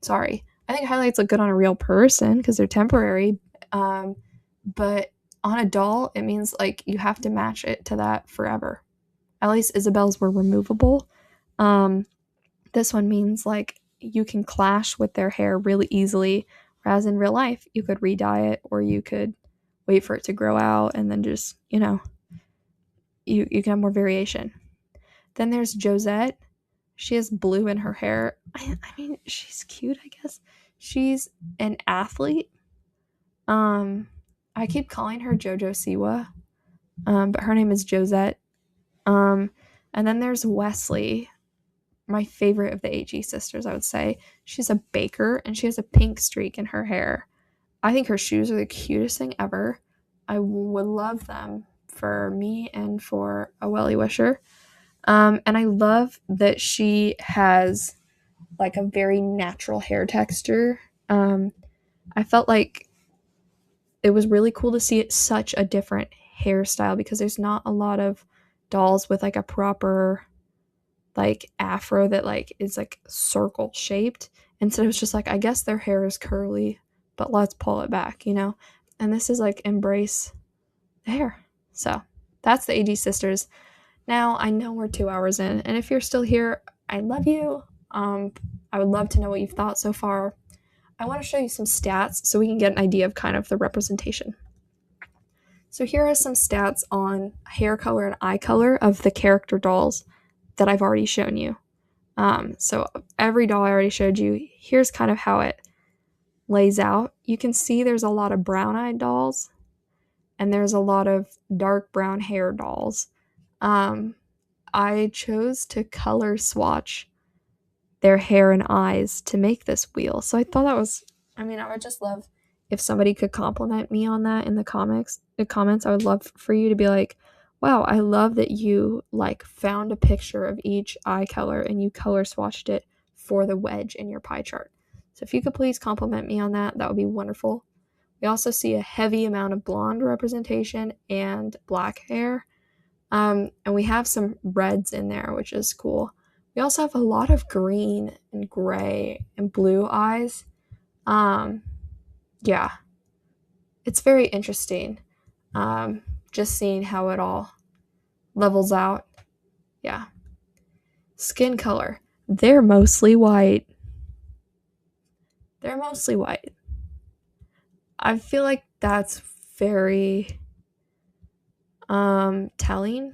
S1: sorry. I think highlights look good on a real person because they're temporary. But on a doll, it means like you have to match it to that forever. At least Isabel's were removable. This one means like you can clash with their hair really easily, whereas in real life, you could re-dye it or you could wait for it to grow out and then just, you can have more variation. Then there's Josette. She has blue in her hair. I mean, she's cute, I guess. She's an athlete. I keep calling her JoJo Siwa, but her name is Josette. And then there's Wesley, my favorite of the AG sisters, I would say. She's a baker, and she has a pink streak in her hair. I think her shoes are the cutest thing ever. I would love them for me and for a Wellie Wisher. And I love that she has like a very natural hair texture. I felt like it was really cool to see it such a different hairstyle because there's not a lot of dolls with like a proper like afro that like is like circle shaped. Instead it was just like, I guess their hair is curly, but let's pull it back, And this is like embrace the hair. So that's the AG sisters. Now I know we're 2 hours in, and if you're still here, I love you. I would love to know what you've thought so far. I want to show you some stats so we can get an idea of kind of the representation. So here are some stats on hair color and eye color of the character dolls that I've already shown you. So every doll I already showed you, here's kind of how it lays out. You can see there's a lot of brown-eyed dolls, and there's a lot of dark brown hair dolls. I chose to color swatch their hair and eyes to make this wheel. So I thought that was, I would just love if somebody could compliment me on that in the comments. I would love for you to be like, wow, I love that you like found a picture of each eye color and you color swatched it for the wedge in your pie chart. So if you could please compliment me on that, that would be wonderful. We also see a heavy amount of blonde representation and black hair. And we have some reds in there, which is cool. We also have a lot of green and gray and blue eyes. Yeah, it's very interesting. Just seeing how it all levels out. Yeah. Skin color. They're mostly white. I feel like that's very telling.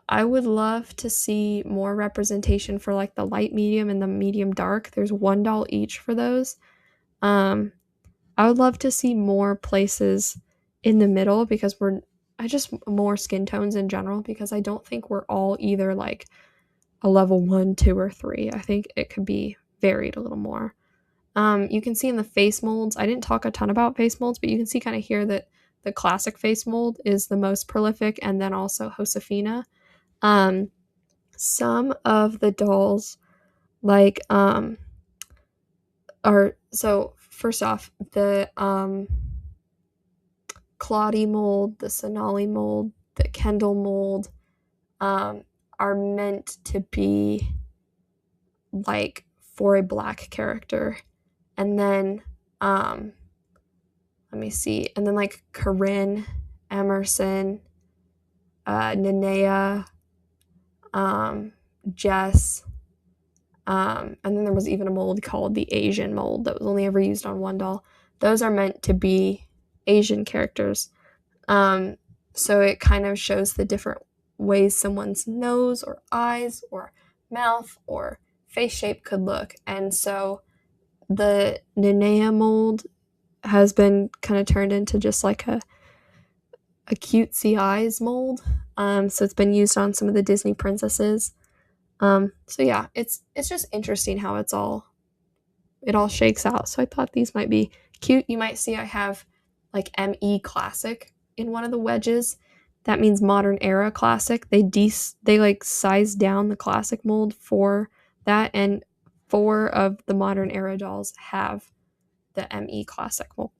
S1: I would love to see more representation for like the light medium and the medium dark. There's one doll each for those. I would love to see more places in the middle because I just more skin tones in general because I don't think we're all either like a level 1, 2, or 3. I think it could be varied a little more. You can see in the face molds, I didn't talk a ton about face molds, but you can see kind of here that the classic face mold is the most prolific, and then also Josefina. Some of the dolls like are, so first off, the Claudie mold, the Sonali mold, the Kendall mold are meant to be like for a black character. And then let me see, and then like Corinne, Emerson, Nenea, Jess, and then there was even a mold called the Asian mold that was only ever used on one doll. Those are meant to be Asian characters. So it kind of shows the different ways someone's nose or eyes or mouth or face shape could look. And so the Nenea mold has been kind of turned into just like a cutesy eyes mold. So it's been used on some of the Disney princesses. So yeah, it's just interesting how it all shakes out. So I thought these might be cute. You might see I have like ME Classic in one of the wedges. That means Modern Era Classic. They like size down the classic mold for that, and 4 of the modern era dolls have the ME Classic mold.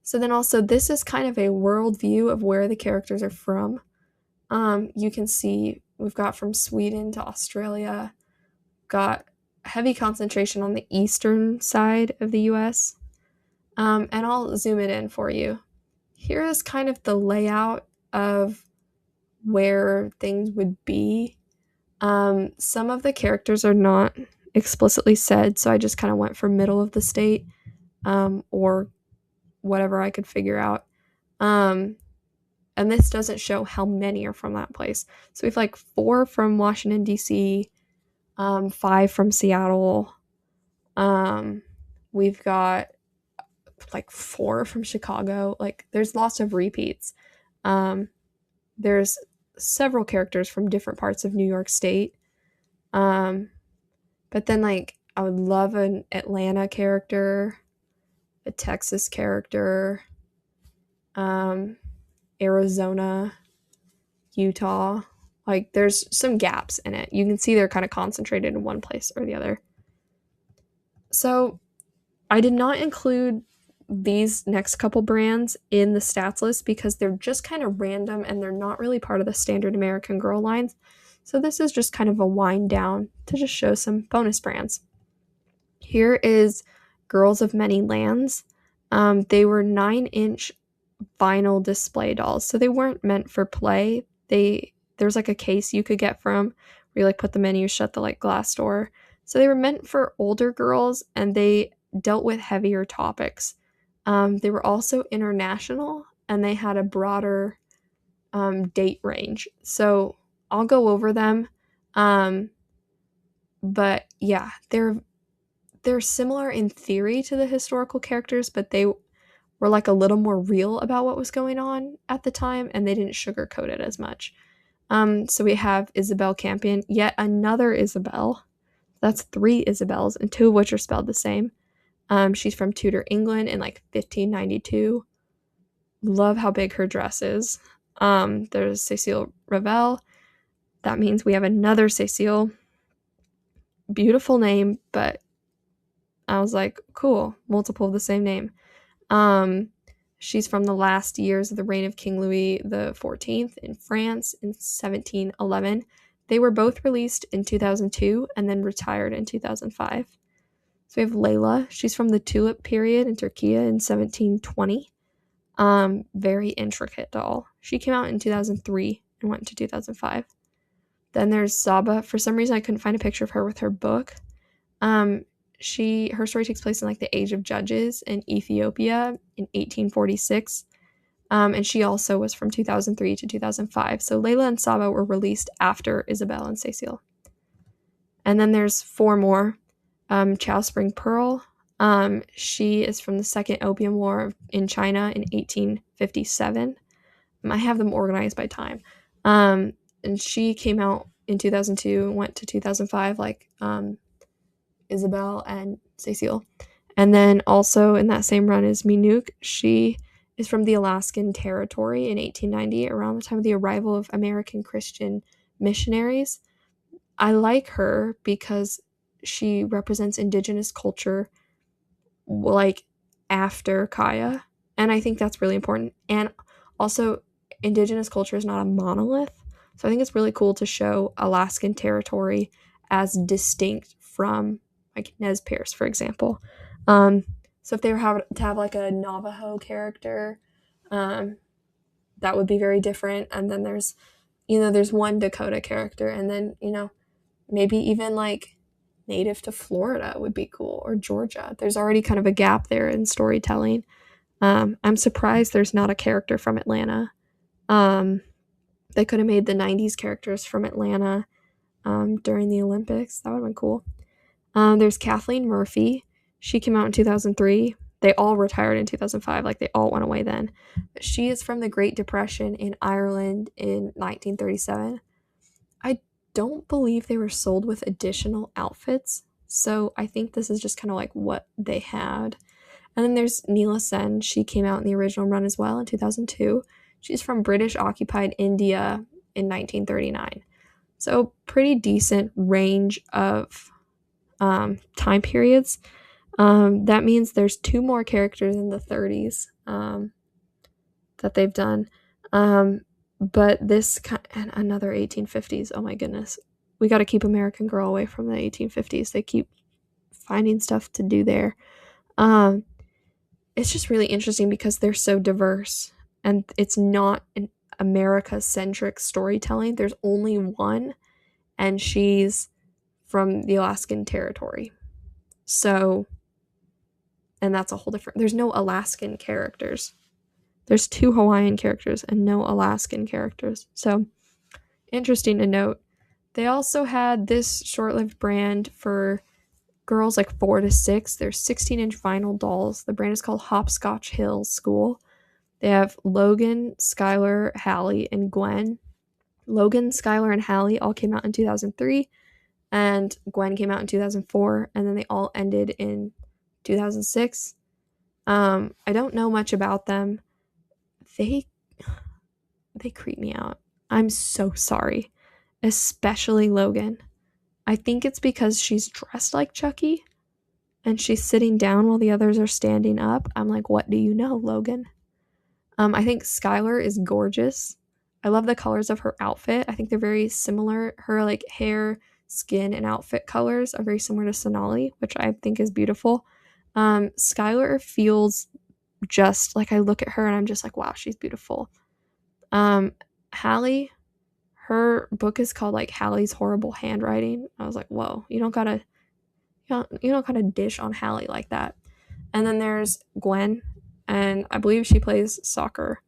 S1: So then also, this is kind of a world view of where the characters are from. You can see we've got from Sweden to Australia, got heavy concentration on the eastern side of the US. And I'll zoom it in for you. Here is kind of the layout of where things would be. Some of the characters are not explicitly said, so I just kind of went for middle of the state, or whatever I could figure out. And this doesn't show how many are from that place. So we have like 4 from Washington, D.C., 5 from Seattle. We've got like 4 from Chicago. Like, there's lots of repeats. There's several characters from different parts of New York State. But then, like, I would love an Atlanta character, a Texas character, Arizona, Utah. Like, there's some gaps in it. You can see they're kind of concentrated in one place or the other. So I did not include these next couple brands in the stats list because they're just kind of random and they're not really part of the standard American Girl lines. So this is just kind of a wind down to just show some bonus brands. Here is Girls of Many Lands. They were 9-inch vinyl display dolls, so they weren't meant for play. There's like a case you could get from where you like put them in and you shut the like glass door. So they were meant for older girls and they dealt with heavier topics. They were also international and they had a broader date range. So I'll go over them. But yeah, they're similar in theory to the historical characters, but they were like a little more real about what was going on at the time, and they didn't sugarcoat it as much. So we have Isabel Campion, yet another Isabel. That's 3 Isabels, and 2 of which are spelled the same. She's from Tudor England in like 1592. Love how big her dress is. There's Cecile Revel. That means we have another Cecile. Beautiful name, but I was like, cool, multiple of the same name. She's from the last years of the reign of King Louis XIV in France in 1711. They were both released in 2002 and then retired in 2005. So we have Layla. She's from the Tulip period in Turkey in 1720. Very intricate doll. She came out in 2003 and went to 2005. Then there's Saba. For some reason, I couldn't find a picture of her with her book. Her story takes place in like the Age of Judges in Ethiopia in 1846. And she also was from 2003 to 2005. So Layla and Saba were released after Isabel and Cecile. And then there's 4 more. Chow Spring Pearl. She is from the Second Opium War in China in 1857. I have them organized by time. And she came out in 2002 and went to 2005 like Isabel and Cecile. And then also in that same run is Minook. She is from the Alaskan Territory in 1890, around the time of the arrival of American Christian missionaries. I like her because she represents indigenous culture like after Kaya, and I think that's really important. And also, indigenous culture is not a monolith, so I think it's really cool to show Alaskan Territory as distinct from like Nez Perce, for example. So if they were to have like a Navajo character, that would be very different. And then there's one Dakota character, and then maybe even like native to Florida would be cool, or Georgia. There's already kind of a gap there in storytelling. I'm surprised there's not a character from Atlanta. They could have made the 90s characters from Atlanta during the Olympics. That would have been cool. There's Kathleen Murphy. She came out in 2003. They all retired in 2005. Like, they all went away then. But she is from the Great Depression in Ireland in 1937. I don't believe they were sold with additional outfits, so I think this is just kind of like what they had. And then there's Neela Sen. She came out in the original run as well in 2002. She's from British-occupied India in 1939. So pretty decent range of time periods. That means there's 2 more characters in the 30s that they've done. But this and another 1850s. Oh my goodness. We got to keep American Girl away from the 1850s. They keep finding stuff to do there. It's just really interesting because they're so diverse, and it's not an America-centric storytelling. There's only one, and she's from the Alaskan Territory. So, and that's a whole different, there's no Alaskan characters. There's 2 Hawaiian characters and no Alaskan characters. So, interesting to note. They also had this short-lived brand for girls like 4 to 6. They're 16-inch vinyl dolls. The brand is called Hopscotch Hill School. They have Logan, Skylar, Hallie, and Gwen. Logan, Skylar, and Hallie all came out in 2003, and Gwen came out in 2004, and then they all ended in 2006. I don't know much about them. They creep me out. I'm so sorry. Especially Logan. I think it's because she's dressed like Chucky and she's sitting down while the others are standing up. I'm like, what do you know, Logan? I think Skylar is gorgeous. I love the colors of her outfit. I think they're very similar. Her like hair, skin, and outfit colors are very similar to Sonali, which I think is beautiful. Skylar feels just like, I look at her and I'm just like, wow, she's beautiful. Hallie, her book is called like Hallie's Horrible Handwriting. I was like, whoa, you don't gotta dish on Hallie like that. And then there's Gwen, and I believe she plays soccer.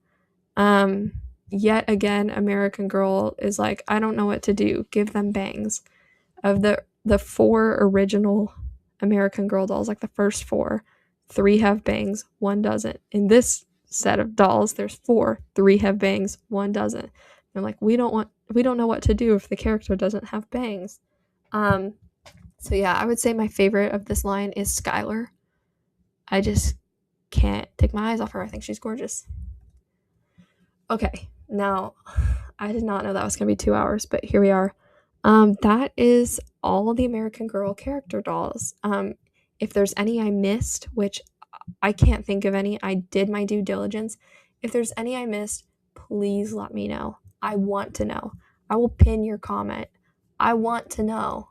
S1: Yet again, American Girl is like, I don't know what to do. Give them bangs. Of the 4 original American Girl dolls, like the first 4, 3 have bangs, 1 doesn't. In this set of dolls, there's 4, 3 have bangs, 1 doesn't. They're like, we don't know what to do if the character doesn't have bangs. So yeah, I would say my favorite of this line is Skylar. I just can't take my eyes off her. I think she's gorgeous. Okay, now I did not know that was going to be 2 hours, but here we are. That is all the American Girl character dolls. If there's any I missed, which I can't think of any, I did my due diligence. If there's any I missed, please let me know. I want to know. I will pin your comment. I want to know.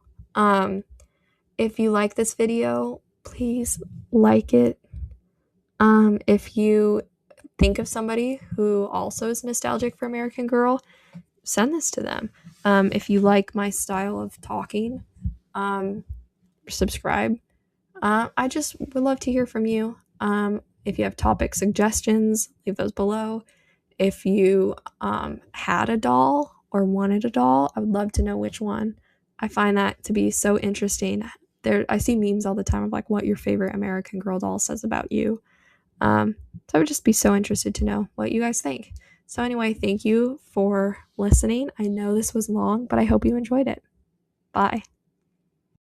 S1: If you like this video, please like it. If you think of somebody who also is nostalgic for American Girl, send this to them. If you like my style of talking, subscribe. I just would love to hear from you. If you have topic suggestions, leave those below. If you had a doll or wanted a doll, I would love to know which one. I find that to be so interesting. I see memes all the time of like what your favorite American Girl doll says about you. So I would just be so interested to know what you guys think. So anyway, thank you for listening. I know this was long, but I hope you enjoyed it. Bye.